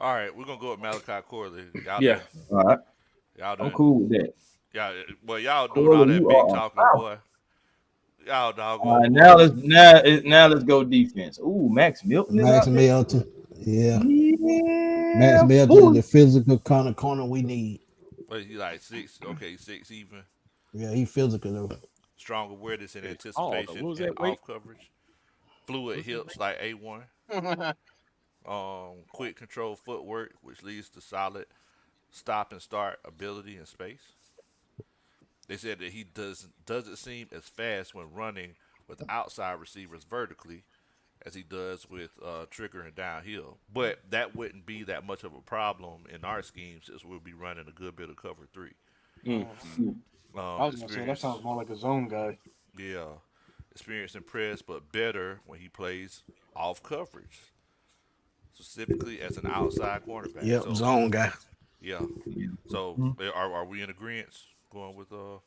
All right, we're gonna go with Malachi Corley. All right. I'm cool with that. Y'all doing all that big talking, boy. Y'all dog. Now let's go defense. Ooh, Max Milton. Max Milton. Yeah. Max Milton is the physical kind of corner we need. But he's like 6. Okay, 6 even. Yeah, he's physical though. Strong awareness and anticipation and off coverage. Fluid hips like A1. Quick control footwork, which leads to solid stop and start ability in space. They said that he doesn't seem as fast when running with outside receivers vertically as he does with triggering downhill. But that wouldn't be that much of a problem in our scheme since we'll be running a good bit of cover 3. I was going to say, that sounds more like a zone guy. Yeah. Experience and press, but better when he plays off coverage. Specifically as an outside cornerback. Yep, zone guy. Yeah. So are we in agreement going with or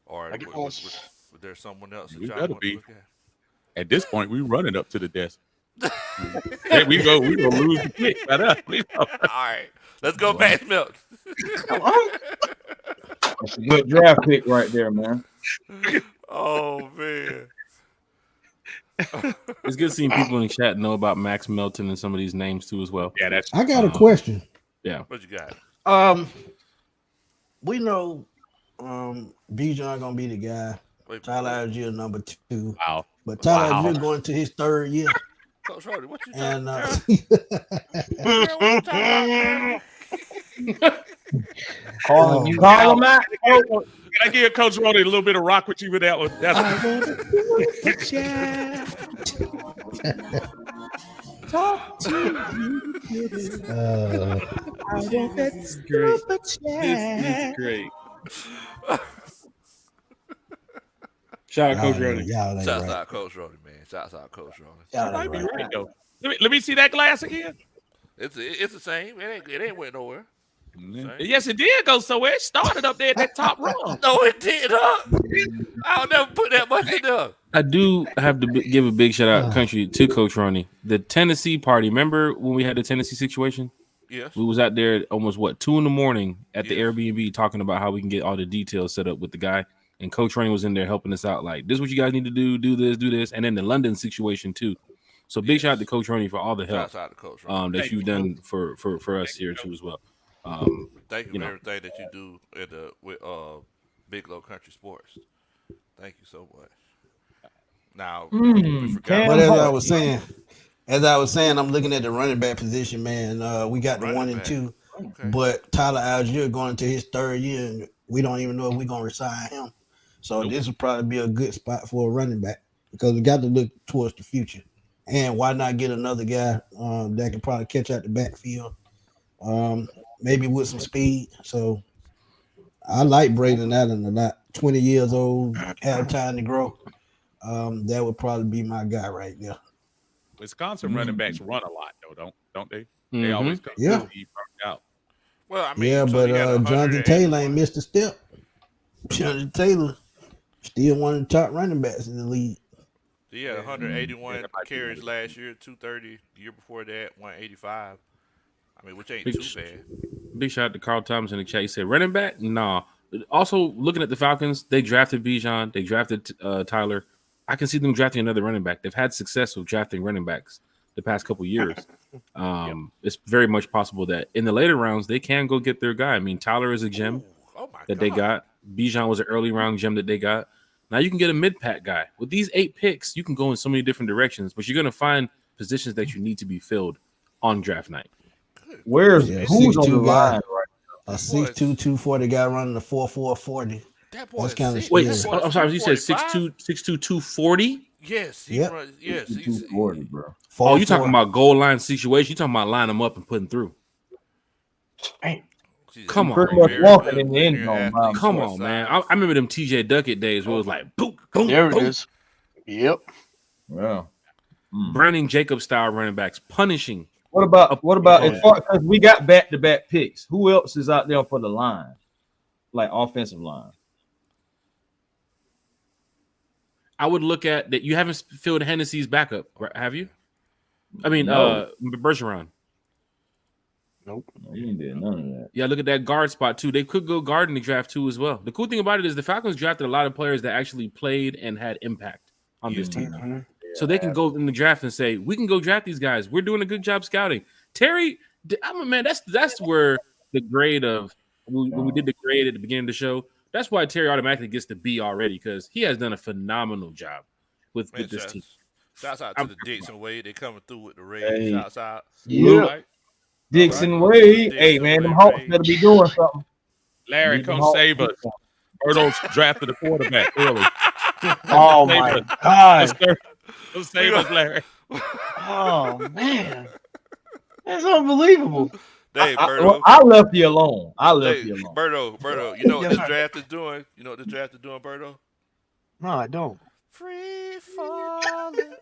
was there someone else that y'all want to look at? At this point, we running up to the desk. we gonna lose the pick. All right, let's go, Max Milton. That's a good draft pick right there, man. Oh man. It's good seeing people in the chat know about Max Milton and some of these names too as well. Yeah, I got a question. Yeah. What you got? We know Bijan gonna be the guy. Tyler Algier number 2. Wow. But Tyler Algier going to his 3rd year. Coach Rody, what you Call him out. Can I give Coach Rody a little bit of rock with you with that one? That's talk to you. I want that super chat. This is great. Shout out Coach Rody. Shouts out Coach Rody, man. Shouts out Coach Rody. That might be right though. Let me see that glass again. It's the same. It ain't went nowhere. Yes, it did go somewhere. It started up there at that top rung. No, it did, huh? I'll never put that much in there. I do have to give a big shout out country to Coach Ronnie. The Tennessee party. Remember when we had the Tennessee situation? Yes. We was out there at almost 2 a.m. at the Airbnb talking about how we can get all the details set up with the guy. And Coach Ronnie was in there helping us out. Like, this is what you guys need to do this. And then the London situation too. So big shout out to Coach Ronnie for all the help that you've done for us here too as well. Thank you for everything that you do with Big Low Country Sports. Thank you so much. Now, we forgot. But as I was saying, I'm looking at the running back position, man. We got the 1 and 2, but Tyler Algier going to his 3rd year, and we don't even know if we're gonna resign him. So this will probably be a good spot for a running back because we got to look towards the future. And why not get another guy that can probably catch out the backfield, maybe with some speed. So I like Braden Allen a lot. 20 years old, have time to grow. That would probably be my guy right there. Wisconsin running backs run a lot, though, don't they? They always come out. Well, I mean, but Jonathan Taylor ain't missed a step. Jonathan Taylor Still one of the top running backs in the league. He had Yeah, 181 that might be carries it. last year, 230. The year before that, 185. I mean, which ain't Big, too bad. big shout out to Carl Thomas in the chat. He said running back, nah. Also looking at the Falcons, they drafted Bijan, they drafted Tyler. I can see them drafting another running back. They've had success with drafting running backs the past couple years. It's very much possible that in the later rounds they can go get their guy. I mean, Tyler is a gem Ooh, oh my that they God. got. Bijan was an early round gem that they got. Now you can get a mid-pack guy. With these 8 picks, you can go in so many different directions, but you're going to find positions that you need to be filled on draft night. Good. Where's Yeah, who's on the 6'2" guy. line right? A 6'2", 240 guy running a 4'4", 40. That boy That's is kinda sick. Wait, Yeah. That boy is I'm sorry. You said 245? 6'2", 240? Yes, he Yep. runs. Yes, he's 240, bro. Oh, you talking 4'4". about goal line situation? You talking about line them up and putting through? Damn. Come on, Pretty much Very walking good in the end linear zone. athlete, Come short on, man. size. I remember them TJ Duckett days where it was like boom, boom, There it boom. is. Yep. Yeah. Brandon Jacobs style running backs punishing. What about Yeah. as far because we got back-to-back picks? Who else is out there for the line, like offensive line? I would look at that. You haven't filled Hennessy's backup, right? Have you? I mean, No. Bergeron. No, you ain't did none of that. Yeah, look at that guard spot too. They could go guard in the draft too as well. The cool thing about it is the Falcons drafted a lot of players that actually played and had impact on this team. Mhm. So they can go in the draft and say, we can go draft these guys. We're doing a good job scouting. Terry, man, that's where the grade of when we did the grade at the beginning of the show, that's why Terry automatically gets the B already, because he has done a phenomenal job with Man, this team. shouts out to the Dixon Wade. They coming through with the raid. Hey. Shouts out. Yeah. All right. Dixon All right. Wade. Dixon Hey, man, them Wade, Hawks Ray. better be doing something. Larry, Need them come Hawks save to us. do something. Berto's drafted a quarterback early. Oh my God. Come save us, Larry. Oh man. That's unbelievable. Dave, I Berto. left you alone. I left you Dave, alone. Berto. You know what Yes, this sir. draft is doing? You know what this draft is doing, Berto? No, I don't. Free falling.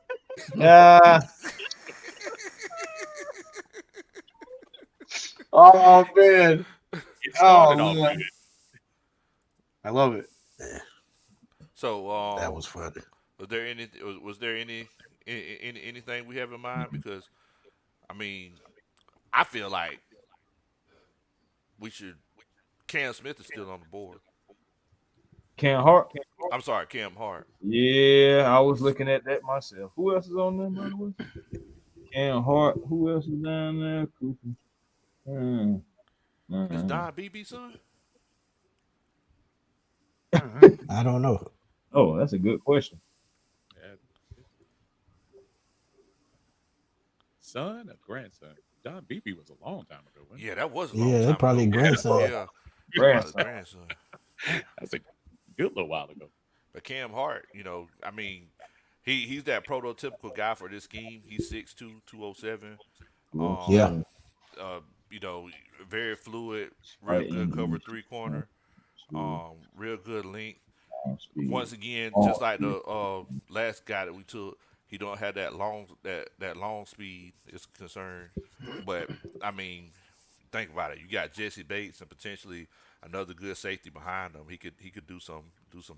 Oh man. It started Oh off man. good. I love it. So That was funny. was there anything we have in mind? Because I mean, I feel like we should. Cam Smith is still on the board. Cam Hart. I'm sorry, Cam Hart. Yeah, I was looking at that myself. Who else is on there, by the way? Cam Hart. Who else is down there? Cooper. Is Don BB son? I don't know. Oh, that's a good question. Son or grandson? Don Beebe was a long time ago. Wasn't Yeah, that was a long Yeah, time they probably ago. grandson. Yeah, Grandson. probably grandson. it? That's a good little while ago. But Cam Hart, I mean, he's that prototypical guy for this scheme. He's 6'2", 207. Yeah. Very fluid, real Right. good cover 3-corner, real good length. Once again, Oh, just like the last guy that we took, he don't have that long speed is concerned. But I mean, think about it. You got Jesse Bates and potentially another good safety behind him. He could do some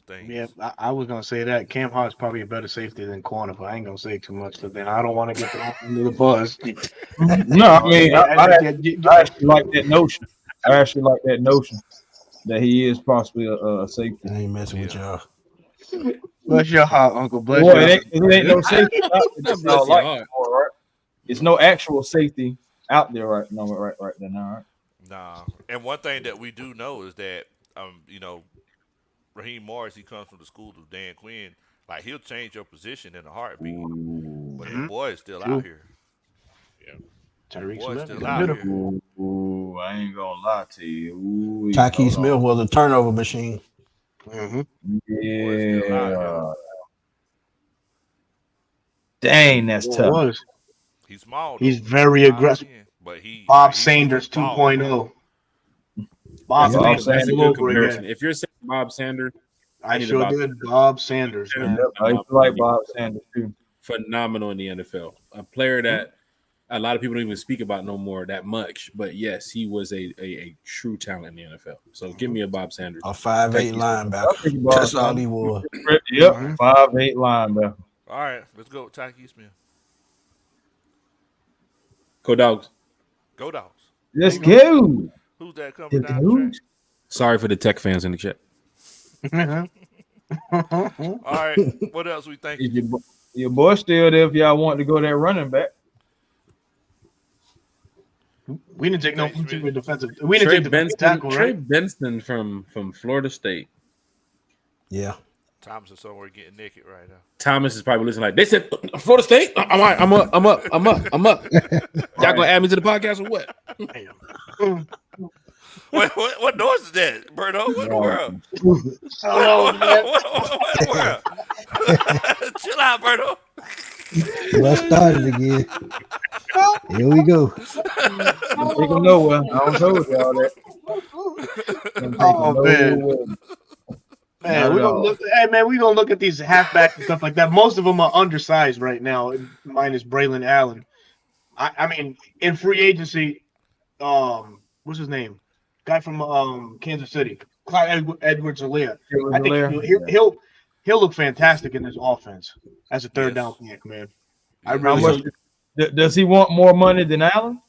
things. Yeah, I was gonna say that Cam Hart's probably a better safety than corner, but I ain't gonna say too much because then I don't want to get thrown under the bus. No, I mean, I Yeah, actually like that notion. I actually like that notion that he is possibly a safety. I ain't messing with y'all. bless your heart, Uncle. Bless Boy, your it heart. ain't no safety out there. Bless your Like heart. before, right? It's no actual safety out there right now, right there now, right? Nah. And one thing that we do know is that Raheem Morris, he comes from the school of Dan Quinn. Like, he'll change your position in a heartbeat. But the boy is still out here. Tyreek Boy, Smith. still is out beautiful. here. Ooh, I ain't gonna lie to you. Ooh, Tyke hold Smith on. was a turnover machine. Mhm. Boy, still out Yeah. Dang, that's It tough. was. He's small. He's though. very 5'10", aggressive. But he's Bob a Sanders ball. 2.0. Bob Yeah, Sanders That's a all good over comparison. again. If you're saying Bob Sanders, I need sure Bob did. Bob Sanders, man. Yep, I used to like Bob Sanders too. phenomenal in the NFL. A player that a lot of people don't even speak about no more that much. But yes, he was a true talent in the NFL. So give me a Bob Sanders. A 5'8" linebacker. That's all he was. Yep, 5'8" linebacker. All right, let's go with Tyke Smith. Go Dogs. Go Dogs. Let's go. Who's that coming down the track? Sorry for the Tech fans in the chat. All right, what else we think? Your boy still there if y'all want to go that running back. We didn't take no defensive. We Trey didn't take Benson, tackle, Trey right? Benson from Florida State. Yeah. Thomas is somewhere getting naked right now. Thomas is probably listening like they said. Florida State. I'm up. Y'all gonna add me to the podcast or what? What noise is that, Berto? What in the world? Oh, man. What in the world? Chill out, Berto. Well started again. Here we go. Don't take him nowhere. I don't told y'all that. Oh, man. Man, we're gonna look at these halfbacks and stuff like that. Most of them are undersized right now, minus Braylon Allen. I mean, in free agency, what's his name? Guy from Kansas City, Clyde Edwards-Helaire. I think he'll look fantastic in this offense as a third down pick, man. I really does he want more money than Allen?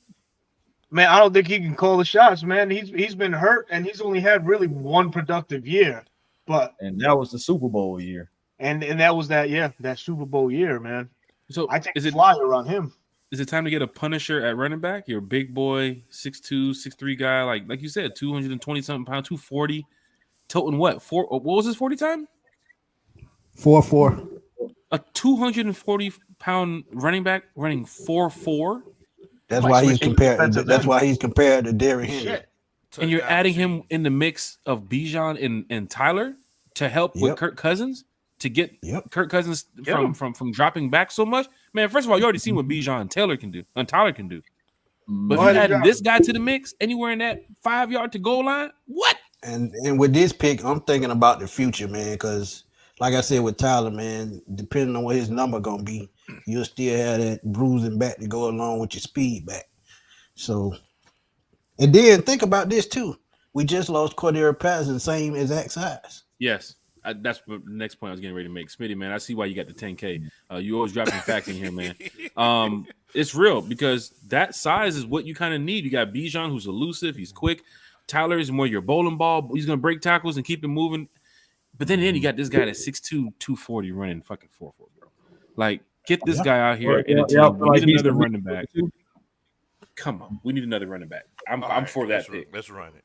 Man, I don't think he can call the shots, man. He's been hurt and he's only had really one productive year. And that was the Super Bowl year. And that was that Super Bowl year, man. So I take a flyer on him. Is it time to get a Punisher at running back? You're a big boy, 6'2", 6'3" guy, like you said, 220 something pounds, 240. Toting what? What was his 40 time? 4.4. A 240-pound running back running 4.4. That's why he's compared. That's why he's compared to Derrick Henry. And you're adding him in the mix of Bijan and Tyler to help with Kirk Cousins to get Kirk Cousins from dropping back so much. Man, first of all, you already seen what Bijan and Tyler can do. But if you add this guy to the mix anywhere in that 5 yard to goal line, what? And with this pick, I'm thinking about the future, man, because like I said with Tyler, man, depending on what his number gonna be, you'll still have that bruising back to go along with your speed back. So, and then think about this too. We just lost Cordero Patterson, same exact size. Yes. That's the next point I was getting ready to make. Smitty, man, I see why you got the 10K. You always dropping facts in here, man. It's real because that size is what you kind of need. You got Bijan, who's elusive. He's quick. Tyler is more your bowling ball. He's going to break tackles and keep it moving. But then you got this guy that's 6'2", 240 running fucking 4.4, bro. Like, get this guy out here in a team. We need another running back. Come on. We need another running back. I'm for that pick. Let's run it.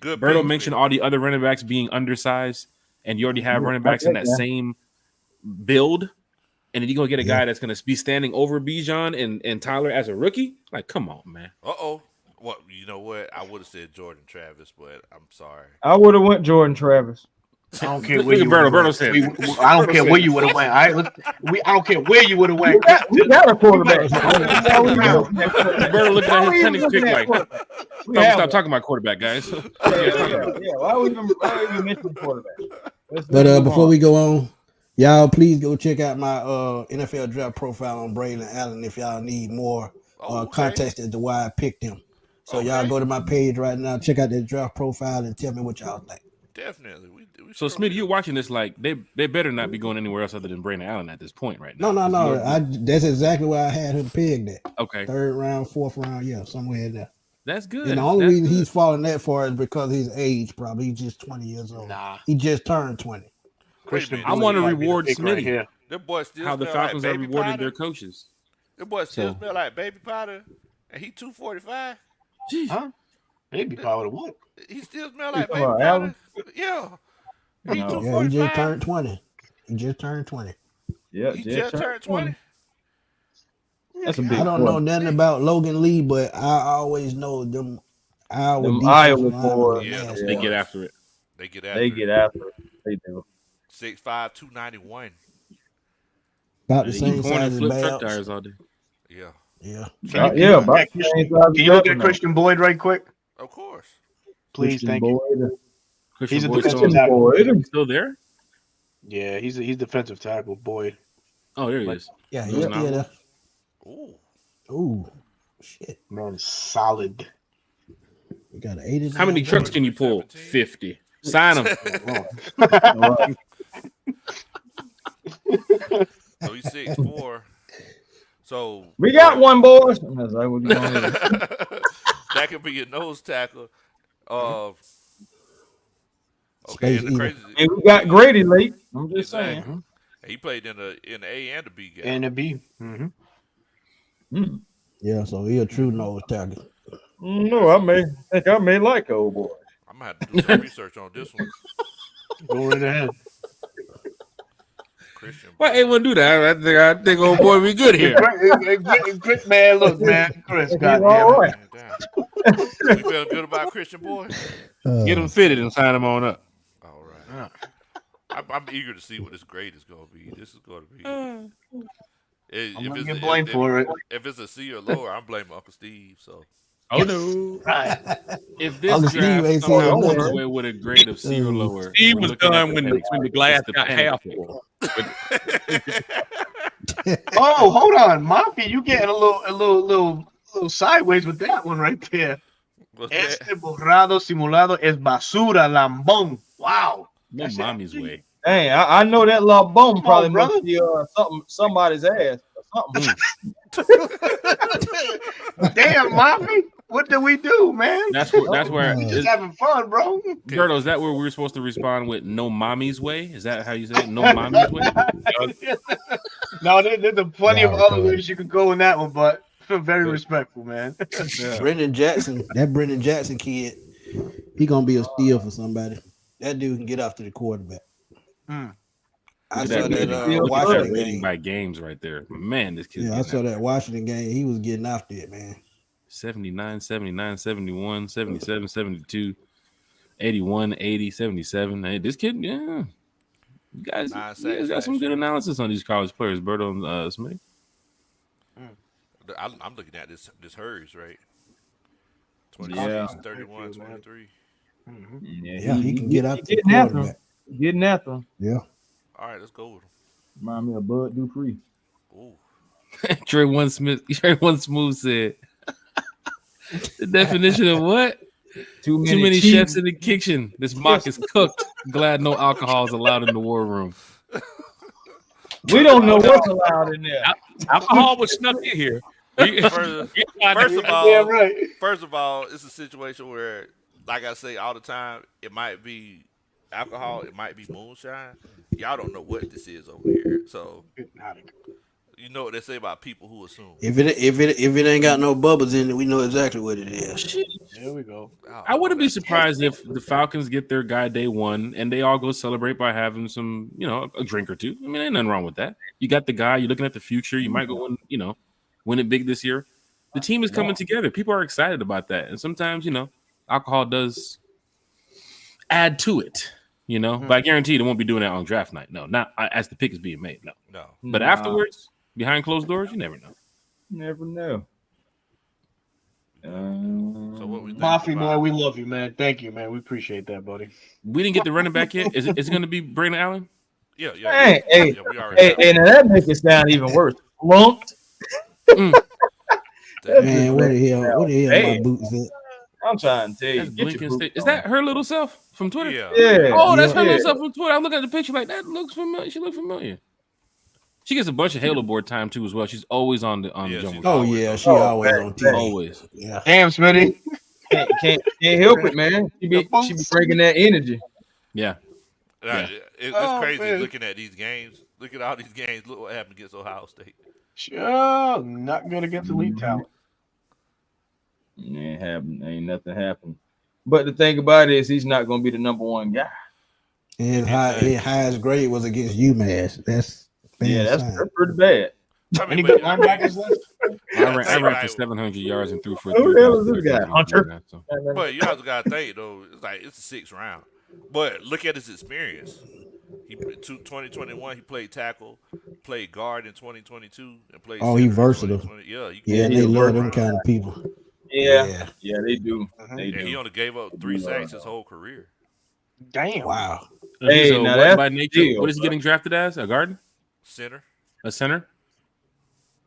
Good. Berto mentioned all the other running backs being undersized. And you already have running backs in that same build, and then you're going to get a guy that's going to be standing over Bijan and Tyler as a rookie? Like, come on, man. Uh-oh. Well, you know what? I would have said Jordan Travis, but I'm sorry. I would have went Jordan Travis. I don't care where you would have went. I don't care where you would have went. I don't care where you would have went. We got a quarterback. Berto looking at his tennis pick like, stop talking about quarterback, guys. Why would we mention quarterback? But before we go on, y'all please go check out my NFL draft profile on Braylon Allen if y'all need more context as to why I picked him. So y'all go to my page right now, check out that draft profile, and tell me what y'all think. Definitely. So Smitty, you're watching this like they better not be going anywhere else other than Braylon Allen at this point right now. No. That's exactly where I had him pegged at. Okay. 3rd round, 4th round, somewhere in there. That's good. And the only reason he's falling that far is because his age. Probably he's just 20 years old. Nah, he just turned 20. I want to reward Smitty. That boy still how the Falcons like are rewarding powder. their coaches. That boy still smell like baby powder, and he 245. Huh? Baby powder what? He still smell like baby powder. Yeah. He 245. Yeah, he just turned 20. Yeah, he just turned 20. That's a big. I don't know nothing about Logan Lee, but I always know them Iowa boys. Yeah, they get after it. They get after it. They do. 6'5", 291. About the same size as flip truck Babs. tires all day. Yeah. Can you look at Christian Boyd right quick? Of course. Please, thank you. He's a defensive tackle. Still there? Yeah, he's defensive tackle, Boyd. Oh, there he is. Yeah, he's still there. Ooh. Ooh, shit. Man, it's solid. We got an 80. How many trucks can you pull? 50. Sign them. So he's 6'4". So We got one, boys. That's like what you want. that could be your nose tackle. Okay, Space and the Eater. crazy, And we got Grady late. I'm just saying. exactly. He played in the A and the B gap. And a B. Yeah, so he a true nose tackle. No, I may like old boy. I'm gonna have to do some research on this one. Go right ahead. Christian. Why anyone do that? I think old boy be good here. Chris, man, look, man. Chris, goddamn. All right. You feeling good about Christian boy? Get him fitted and sign him on up. All right. I'm eager to see what this grade is going to be. This is going to be. I'm gonna get blamed for it. If it's a C or lower, I'm blaming Uncle Steve. So. Oh no! Right. If this Uncle Steve draft ain't somehow saying comes nothing. away with a grade of C or lower, Steve we're was looking at done the when panic the pick. glass It's the got panic half pick. full. Oh, hold on, Mafia, you getting a little sideways with that one right there. What's that? Este borrado simulado es basura, lambón. Wow. No That's mommy's it. way. Hey, I know that little bone Come probably on, brother. must be somebody's ass or something. Damn, Mafia, what did we do, man? That's where. We just having fun, bro. Gerdo, is that where we're supposed to respond with "no mommy's way"? Is that how you say it? No mommy's way. No, there's plenty of Nah, other dog. ways you could go in that one, but very respectful, man. Brendan Jackson, that Brendan Jackson kid, he gonna be a steal for somebody. That dude can get after the quarterback. Mm. I Look saw at that Look at Washington rating game. by games right there. Man, this kid. Yeah, I saw that Washington game. He was getting after it, man. 79, 79, 71, 77, 72, 81, 80, 77. Hey, this kid, yeah. You guys got some good analysis on these college players, Berto and Smith. I'm looking at this Hurries, right? 26, Yeah. 31, 23. Yeah, he can get after the getting after him. quarterback. Getting after him. Yeah. All right, let's go with him. Remind me of Bud Dupree. Ooh. Trey One Smooth said the definition of what? Too Too many cheese. chefs in the kitchen. This mock is cooked. Glad no alcohol is allowed in the war room. We don't know what's allowed in there. Alcohol was snuck in here. First of all, it's a situation where, like I say all the time, it might be alcohol, it might be moonshine. Y'all don't know what this is over here, so you know what they say about people who assume. If it ain't got no bubbles in it, we know exactly what it is. There we go. I wouldn't be surprised if the Falcons get their guy day one and they all go celebrate by having some, a drink or two. I mean, ain't nothing wrong with that. You got the guy, you're looking at the future. You might go win it big this year. The team is coming together. People are excited about that. And sometimes, alcohol does add to it, But I guarantee they won't be doing that on draft night. No, not as the pick is being made. No. But afterwards, behind closed doors, you never know. Never know. So what we think Mafia, about- man, we love you, man. Thank you, man. We appreciate that, buddy. We didn't get the running back yet. Is it going to be Brandon Allen? Yeah. Hey, Yeah, we already have Hey, now that makes it sound even worse. Lumped. that. Man, what the hell Hey. my boots at? I'm trying to tell you. That's Get your Blinken boots State. Is on. that her little self from Twitter? Yeah. Yeah. Oh, that's her Yeah. little self from Twitter. I'm looking at the picture like that looks familiar. She looks familiar. She gets a bunch of Halo board time too as well. She's always on the Yeah, Jungle. she's Oh always yeah, on. she always right, on TV. Always. Yeah. Damn, Smitty. Can't help it, man. She be breaking that energy. Yeah. It's Oh, crazy man. looking at these games. Look at all these games. Look what happened against Ohio State. Sure, not good against elite talent. Ain't nothing happened. But the thing about it is he's not going to be the number one guy. And his highest grade was against UMass. That's That's sign. pretty bad. Any good linebackers left? I ran for 700 yards and threw for Who 3. the hell is this guy? Hunter? But you also got to think, though, it's the 6th round. But look at his experience. 2021, he played tackle, played guard in 2022, and played. Oh, he center in versatile. 2020. Yeah, Yeah, they love them kind of people. Yeah, they do. They And he do. only gave up 3 sacks his whole career. Damn. Wow. Hey, now what that's by nature? deal, What is he bro. getting drafted as? A guard? Center. A center?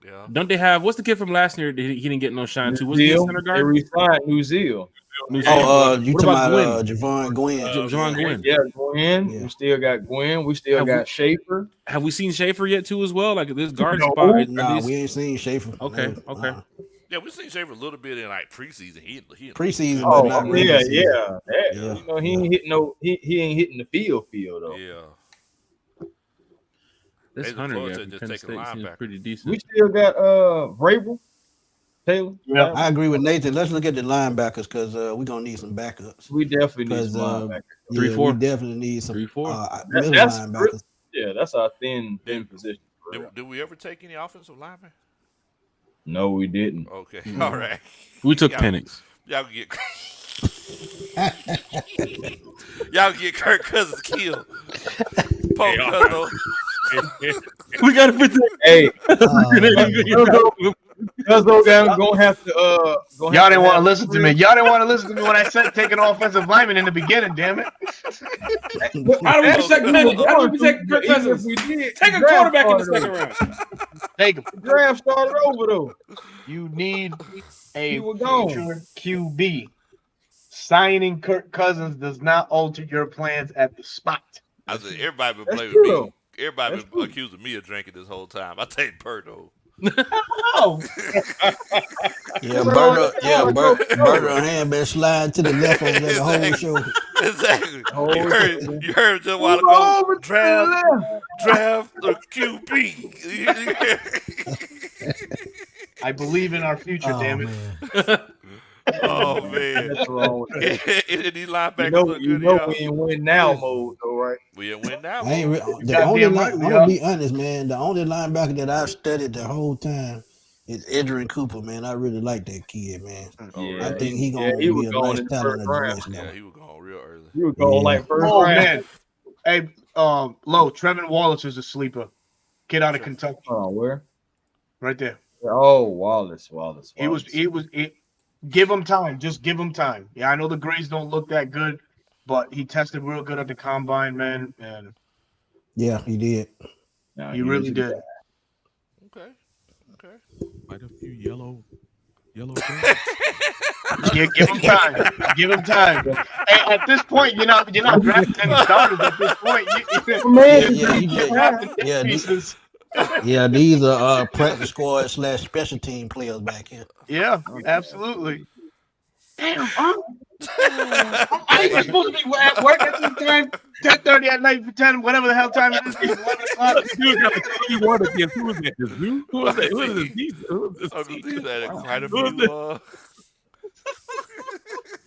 Yeah. Don't they have what's the kid from last year? He didn't get no shine too. Was he a New center Zeal. They guard? re-signed New Zeal. New Oh, Zealand. you What talking about about Gwen? Javon Gwen? Javon Gwen. Yeah, Gwen. Yeah. We still got Gwen. We still Have got we- Schaefer. Have we seen Schaefer yet too as well? Like this guard No. spot. Are Nah, these- we ain't seen Schaefer. Okay, No, okay. Yeah, we seen Schaefer a little bit in like preseason. He Preseason, Oh but not yeah, regular season. yeah. That, Yeah, You know, he ain't hitting no. He ain't hitting the field though. Yeah. This They Hunter supposed guy to from just Penn take a State seems linebacker. pretty decent. We still got Vrabel, Taylor. Yeah. I agree with Nathan. Let's look at the linebackers because we're gonna need some backups. We definitely need Because some linebackers. 3-4. we definitely need some 3-4. middle That's linebackers. Yeah, that's our thin position. Did we ever take any offensive linemen? No, we didn't. Okay. All right. We took Y'all- Penix. Y'all can get y'all can get Kirk Cousins killed. Poke Cuzzo. We got to protect. Hey, Uh, Cuzzo gonna have to. Y'all didn't want to listen to me. Y'all didn't want to listen to me when I said take an offensive lineman in the beginning. Damn it. How do we protect Penix? How do we protect Kirk Cousins? We did. Take a quarterback in the second round. Take him. The draft started over though. You need a You were gone. future QB. Signing Kirk Cousins does not alter your plans at the spot. I said everybody been That's blaming true, me. though. Everybody That's been true. accusing me of drinking this whole time. I take Birdo. Oh, yeah, Burger hand been sliding to the left over there the whole Exactly. show. Exactly. Oh, You heard just a while Move ago. over to the Draft the QB. I believe in our future, Oh, damn it. man. Oh man. That's wrong with that. These linebackers You know, look you good. know y'all. we ain't win now mode though, right? We ain't win now. I ain't boy. the goddamn only right I'm we gonna are. be honest, man. The only linebacker that I've studied the whole time is Edrin Cooper, man. I really like that kid, man. Yeah, I think he gonna he be was a going nice in the talent first at the round. next Yeah, level. he was going real early. You were going Yeah. like first Oh round. man. Hey, Low, Trevin Wallace is a sleeper. Kid out of Kentucky, Oh, where? right there. Oh, Wallace. Give him time. Just give him time. Yeah, I know the grades don't look that good, but he tested real good at the combine, man, and Yeah, he did. Nah, he was really a did. Okay. Okay. Quite a few yellow birds. Yeah, give him time. Give him time. Hey, at this point, you're not drafting any starters. At this point, Yeah, drafting yeah, pieces. Yeah, these are practice squad / special team players back here. Yeah, absolutely. Damn, I ain't supposed to be at work at this time. 10:30 at night for 10, whatever the hell time it is. 11 o'clock. Who was that? This dude? Who was that? Who is this? Who is this? Uncle D had quite a Who is few.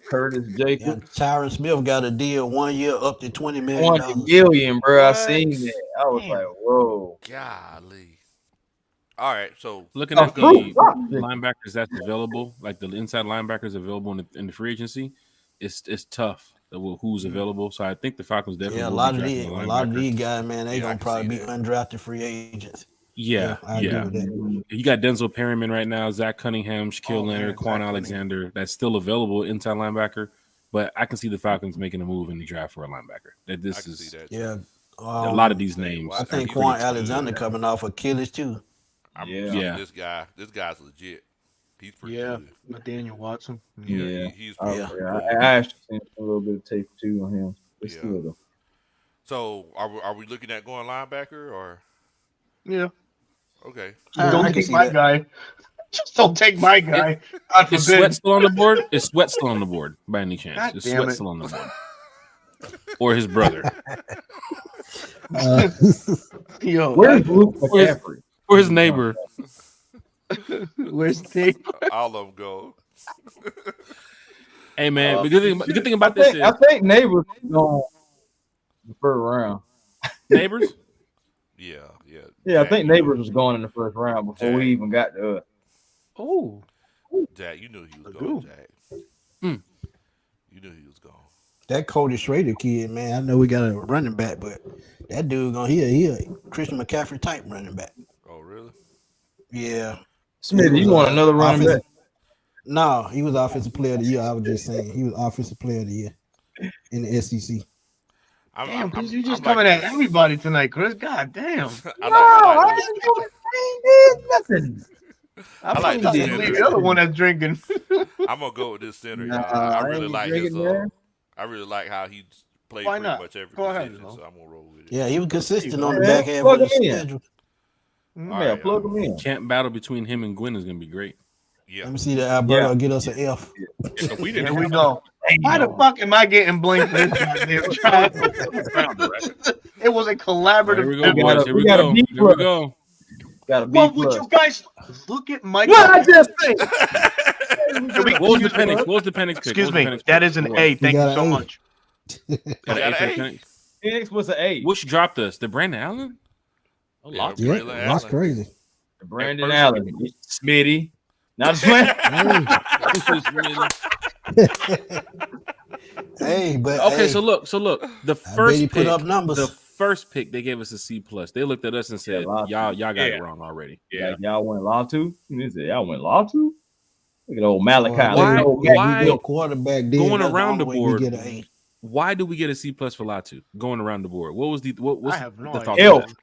Curtis Yeah, Jacobs. Tyron Smith got a deal 1 year up to $20 million. 20 million, bro. I What? seen that. I was like, whoa. Golly. All right, so Looking at the linebackers that's available, like the inside linebackers available in the free agency, it's tough. Who's available? So I think the Falcons definitely. Yeah, a will lot be of drafting these, a linebacker. guys, man, they Yeah, I gonna can probably see be that. undrafted free agents. Yeah, I agree with that. You got Denzel Perryman right now, Zach Cunningham, Shaquille Oh, Leonard, man, Quan Zach Alexander. That's still available inside linebacker, but I can see the Falcons making a move in the draft for a linebacker. That I this can is see that. Yeah, a lot of these names. Well, I are think pretty Quan expensive. Alexander coming off Achilles too. Yeah. This guy's legit. He's pretty Yeah, good. Nathaniel Watson. Yeah. He's I, pretty Yeah. good. I actually seen a little bit of tape too on him. But Yeah. still, though. So are we looking at going linebacker or Yeah. okay? I Don't can take see my that. guy. Just don't take my guy. God Is forbid. Sweat still on the board? Is Sweat still on the board by any chance? God Is damn Sweat it. still on the board? Or his brother? Yo, Where's Luke McCaffrey? Or his neighbor? where's Dave? All of them go. Hey man, the good thing about this is I think Neighbors going the first round. neighbors. Yeah. Yeah, I Jack, think you Neighbors was going in the first round before we Jack. even got to us. Oh, Jack, you knew he was I going. do. Jack. Hmm. You knew he was going. That Cody Schrader kid, man. I know we got a running back, but that dude gonna he a Christian McCaffrey type running back. Oh really? Yeah. Smitty, He you was, want another running back? offensive- No, he was offensive player of the year. I was just saying he was offensive player of the year in the SEC. damn, Chris, you just I'm coming like at everybody tonight, Chris. God damn. I like ain't did nothing. I like thought the you center. leave the other one that's drinking. I'm gonna go with this center, Nah, y'all. I I really ain't like drinking, his. man. I really like how he played Why pretty not? much every Go ahead, position, Mo. so I'm gonna roll with it. Yeah, he was consistent go. on the Man, back half plug of the him in. schedule. Mm. All Man, right, plug him in. Camp battle between him and Gwen is gonna be great. Yeah. Let me see that Alberto get us an F. So we didn't Here we have go. Why the fuck am I getting blamed for this goddamn try? It was a Here collaborative we go, effort. boys. Here we got a go. B Here we plus. go. Got a B Well, would plus. you guys look at Michael? What I just say? What was the Penix? What was the Penix pick? Excuse What was the me. Penix That pick? is an What A. was Thank you got so an A. much. it? Got A for an the A? Penix. Phoenix was an A. Which dropped us? The Brandon Allen? Oh, Lots Yeah, Braylon that's Allen. crazy. Brandon first- Allen, Smitty. Not playing. Hey, but Okay, hey, so look. The I bet first he pick, put up numbers. the first pick, they gave us a C plus. They looked at us and said, Latu. "Y'all got Yeah. it wrong already." Yeah. Like y'all went Latu. He said y'all went Latu. Look at old Malachi. Well, Why- look at old Mac, why- we built quarterback then. going That's around the the only way we board, get an A. Why do we get a C plus for Latu going around the board? What was the what was I have no the idea. thought? Health.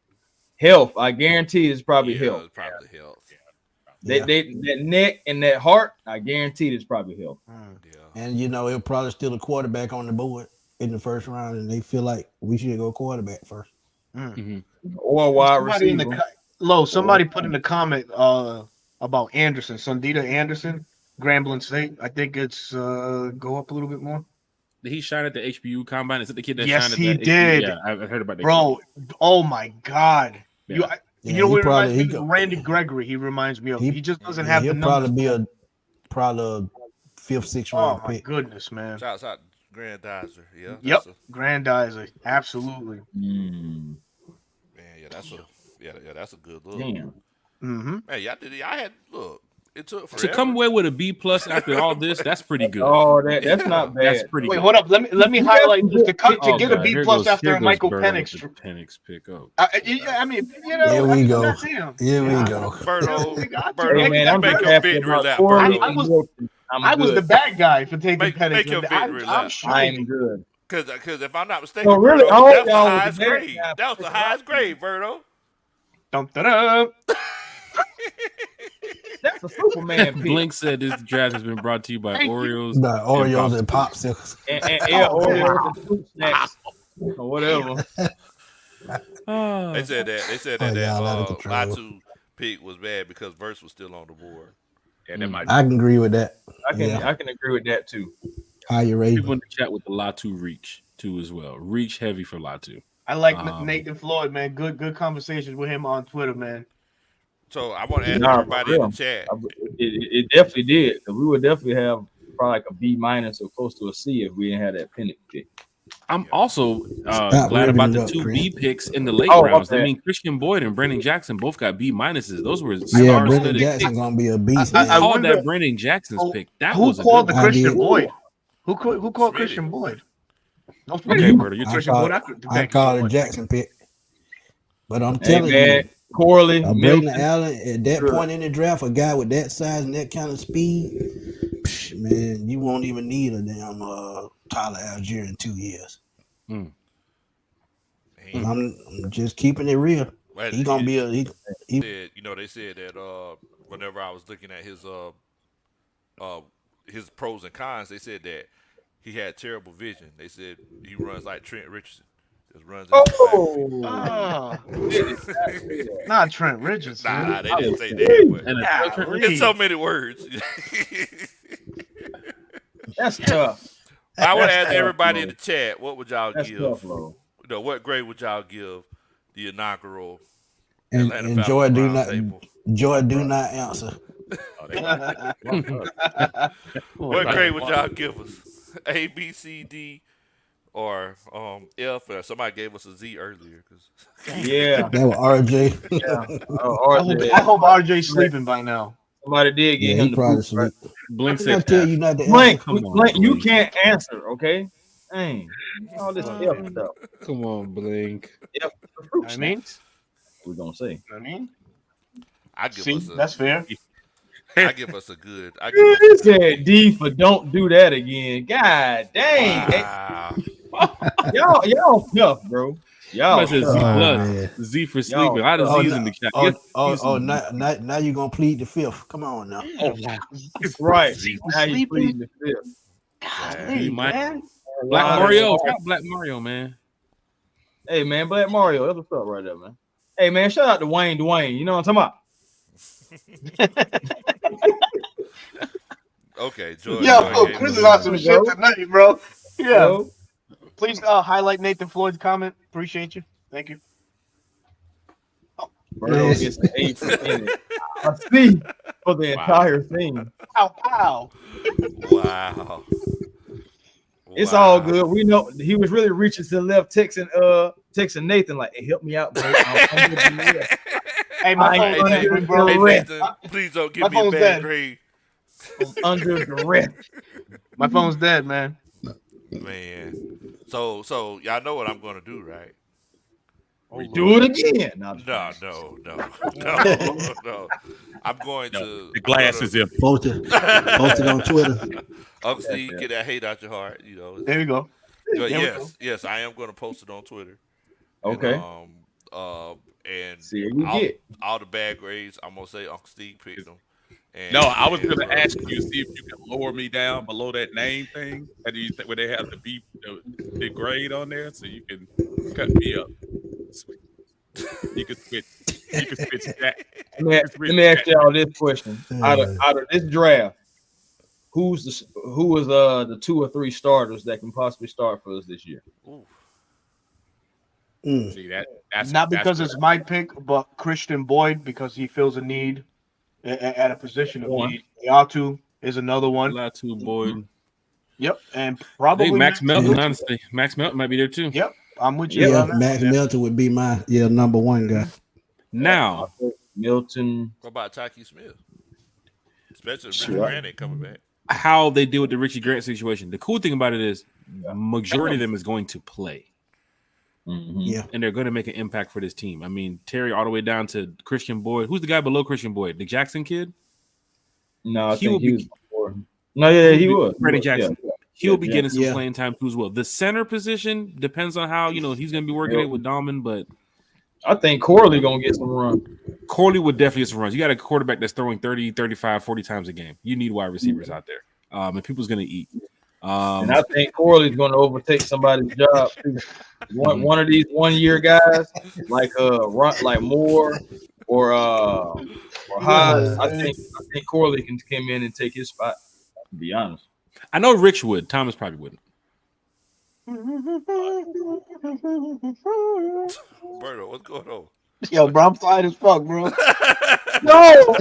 Health. I guarantee it's probably Yeah, health. it's probably health. Yeah. That neck and that heart, I guarantee it's probably health. Yeah. And you know, it'll probably still a quarterback on the board in the first round, and they feel like we should go quarterback first. Or a wide Somebody in receiver. somebody put in the comment about Anderson, Sundita Anderson, Grambling State. I think it's go up a little bit more. Did he shine at the HBU combine? Is it the kid that Yes, shined at he that did. HBU? Yeah, I've heard about that. Bro, oh my God. Yeah. You Yeah, know he what probably- reminds me he of? go- Randy Gregory. He reminds me of. He just doesn't Yeah, have he'll the numbers. probably a fifth, sixth Oh round my pick. goodness, man. Shouts out Grandizer. Yeah. Yep, That's a, Grandizer, absolutely. Mm, man, yeah, that's a good look. damn. Mm-hmm. Man, I had look. It took To forever. come away with a B plus after all this, that's pretty good. Oh, that's not bad. That's pretty Wait, good. hold up. Let me highlight this to Oh, get a God, B here plus goes- after here a goes Michael Bird with Penix. the Penix pick up. I mean, you know, Here we go. goddamn. Here we Yeah. go. Birdo, Hey, Birdo, man, I'm make just your happy victory about lap, Corey Birdo. I was- and Wilson. I'm I was good. the bad guy for taking Make Penix. your victory I'm lap. sure. I'm good. Because if I'm not mistaken, No, really, Birdo, all that was the y'all was highest the bad grade. guy. That was the highest grade, Birdo. Dum, da-dum. That's a Superman pick. Blink said this draft has been brought to you by Thank you. Oreos. The Oreos and popsicles. And yeah, Oh, Oreos and fruit snacks or whatever. Oh. They said Oh, that y'all out of control. Latu pick was bad because Verse was still on the board. Yeah, that might I can agree with that. I can Yeah. I can agree with that too. Higher People rating. in the chat with the Latu reach too as well. Reach heavy for Latu. I like Um, Nathan Floyd, man. Good conversations with him on Twitter, man. So I want to ask Nah, everybody in for the chat. It definitely did. 'Cause we would definitely have probably like a B minus or close to a C if we didn't have that Penix pick. I'm also Stop glad about ribbing the it up, two Chris. B picks in the late Oh, rounds. okay. I mean, Christian Boyd and Brandon Jackson both got B minuses. Those were Yeah, star Brendan studded Jackson picks. gonna be a beast. I I man. called wonder- that Brandon Jackson's pick. That Who was a called good the I one. Christian did. Boyd? Who called Smitty. Christian Boyd? No, Okay, Smitty. Berto, you're Christian called- Boyd. I Thank you called so it much. Jackson pick. But I'm Hey telling man, Corley, you, Brandon Milton, Allen at that Good. point in the draft, a guy with that size and that kind of speed, man, you won't even need a damn Tyler Algier in 2 years. Man, I'm just keeping it real. well, He gonna be a he said, they said that whenever I was looking at his pros and cons, they said that he had terrible vision. They said he runs like Trent Richardson, just runs. In the back. Oh, not Trent Richardson. Nah, they didn't say that. But And Golly. in so many words. that's tough. I would That's ask tough, everybody in bro. the chat, what would y'all That's give? tough, bro. What grade would y'all give the inaugural and, Atlanta and Falcons Joy do not roundtable? answer. Oh, they might- What grade would y'all give us? A, B, C, D, or F? Somebody gave us a Z earlier. Yeah. That was RJ. I hope RJ's sleeping by now. Somebody did get Yeah, him he the probably proof, sleep. Blink I said tell F. you not to answer. Blank, Come on, Blank, you Blink. can't answer, okay? Dang. All this F stuff. Come on, Blink. F for fruit I mean, snacks. We're gonna say. I give see, us that's fair. I give us a good. I He give us said D for don't do that again. God dang. wow. Y'all tough, bro. Y'all, Somebody says Z plus. Z for sleeping. I had a Z's in the chat. Now you're gonna plead the fifth. Come on now. Oh, wow. right. Z for Now you sleeping? pleading the fifth. Golly, man. Black Wow. Mario. Shout out Black Mario, man. Hey man, Black Mario, that's what's up right there, man. Hey man, shout out to Dwayne. You know what I'm talking about? Okay, George. Yo, Chris is on some shit tonight, bro. Yeah. Yo. Please highlight Nathan Floyd's comment. Appreciate you. Thank you. Birdo gets an A for it. A C for the entire thing. Ow, ow. Wow. It's all good. We know he was really reaching to the left, texting Nathan like, "Hey, help me out, bro." Hey, my I ain't phone's under dead, bro. Hey, duress. Nathan, please don't My give me a phone's bad dead. grade. I'm under duress. My phone's dead, man. Man. So y'all know what I'm gonna do, right? Do it again. No. No. I'm going to The glass is empty. Post it on Twitter. Uncle Steve, get that hate out your heart, you know. There you go. But There we yes, I am gonna post it on Twitter. Okay. And See what you get. all the bad grades, I'm gonna say Uncle Steve picked them. And, No, I was gonna ask you see if you can lower me down below that name thing. How do you think where they have the grade on there, so you can cut me up? You can switch. You can switch that. Let me ask y'all this question: out of this draft, who is the 2 or 3 starters that can possibly start for us this year? Ooh. See that's Not because that's it's my pick, but Christian Boyd because he feels a need at a position of One. need. Yatu is another one. Latu Boyd. Yep, and I probably think Max Melton, Milton. honestly. Max Melton might be there too. Yep, I'm with you. Yeah, on that. Max Melton would be my number one guy. Now, Milton. What about Taki Smith? Especially if Sure. Richard Grant ain't coming back. how they deal with the Richie Grant situation. The cool thing about it is majority of them is going to play. Mm-hmm. Yeah. And they're going to make an impact for this team. I mean, Terry all the way down to Christian Boyd. Who's the guy below Christian Boyd? The Jackson kid? No, I He think will he be- was before. No, yeah, he was. Freddie Jackson. Yeah. He'll be Yeah, getting some yeah. playing time too as well. The center position depends on how, he's going to be working it with Dahlman, but I think Corley going to get some run. Corley would definitely get some runs. You got a quarterback that's throwing 30, 35, 40 times a game. You need wide receivers out there. And people's going to eat. And I think Corley's going to overtake somebody's job. One of these 1-year guys, like Moore or Hodge. I think Corley can come in and take his spot. To be honest, I know Rich would. Thomas probably wouldn't. Berto, what's going on? Yo, bro, I'm tired as fuck, bro. no,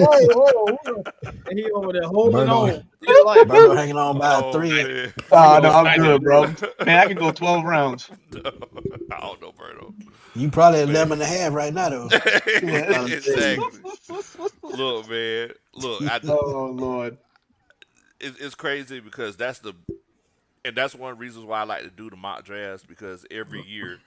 and he over there holding Berto. on. He like, Berto hanging on by a Oh, thread. man. No, I'm good, bro. Man, I can go 12 rounds. I don't know, Berto. You probably 11 and a half right now, though. Exactly. Look, man. Look, Oh, Lord. it's crazy because that's one of the reasons why I like to do the mock drafts, because every year,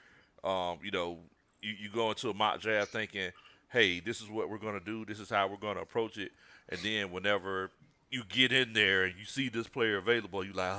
you go into a mock draft thinking, hey, this is what we're going to do. This is how we're going to approach it. And then whenever you get in there and you see this player available, you're like,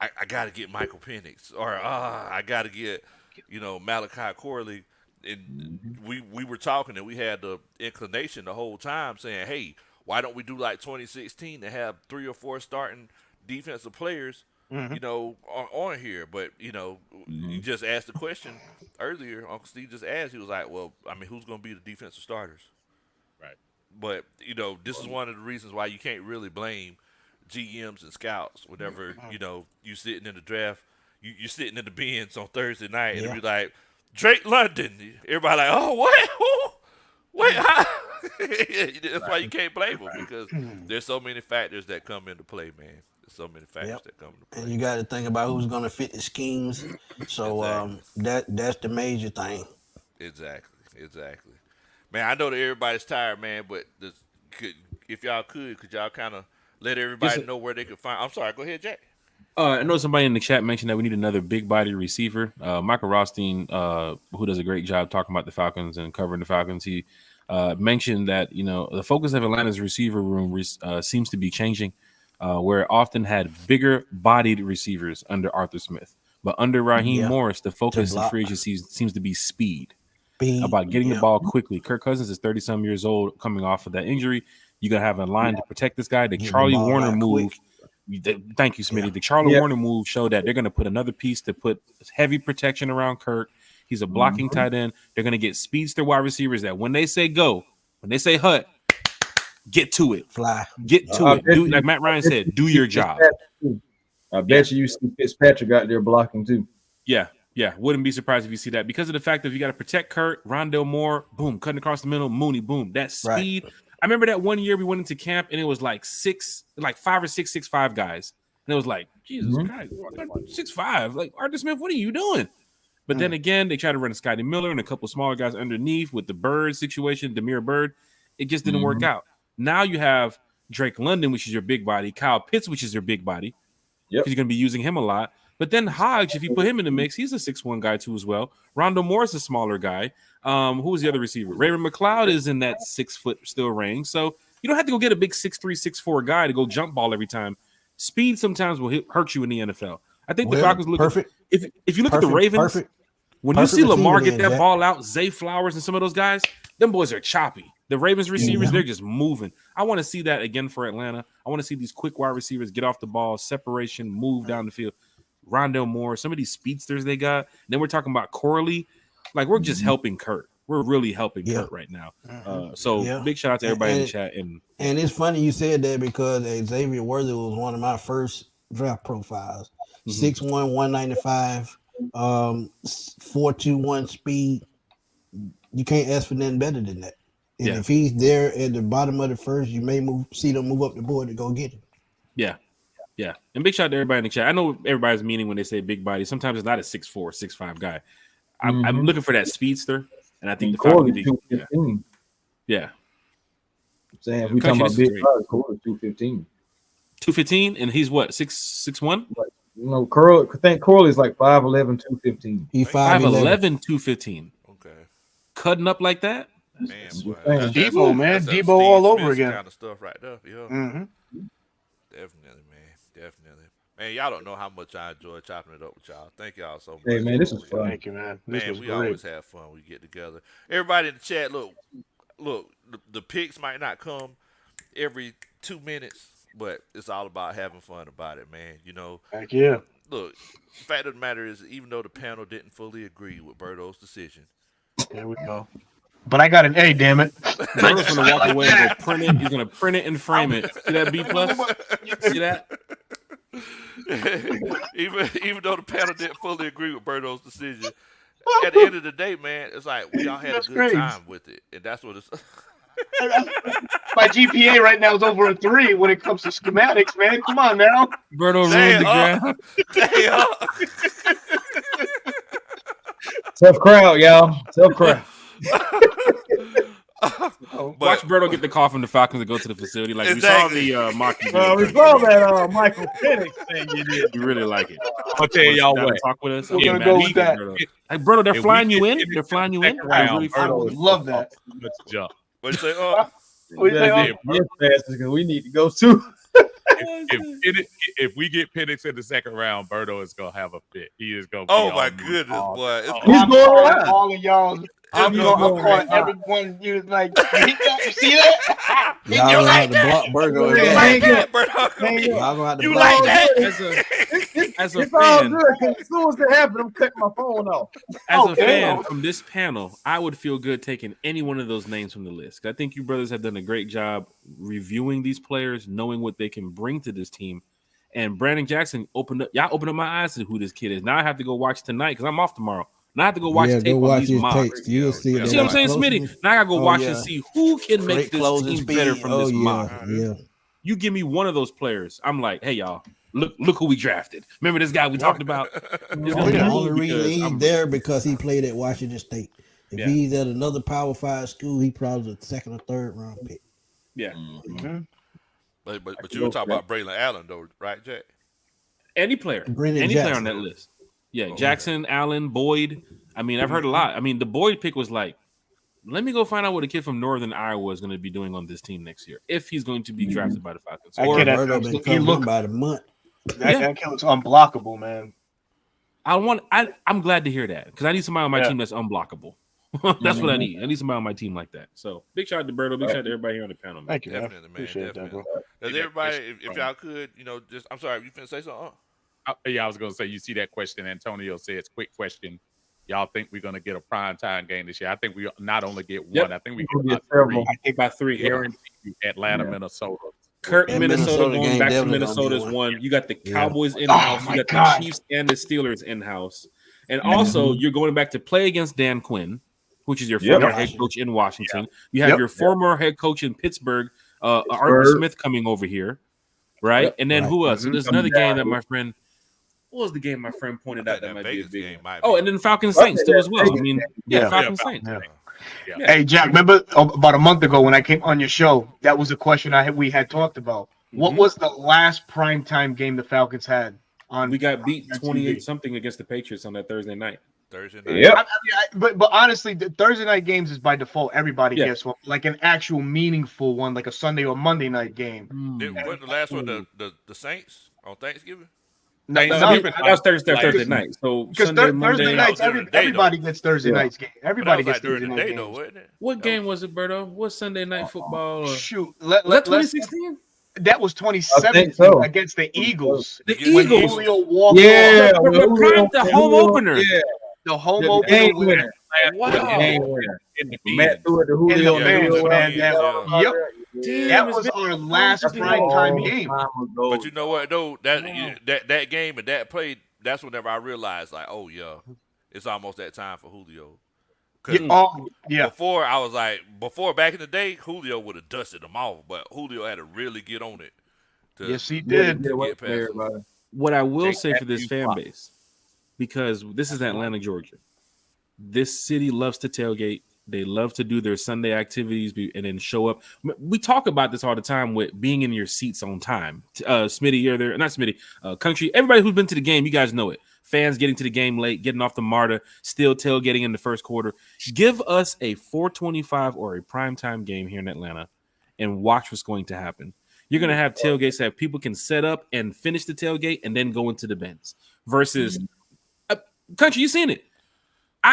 I got to get Michael Penix, or I got to get, Malachi Corley. And we were talking and we had the inclination the whole time saying, hey, why don't we do like 2016 and have 3 or 4 starting defensive players, on here? But, you just asked the question earlier. Uncle Steve just asked. He was like, well, I mean, who's going to be the defensive starters? Right. But, this is one of the reasons why you can't really blame GMs and scouts whenever, you sitting in the draft, you're sitting in the bins on Thursday night and Yeah. be like, Drake London. Everybody like, oh, what? Who? Wait, how? That's why you can't blame them, because there's so many factors that come into play, man. There's so many factors that come into play. And you got to think about who's going to fit the schemes. So that's the major thing. Exactly. Man, I know that everybody's tired, man, but if y'all could y'all kind of let everybody know where they could find? I'm sorry, go ahead, Jack. I know somebody in the chat mentioned that we need another big body receiver. Michael Rothstein, who does a great job talking about the Falcons and covering the Falcons, he mentioned that the focus of Atlanta's receiver room seems to be changing, where it often had bigger bodied receivers under Arthur Smith, But under Raheem Yeah. Morris, the focus in block. free agency seems to be speed. Speed, About getting the yeah. ball quickly. Kirk Cousins is 30-some years old, coming off of that injury. You got to have a line to protect this guy. The Get the Charlie ball Warner out move. Thank you, Smitty. Yeah. The Charlie Yeah. Warner move showed that they're going to put another piece to put heavy protection around Kirk. He's a blocking tight end. They're going to get speedster wide receivers that when they say go, when they say hut, get to it. Fly. Get to I it. bet Do, you- like Matt Ryan said, do your job. I bet you see Fitzpatrick out there blocking too. Yeah. Wouldn't be surprised if you see that because of the fact that you got to protect Kurt, Rondell Moore, boom, cutting across the middle, Mooney, boom. That speed. Right. I remember that one year we went into camp and it was like 5 or 6'5" guys. And it was like, Jesus Christ, 6'5". Like, Arthur Smith, what are you doing? But then again, they tried to run a Scotty Miller and a couple smaller guys underneath with the Bird situation, Demir Bird. It just didn't work out. Now you have Drake London, which is your big body, Kyle Pitts, which is your big body. Yep. Because you're going to be using him a lot. But then Hodge, if you put him in the mix, he's a 6'1" guy too as well. Rondo Moore's a smaller guy. Who was the other receiver? Raymond McLeod is in that 6 foot still range. So you don't have to go get a big 6'3", 6'4" guy to go jump ball every time. Speed sometimes will hurt you in the NFL. I think the Falcons look perfect. If you look at the Ravens, when you see Lamar get that ball out, Zay Flowers and some of those guys, them boys are choppy. The Ravens receivers, they're just moving. I want to see that again for Atlanta. I want to see these quick wide receivers get off the ball, separation, move down the field. Rondell Moore, some of these speedsters they got. Then we're talking about Corley. Like, we're just helping Kurt. We're really helping Kurt right now. So big shout out to everybody in the chat. And it's funny you said that because Xavier Worthy was one of my first draft profiles. 6'1", 195, 4.21 speed. You can't ask for nothing better than that. And if he's there at the bottom of the first, you may see them move up the board to go get him. Yeah. And big shout out to everybody in the chat. I know everybody's meaning when they say big body. Sometimes it's not a 6'4", 6'5" guy. I'm looking for that speedster, and I think the Falcons. Yeah. Saying we talking about big guys, Corley's 215. 215, and he's what, 6'1"? No, I think Corley's like 5'11", 215. He's 5'11", 215. Okay. Cutting up like that? Man, Debo, man. Debo all over again. Kind of stuff right there. Yeah. Definitely, man. Definitely. Man, y'all don't know how much I enjoy chopping it up with y'all. Thank y'all so much. Hey, man, this is fun. Thank you, man. This Man, we always have fun when we get together. Everybody in the chat, look, the picks might not come every 2 minutes, but it's all about having fun about it, man. You know. Thank you. Look, the fact of the matter is, even though the panel didn't fully agree with Berto's decision, there we go. But I got an A, damn it. Berto's gonna walk away and go print it. He's gonna print it and frame it. See that B+? See that? even though the panel didn't fully agree with Berto's decision, at the end of the day, man, it's like we all had a good time with it, and that's what it's. My GPA right now is over a 3 when it comes to schematics, man. Come on now. Berto ruined the ground. Tough crowd, y'all. Tough crowd. Watch Berto get the call from the Falcons to go to the facility. Like we saw the mock. We saw that Michael Penix thing you did. You really like it. I'll tell y'all what. Talk with us. We're gonna go with that. Like Berto, they're flying you in. They're flying you in. I would love that. Let's jump. What you say? Because we need to go too. If we get Penix in the second round, Berto is gonna have a fit. He is gonna. Oh my goodness, boy! He's going all of y'all. I'm calling everyone. You like? You see that? Y'all gonna have to block Berto You again. like that, Berto? Y'all gonna have to You block like that? As a It's all fan, good. As soon as it happens, I'm cutting my phone off. as a fan from this panel, I would feel good taking any one of those names from the list. I think you brothers have done a great job reviewing these players, knowing what they can bring to this team. And Brandon Jackson opened up my eyes to who this kid is. Now I have to go watch tonight because I'm off tomorrow. Now I have to go watch tape on these mocks. You'll see. You see what I'm saying, Smitty? Now I gotta go watch and see who can make this team better from this mock. Yeah. You give me one of those players, I'm like, hey y'all, look who we drafted. Remember this guy we talked about? The only reason he's there because he played at Washington State. If he's at another Power 5 school, he probably the second or third round pick. Yeah. But you were talking about Braylon Allen though, right, Jack? Any player, Brendan any Jackson. player on that list. Yeah, Jackson, Allen, Boyd. I mean, I've heard a lot. I mean, the Boyd pick was like, let me go find out what a kid from Northern Iowa is going to be doing on this team next year if he's going to be drafted by the Falcons. Or Berto been covering him by the month. That kid looks unblockable, man. I'm glad to hear that because I need somebody on my team that's unblockable. That's what I need. I need somebody on my team like that. So big shout out to Berto. Big shout out to everybody here on the panel. Man. Thank you, man. Definitely, man. Appreciate Definitely. that, bro. Does everybody, if y'all could, just I'm sorry, you finna say something? Yeah, I was gonna say you see that question. Antonio says, quick question. Y'all think we're gonna get a primetime game this year? I think we not only get one, I think we get three. I think by three. Guaranteed Atlanta, Minnesota. Kirk, Minnesota game going back to definitely Minnesota is gonna be one. You got the Cowboys in Oh, house. my You got God. the Chiefs and the Steelers in house. And also, you're going back to play against Dan Quinn, which is your former head coach in Washington. You have your former head coach in Pittsburgh, Arthur Smith, coming over here, right? And then who else? So there's another game that my friend. What was the game my friend pointed out that might be a big game? Oh, and then Falcons Saints too as well. I mean, Falcons Saints. Yeah. Hey, Jack, remember about a month ago when I came on your show, that was a question we had talked about. What was the last primetime game the Falcons had on? We got beat 28-something against the Patriots on that Thursday night. Yep. But honestly, the Thursday night games is by default. Everybody gets one, like an actual meaningful one, like a Sunday or Monday night game. Wasn't the last one the Saints on Thanksgiving? That was Thursday night. So Sunday, Monday, Thursday nights, everybody gets Thursday nights game. Everybody gets during Thursday the day, night though, games. wasn't it? What game was it, Berto? What Sunday night football? Shoot, was that 2016? That was 2017 against the Eagles. The Eagles. Julio walked off. The home opener. Yeah. The home opener game winner. Wow. Game winner. In the Matt threw it to Julio. Yep. That was our last primetime game. But you know what, though? That game and that play, that's whenever I realized, like, oh, yeah, it's almost that time for Julio. Before, I was like, back in the day, Julio would have dusted them off, but Julio had to really get on it. Yes, he did. What I will say for this fan base, because this is Atlanta, Georgia, this city loves to tailgate. They love to do their Sunday activities and then show up. We talk about this all the time with being in your seats on time. Smitty, you're there. Not Smitty. Country. Everybody who's been to the game, you guys know it. Fans getting to the game late, getting off the MARTA, still tailgating in the first quarter. Give us a 4:25 or a primetime game here in Atlanta and watch what's going to happen. You're going to have tailgates that people can set up and finish the tailgate and then go into the bins. Versus, Country, you seen it.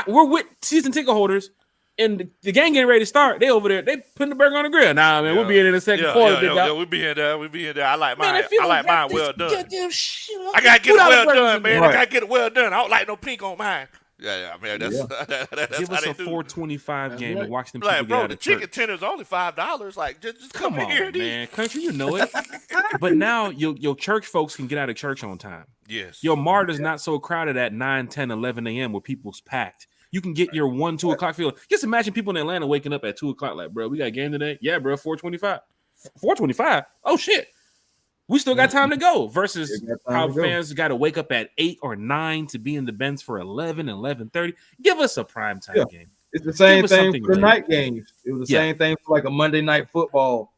We're with season ticket holders. And the game getting ready to start. They over there. They putting the burger on the grill. Nah, man, we'll be in the second quarter. We'll be in there. I like mine. I like mine well done. I gotta get it well done, man. I gotta get it well done. I don't like no pink on mine. Yeah, man. That's give us a 4:25 game and watch them people like, get bro, out the of church. chicken tender's only $5. Like, just come in on, here, man. Country, you know it. But now your church folks can get out of church on time. Yes. Your MARTA's not so crowded at 9, 10, 11 a.m. where people's packed. You can get your 1, 2 o'clock feel. Just imagine people in Atlanta waking up at 2 o'clock, like, bro, we got a game today. Yeah, bro, 4:25. 4:25. Oh shit, we still got time to go. Versus how fans got to wake up at 8 or 9 to be in the bench for 11, 11:30. Give us a primetime game. It's the same thing for the night games. It was the same thing for like a Monday night football.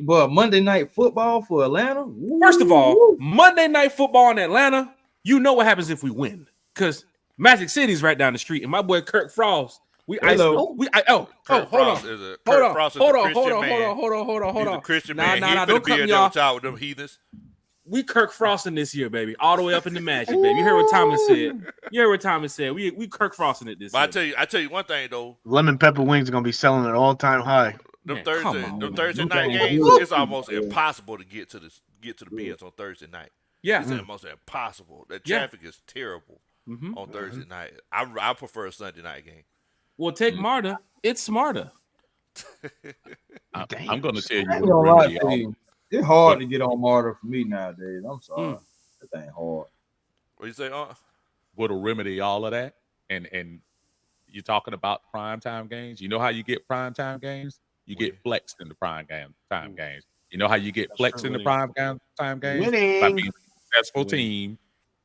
But Monday night football for Atlanta. First of all, Monday night football in Atlanta. You know what happens if we win? Because Magic City's right down the street, and my boy Kirk Frost. Hold on. Christian man. Nah, don't cut me off. With them heathens. We Kirk Frosting this year, baby, all the way up in the Magic, baby. You heard what Thomas said. We Kirk Frosting it this year. I tell you one thing though. Lemon pepper wings are gonna be selling at all-time high. Them Thursday night games, it's almost impossible to get to the bins on Thursday night. Yeah, it's almost impossible. The traffic is terrible. On Thursday night. I prefer a Sunday night game. Well, take MARTA. It's smarter. I'm going to tell you. It's hard to get on MARTA for me nowadays. I'm sorry. That ain't hard. What you say, What'll remedy all of that? And you're talking about primetime games. You know how you get primetime games? You get flexed in the time games. You know how you get flexed in the time games? Winning. By being a successful team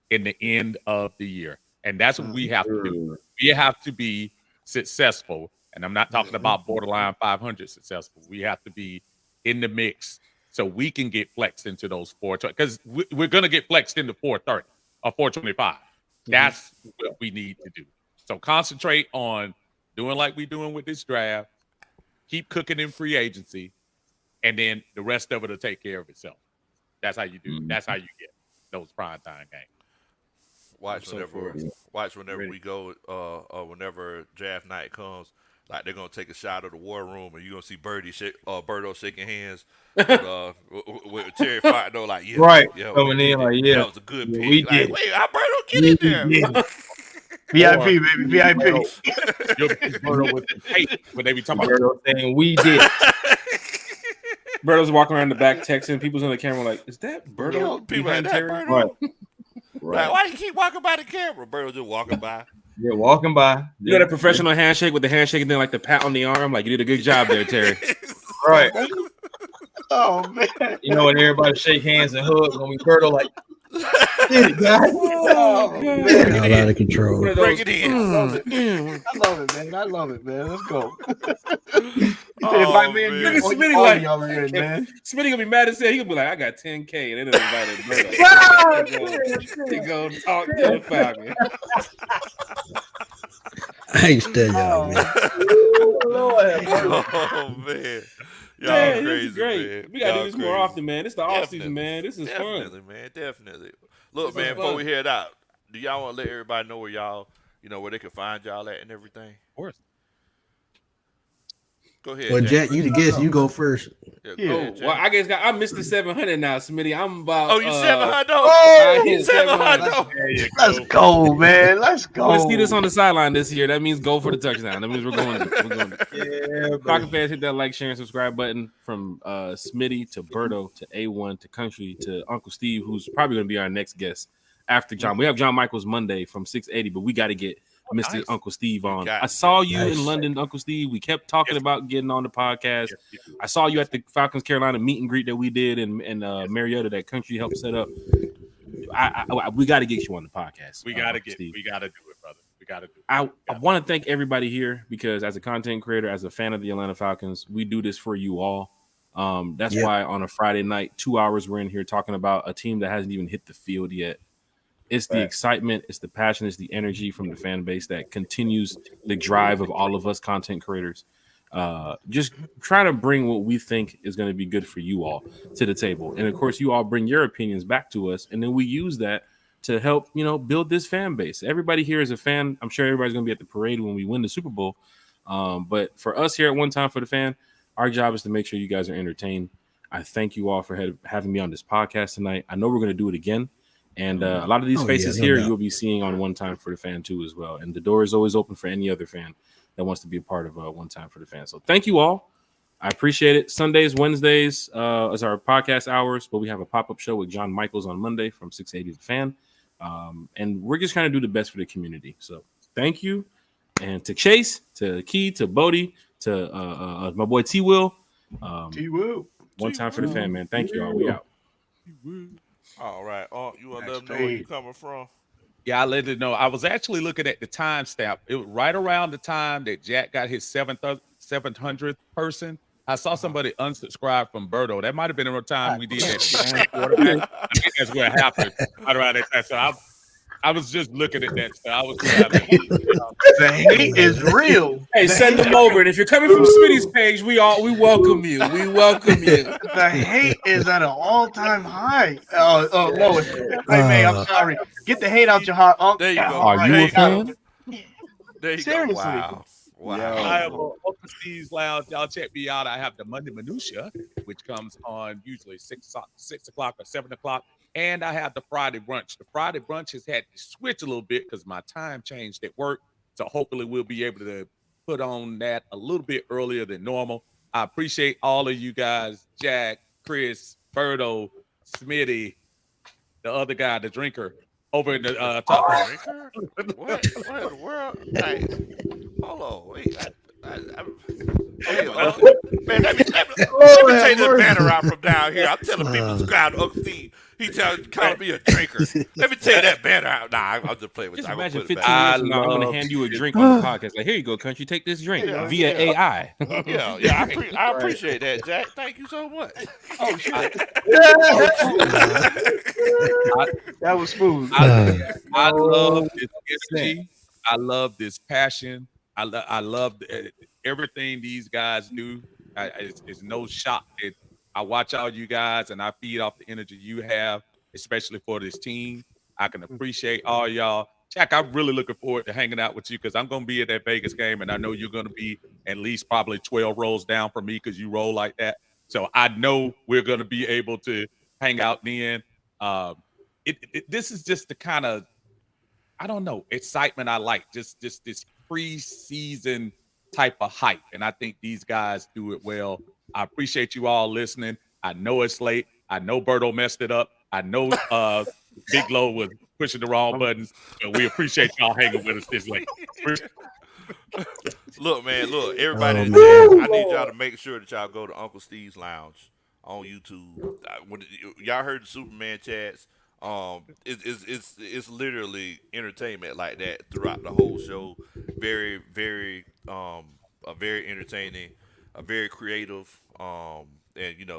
in the end of the year. And that's what we have to do. We have to be successful. And I'm not talking about borderline 500 successful. We have to be in the mix so we can get flexed into those 420. Because we're going to get flexed into 430 or 425. That's what we need to do. So concentrate on doing like we're doing with this draft. Keep cooking in free agency. And then the rest of it will take care of itself. That's how you do. That's how you get those primetime games. Watch so whenever, for it. Ready. we go, whenever draft night comes. Like they're gonna take a shot of the war room, and you're gonna see Birdo shaking hands with Terry Fontenot. Like, yeah, Right. yeah, Coming in like, yeah, that was a good yeah, we pick. Like, did. wait, how Birdo get We in there? did. VIP, Or baby, VIP. you'll be Birdo with the tape when they be talking about. Birdo saying we did. Birdo's walking around the back texting. People's on the camera like, is that Birdo People behind like that, Terry? Birdo. Right. Like, why you keep walking by the camera? Birdo just walking by. Yeah, walking by. You know that professional handshake with the handshake and then like the pat on the arm? Like, you did a good job there, Terry. Right. Oh man. You know, when everybody shake hands and hug when we Birdo like, did it, guys. Oh, Got man. out of control. One of Bring those, it in. I love it, man. I love it, man. Let's go. Oh, Invite me man. and Look at Smitty all like- y'all in, man. Smitty gonna be mad as hell. He gonna be like, I got 10K, and then invited Birdo. He go talk to the Falcon. I ain't studying y'all, man. Oh man, y'all Man, crazy, this is great. man. We gotta Y'all do this more crazy. often, man. It's the off Definitely. season, man. This is fun. Definitely, man. Definitely. Look, This is man. Before fun. we head out, do y'all want to let everybody know where y'all, where they can find y'all at and everything? Of course. Go ahead. Well, Jack, you the guest. You go first. Yeah, go Yeah. ahead, Jack. Well, I guess I missed the 700 now, Smitty. I'm about. Oh, you 700? I hit 700. 700. There you Let's go. go, man. Let's go. Let's see this on the sideline this year. That means go for the touchdown. That means we're going. Yeah, Falcon fans, hit that like, share, and subscribe button. From Smitty to Birdo to A1 to Country to Uncle Steve, who's probably going to be our next guest after John. We have John Michaels Monday from 680, but we got to get Mr. Nice. Uncle Steve on. got I to. saw you Nice. in London, Uncle Steve. We kept talking Yes. about getting on the podcast. Yes. I saw you at the Falcons Carolina meet and greet that we did in Marietta that Country helped set up. We got to get you on the podcast. We gotta Uncle Steve. do it, brother. We gotta do it. I want to thank everybody here because as a content creator, as a fan of the Atlanta Falcons, we do this for you all. That's Yeah. why on a Friday night, 2 hours, we're in here talking about a team that hasn't even hit the field yet. It's the Right. excitement, it's the passion, it's the energy from the fan base that continues the drive of all of us content creators. Just trying to bring what we think is going to be good for you all to the table. And of course, you all bring your opinions back to us. And then we use that to help, build this fan base. Everybody here is a fan. I'm sure everybody's going to be at the parade when we win the Super Bowl. But for us here at One Time for the Fan, our job is to make sure you guys are entertained. I thank you all for having me on this podcast tonight. I know we're going to do it again. And a lot of these Oh, faces yeah, no here doubt. you'll be seeing on One Time for the Fan too as well. And the door is always open for any other fan that wants to be a part of One Time for the Fan. So thank you all. I appreciate it. Sundays, Wednesdays is our podcast hours, but we have a pop-up show with John Michaels on Monday from 680 The Fan. And we're just trying to do the best for the community. So thank you. And to Chase, to Key, to Bodie, to my boy T-Will. T-Woo. One Time for the Fan, man. Thank you all. We out. All right. You want to let That's them know where you great. coming from? Yeah, I let it know. I was actually looking at the timestamp. It was right around the time that Jack got his 700th person. I saw somebody unsubscribe from Birdo. That might have been around the time we did that quarterback. I think that's what happened right around that time. So I was just looking at that. So I was The hate is real. Hey, send them over. And if you're coming from Smitty's page, we welcome you. We welcome you. The hate is at an all-time high. Lois. Hey, man, I'm sorry. Get the hate out your heart, Uncle. There you go. Are you a fan? There you Seriously. go. Wow. Wow. I have Uncle Steve's Lounge. Y'all check me out. I have the Monday Minutia, which comes on usually 6 o'clock or 7 o'clock. And I have the Friday brunch. The Friday brunch has had to switch a little bit because my time changed at work. So hopefully we'll be able to put on that a little bit earlier than normal. I appreciate all of you guys, Jack, Chris, Birdo, Smitty, the other guy, the drinker, over in the top. Drinker? What in the world? Hey, hold on. Wait. Man, let me take this banner out from down here. I'm telling people to subscribe to Uncle Steve. He calling me a drinker. Let me take that banner out. Nah, I'll just play with Just it. imagine I'm 15 gonna years from now, I'm going to hand you a drink on the podcast. Like, here you go, country. Take this drink Yeah, via AI. put it back. Yeah. I appreciate that, Jack. Thank you so much. Oh, shit. That was smooth. I love this energy. I love this passion. I love everything these guys do. It's no shock that I watch all you guys and I feed off the energy you have, especially for this team. I can appreciate all y'all. Jack, I'm really looking forward to hanging out with you because I'm going to be at that Vegas game, and I know you're going to be at least probably 12 rows down from me because you roll like that. So I know we're going to be able to hang out then. This is just the kind of, I don't know, excitement I like. Just this preseason type of hype, and I think these guys do it well. I appreciate you all listening. I know it's late. I know Berto messed it up. I know Big Low was pushing the wrong buttons, but we appreciate y'all hanging with us this late. Look, man, everybody Oh, in man. the chat, I need y'all to make sure that y'all go to Uncle Steve's Lounge on YouTube. When y'all heard the Superman chats, it's literally entertainment like that throughout the whole show. Very, very, very entertaining, very creative, and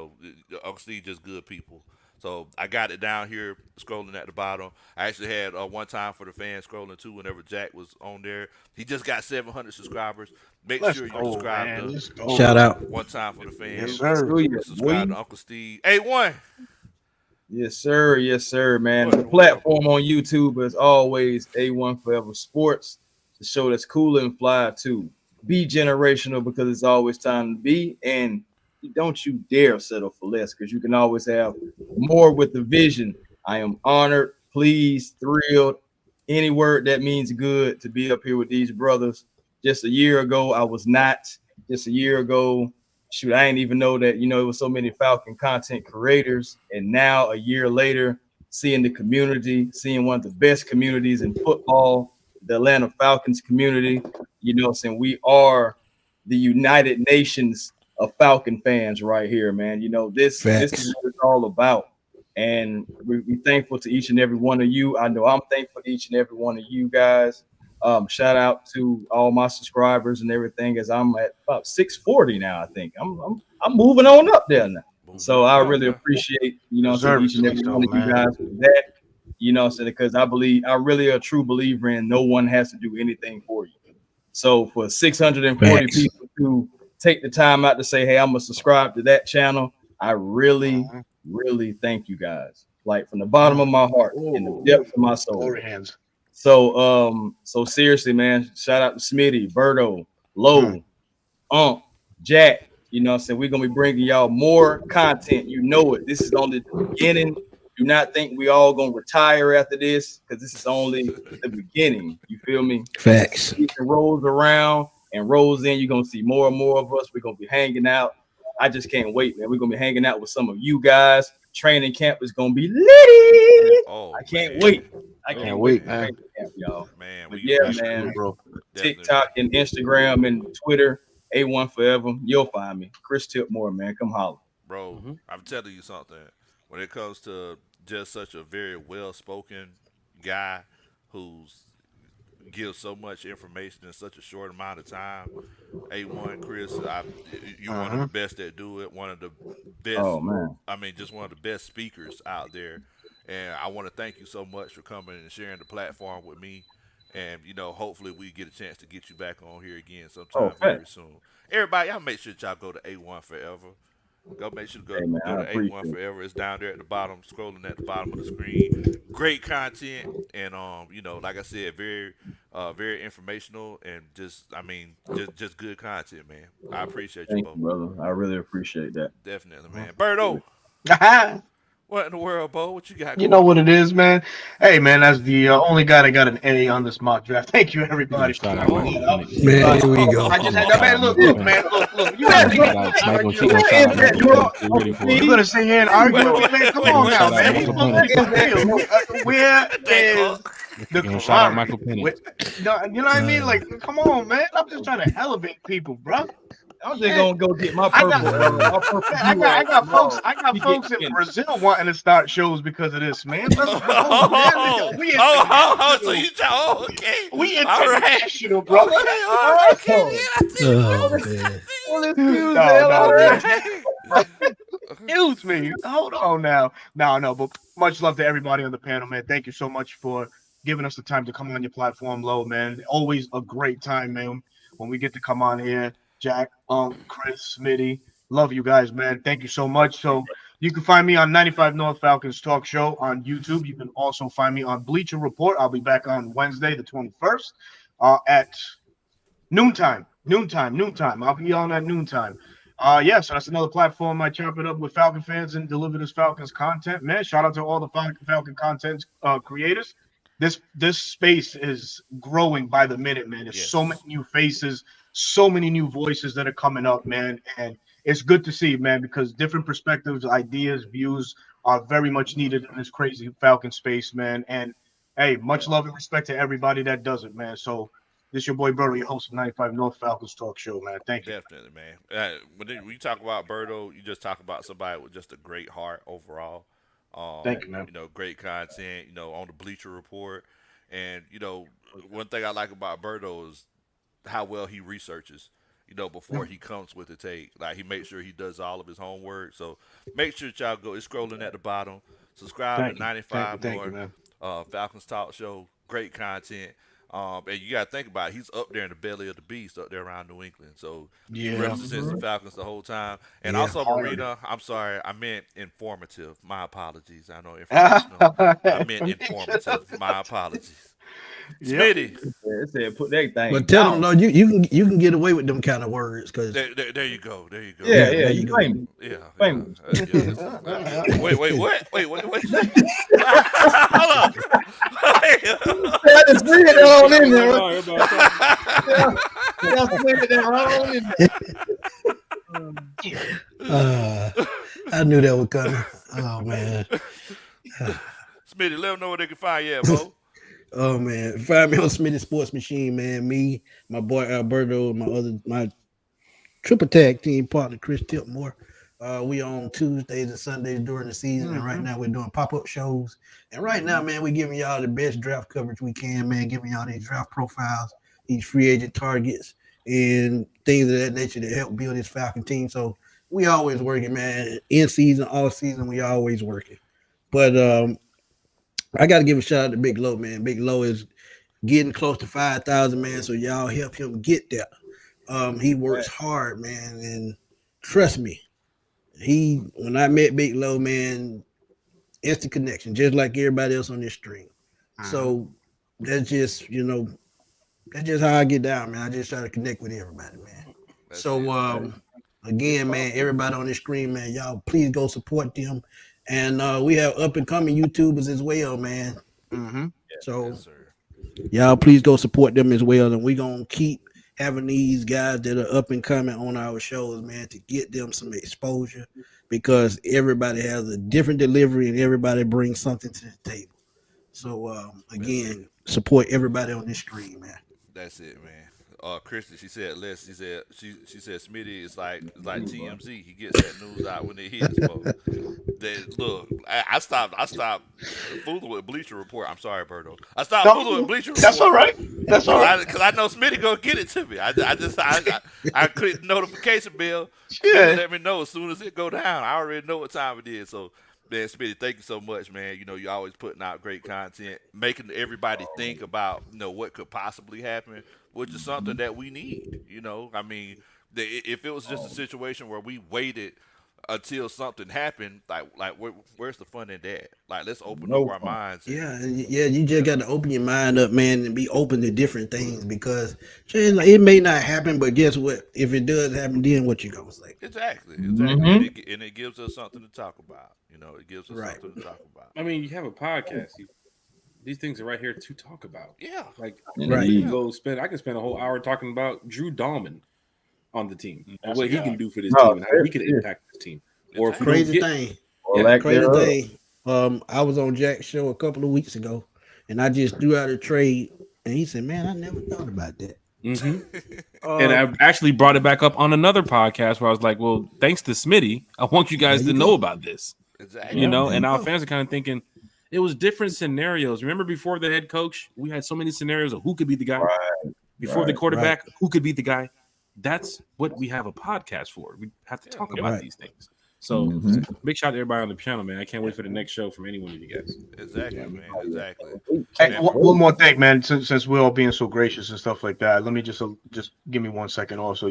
Uncle Steve just good people. So I got it down here scrolling at the bottom. I actually had one time for the fans scrolling too whenever Jack was on there. He just got 700 subscribers. Make Let's sure you go, subscribe man. to Let's go. Shout out. One Time for the Yes, Fans. sir. Subscribe to Uncle Steve. A1. Yes, sir. Yes, sir, man. What The in the platform on YouTube is always A1 Forever Sports, the show that's cool and fly too. Be generational because it's always time to be, and don't you dare settle for less because you can always have more with the vision. I am honored, pleased, thrilled. Any word that means good to be up here with these brothers. Just a year ago, I was not. Just a year ago, shoot, I didn't even know that, it was so many Falcon content creators. And now, a year later, seeing the community, seeing one of the best communities in football, the Atlanta Falcons community, saying we are the United Nations of Falcon fans right here, man. This Facts. is what it's all about. And we're thankful to each and every one of you. I know I'm thankful to each and every one of you guys. Shout out to all my subscribers and everything, as I'm at about 640 now. I think I'm moving on up there now. So I really appreciate Deserve each and it, every though, one of you man. guys for that. Because I really a true believer in no one has to do anything for you. So for 640 Facts. people to take the time out to say, hey, I'm gonna subscribe to that channel, I really thank you guys. Like from the bottom of my heart, in the depths of my soul. Glory hands. So seriously, man, shout out to Smitty, Berto, Low, Jack. We're gonna be bringing y'all more content. You know it. This is only the beginning. Do not think we all gonna retire after this, because this is only the beginning. You feel me? Facts. Season rolls around and rolls in, you're gonna see more and more of us. We're gonna be hanging out. I just can't wait, man. We're gonna be hanging out with some of you guys. Training camp is gonna be litty. Oh, I can't man. wait. I Oh, can't wait, wait for man. training camp, y'all. Man, But we yeah, appreciate man. it. Bro. Definitely. TikTok and Instagram and Twitter, A1 Forever. You'll find me. Chris Tipmore, man. Come holler. Bro, I'm telling you something. When it comes to just such a very well-spoken guy who's gives so much information in such a short amount of time, A1 Chris, you're one of the best that do it. One of the best. Oh man. I mean, just one of the best speakers out there. And I want to thank you so much for coming and sharing the platform with me. And hopefully we get a chance to get you back on here again sometime very Okay. soon. Everybody, y'all make sure y'all go to A1 Forever. Go make sure to Hey, man, go I to appreciate A1 it. Forever. It's down there at the bottom, scrolling at the bottom of the screen. Great content, and like I said, very informational, and just good content, man. I appreciate you Thank both. you, brother. I really appreciate that. Definitely, man. Birdo, what in the world, Bo? What you got? You Going know on? what it is, man. Hey, man, that's the only guy that got an A on this mock draft. Thank you, everybody. Shout out Oh. Michael Penix. Man, here we go. I just had Shout that, man. out Look, Michael man. Penix. Look. You guys Shout out Michael. She gonna shout out Michael Penix. You ready for You're it? gonna sit here and argue with me, man? Come on now, Shout out man. Michael Let's keep Penix. it real. Where is the You gonna shout out camaraderie? Michael Penix. No, you know what I mean? Like, come on, man. I'm just trying to elevate people, bro. I'm just gonna go get my I purple. got- I got folks in Brazil wanting to start shows because of this, man. Let's go, man. We So you okay? we All right. international, bro. Okay, Oh, man. Excuse me. Hold on now. No, but much love to everybody on the panel, man. Thank you so much for giving us the time to come on your platform, Low, man. Always a great time, man, when we get to come on here. Jack, Chris, Smitty, love you guys, man. Thank you so much. So You can find me on 95 North Falcons Talk Show on YouTube. You can also find me on Bleacher Report. I'll be back on Wednesday, the 21st, at noontime. I'll be on at noontime. Yeah, so that's another platform I chop it up with Falcon fans and deliver this Falcons content. Man, shout out to all the Falcon content creators. This space is growing by the minute, man. There's so many new faces, so many new voices that are coming up, man. And it's good to see, man, because different perspectives, ideas, views are very much needed in this crazy Falcon space, man. And hey, much love and respect to everybody that does it, man. So this your boy Berto, your host of 95 North Falcons Talk Show, man. Thank you. Definitely, man. When you talk about Berto, you just talk about somebody with just a great heart overall. Thank you, man. You know, great content. You know, on the Bleacher Report, and you know, one thing I like about Berto is how well he researches. You know, before he comes with the take, like he makes sure he does all of his homework. So make sure that y'all go. It's scrolling at the bottom. Subscribe to 95 North Falcons Talk Show. Great content. And you got to think about it. He's up there in the belly of the beast, up there around New England. So he represents the Falcons the whole time. And also, Marina, I'm sorry, I meant informative. My apologies. I know informational. I meant informative. My apologies. Smitty. It said put that thing. But tell them, no, you can get away with them kind of words, because there you go. There you go. Yeah, you go. Yeah. Famous. Wait, what? Wait. Hold on. I just read it all in there. I knew that was coming. Oh man. Smitty, let them know where they can find you at, Bo. Oh man, find me on Smitty Sports Machine, man. Me, my boy Alberto, my triple tag team partner Chris Tipmore. We on Tuesdays and Sundays during the season, and right now we're doing pop-up shows. And right now, man, we're giving y'all the best draft coverage we can, man. Giving y'all these draft profiles, these free agent targets, and things of that nature to help build this Falcon team. So we always working, man. In season, all season, we always working. But I got to give a shout out to Big Low, man. Big Low is getting close to 5,000, man. So y'all help him get there. He works hard, man, and trust me, when I met Big Low, man, instant connection, just like everybody else on this stream. So that's just how I get down, man. I just try to connect with everybody, man. Again, man, everybody on this screen, man, y'all please go support them. And we have up and coming YouTubers as well, man. So y'all please go support them as well. And we're gonna keep having these guys that are up and coming on our shows, man, to get them some exposure, because everybody has a different delivery and everybody brings something to the table. So again, support everybody on this stream, man. That's it, man. Kristen, she said she said Smitty is like TMZ. He gets that news out when it hits, folks. Look, I stopped fooling with Bleacher Report. I'm sorry, Berto. I stopped fooling with Bleacher Report. That's all right. That's all right. Because I know Smitty gonna get it to me. I clicked the notification bell. Yeah. Let me know as soon as it go down. I already know what time it is. So, man, Smitty, thank you so much, man. You know, you're always putting out great content, making everybody think about, what could possibly happen, which is something that we need. You know, I mean, if it was just a situation where we waited until something happened, like where's the fun in that? Like, let's open up our minds. You just got to open your mind up, man, and be open to different things, because it may not happen, but guess what? If it does happen, then what you gonna say? Exactly. And it gives us something to talk about. It gives us something to talk about. I mean, you have a podcast. These things are right here to talk about. Yeah. Like, Right. you can I can spend a whole hour talking about Drew Dahlman on the team and what he can do for this team and how he can impact this team. Or if Crazy thing. I was on Jack's show a couple of weeks ago, and I just threw out a trade, and he said, "Man, I never thought about that." And I actually brought it back up on another podcast where I was like, "Well, thanks to Smitty, I want you guys to know about this." Exactly. And our fans are kind of thinking it was different scenarios. Remember, before the head coach, we had so many scenarios of who could be the guy. Before the quarterback, who could be the guy. That's what we have a podcast for. We have to talk about these things. So big shout out to everybody on the channel, man. I can't wait for the next show from any one of you guys. Exactly, man. Exactly. Hey, one more thing, man. Since we're all being so gracious and stuff like that, let me just give me 1 second. Also,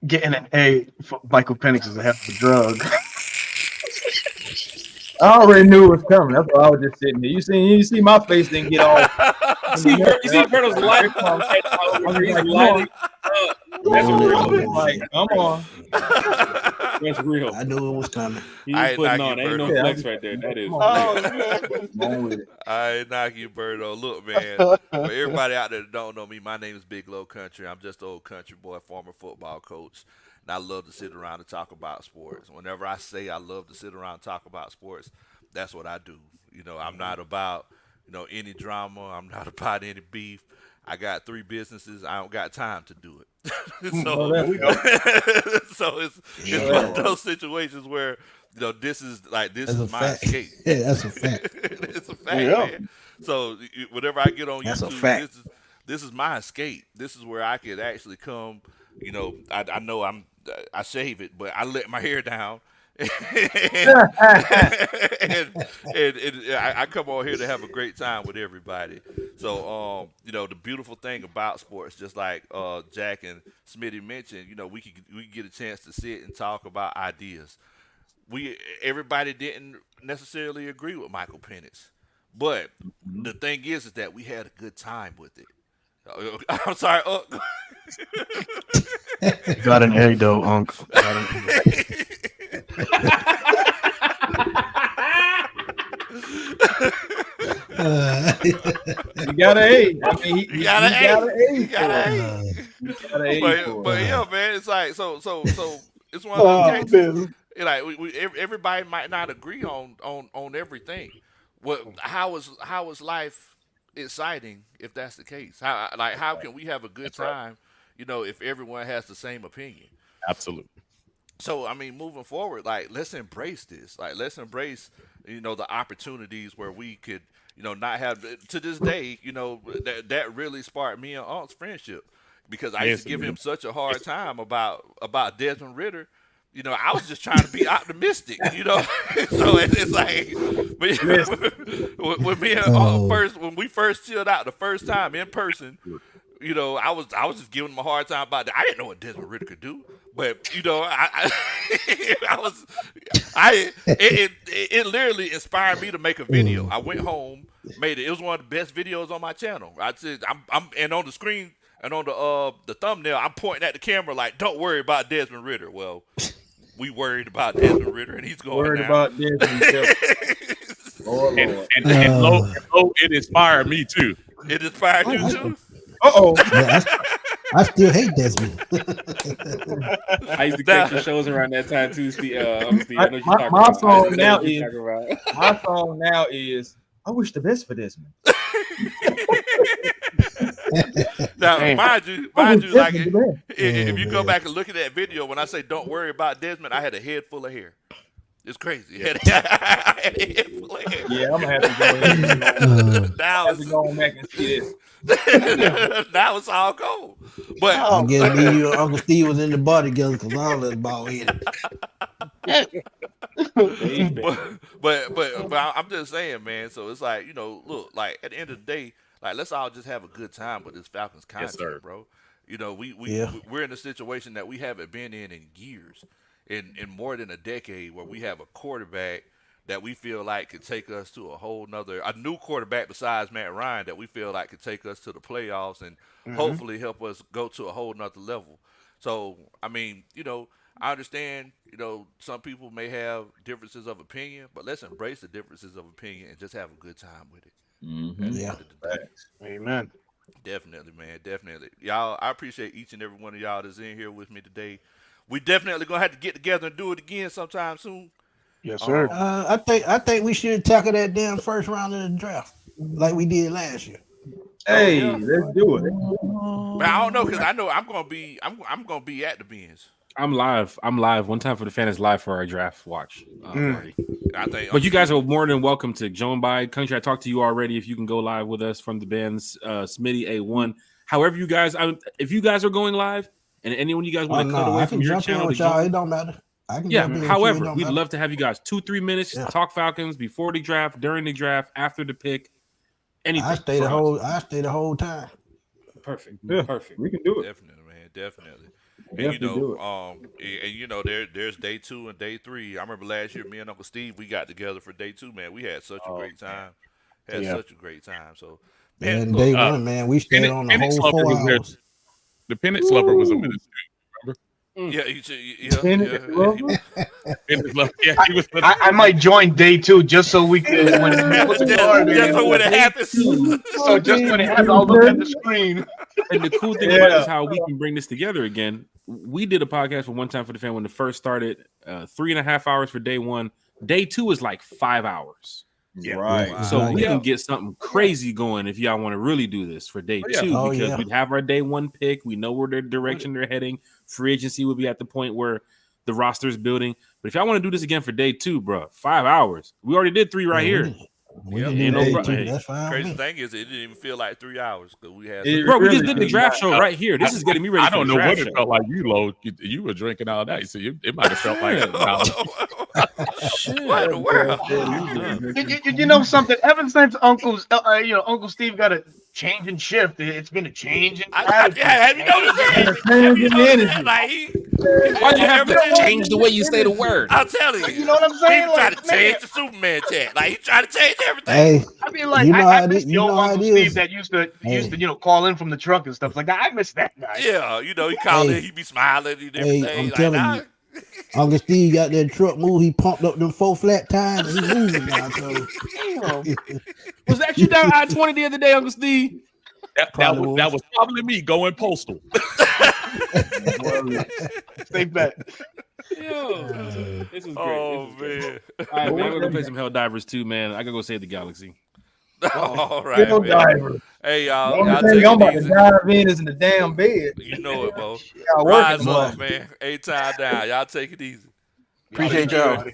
getting an A for Michael Penix is a hell of a drug. I already knew it was coming. That's why I was just sitting here. You see my face didn't get all. You see Berto's light. He's lighting up. That's real. Like, come on. That's real. I knew it was coming. He's I ain't putting knock on. you, Ain't no Berto. flex right there. That is. I ain't knock you, Berto. Look, man. For everybody out there that don't know me, my name is Big Low Country. I'm just an old country boy, former football coach. And I love to sit around and talk about sports. Whenever I say I love to sit around and talk about sports, that's what I do. You know, I'm not about, any drama. I'm not about any beef. I got 3 businesses. I don't got time to do it. So, so it's one of those situations where, this is my escape. Yeah, that's a fact. It's a fact, man. So whenever I get on That's a YouTube, fact. this is my escape. This is where I could actually come. I know I shave it, but I let my hair down. and I come on here to have a great time with everybody. So, the beautiful thing about sports, just like Jack and Smitty mentioned, we can get a chance to sit and talk about ideas. Everybody didn't necessarily agree with Michael Penix, but the thing is that we had a good time with it. I'm sorry, Got an A though, Unc. Got an A. You got an A. I mean, he got an A. You got an A. But yeah, man, it's like so. It's one of those cases. Like everybody might not agree on everything. How is life exciting if that's the case? How can we have a good time? If everyone has the same opinion. Absolutely. So moving forward, let's embrace this. Let's embrace the opportunities where we could not have to this day. That really sparked me and Unc's friendship because I used to give him such a hard time about Desmond Ritter. I was just trying to be optimistic. So it's like when me and when we first chilled out the first time in person. I was just giving him a hard time about that. I didn't know what Desmond Ritter could do, but it literally inspired me to make a video. I went home, made it. It was one of the best videos on my channel. I said, and on the screen and on the thumbnail, I'm pointing at the camera like, "Don't worry about Desmond Ritter." Well, we worried about Desmond Ritter, and he's going worried now. about Desmond. Lord. And low, it inspired me too. It inspired you too. Yeah, I still hate Desmond. I used to catch the shows around that time too, Steve. My song now is I wish the best for Desmond. Now, mind you, like if you go back and look at that video, when I say "Don't worry about Desmond," I had a head full of hair. It's crazy. I had a head full of hair. Yeah, I'm gonna have to go back and see this. Now it's all cold. But I guess me and you and Uncle Steve was in the bar together because all of us bald headed. but I'm just saying, man. So it's like look, like at the end of the day, let's all just have a good time with this Falcons content, bro. We're in a situation that we haven't been in years, in more than a decade, where we have a quarterback that we feel like could take us to a new quarterback besides Matt Ryan that we feel like could take us to the playoffs and hopefully help us go to a whole nother level. So, I understand, some people may have differences of opinion, but let's embrace the differences of opinion and just have a good time with it. Yeah. Amen. Definitely, man. Definitely. Y'all, I appreciate each and every one of y'all that's in here with me today. We definitely going to have to get together and do it again sometime soon. Yes, sir. I think we should tackle that damn first round of the draft like we did last year. Hey, let's do it. Man, I don't know because I know I'm gonna be at the Benz. I'm live. One time for the fans live for our draft watch. Party. I think. But you guys are more than welcome to join by Country. I talked to you already. If you can go live with us from the Benz, Smitty A1. However, you guys, if you guys are going live, and anyone you guys want to cut away from your channel, with y'all. It don't matter. However, we'd love to have you guys 2-3 minutes to talk Falcons before the draft, during the draft, after the pick. Anything. I stay the whole time. Perfect. Yeah, Perfect. We can do it. Definitely, man. Definitely. And Definitely do it. there's day 2 and day 3. I remember last year, me and Uncle Steve, we got together for day 2. Man, we had such a great time. Such a great time. So, man, And look, day one, man, we stayed on the Penix whole Lover 4 was there. hours. The Penix Lover was a minister. yeah, He was. I might join day 2 just so we can when we put the card in. just so when it happens. So just when it happens, I'll look at the screen. And the cool thing about it is how we can bring this together again. We did a podcast for One Time for the Fan when it first started. 3.5 hours for day 1. Day 2 is like 5 hours. Yeah. Right. So we can get something crazy going if y'all want to really do this for day 2 because we'd have our day 1 pick. We know where their direction they're heading. Free agency will be at the point where the roster is building. But if y'all want to do this again for day 2, bro, 5 hours. We already did 3 right here. That's fine. Crazy thing is, it didn't even feel like 3 hours because we had. Bro, we just did the draft show right here. This is getting me ready. I don't for know the what draft it felt like. You, Lo, you were drinking all night, so it might have felt like. What in the world? You know something? Ever since Uncle Steve got a change in shift, it's been a change in attitude. Have you noticed that? Like, Why you have to change the way you say the word? I'm telling you. You know what I'm saying? He trying Like, to change the Superman chat. Like, he trying to change everything. Hey, I mean, like, You know I how miss it- the you old know how Uncle it Steve is. that used to call in from the truck and stuff like that. I miss that guy. Yeah, he called Hey. in, he be smiling and Hey, everything. I'm like, telling nah. you. Uncle Steve got that truck move. He pumped up them 4 flat tires and he moving now. So. Was that you down I-20 the other day, Uncle Steve? That was probably me going postal. Stay back. This is great. Oh, This is great. man. All right, man. I'm gonna go play some Helldivers too, man. I gotta go save the Galaxy. All right, man. Diver. Hey, The y'all only take thing I'm it about to easy. dive in is in the damn bed. You know it, Bo. Y'all Rise working, up, boy. man. A-time down. Y'all take it easy. Appreciate y'all. Everybody.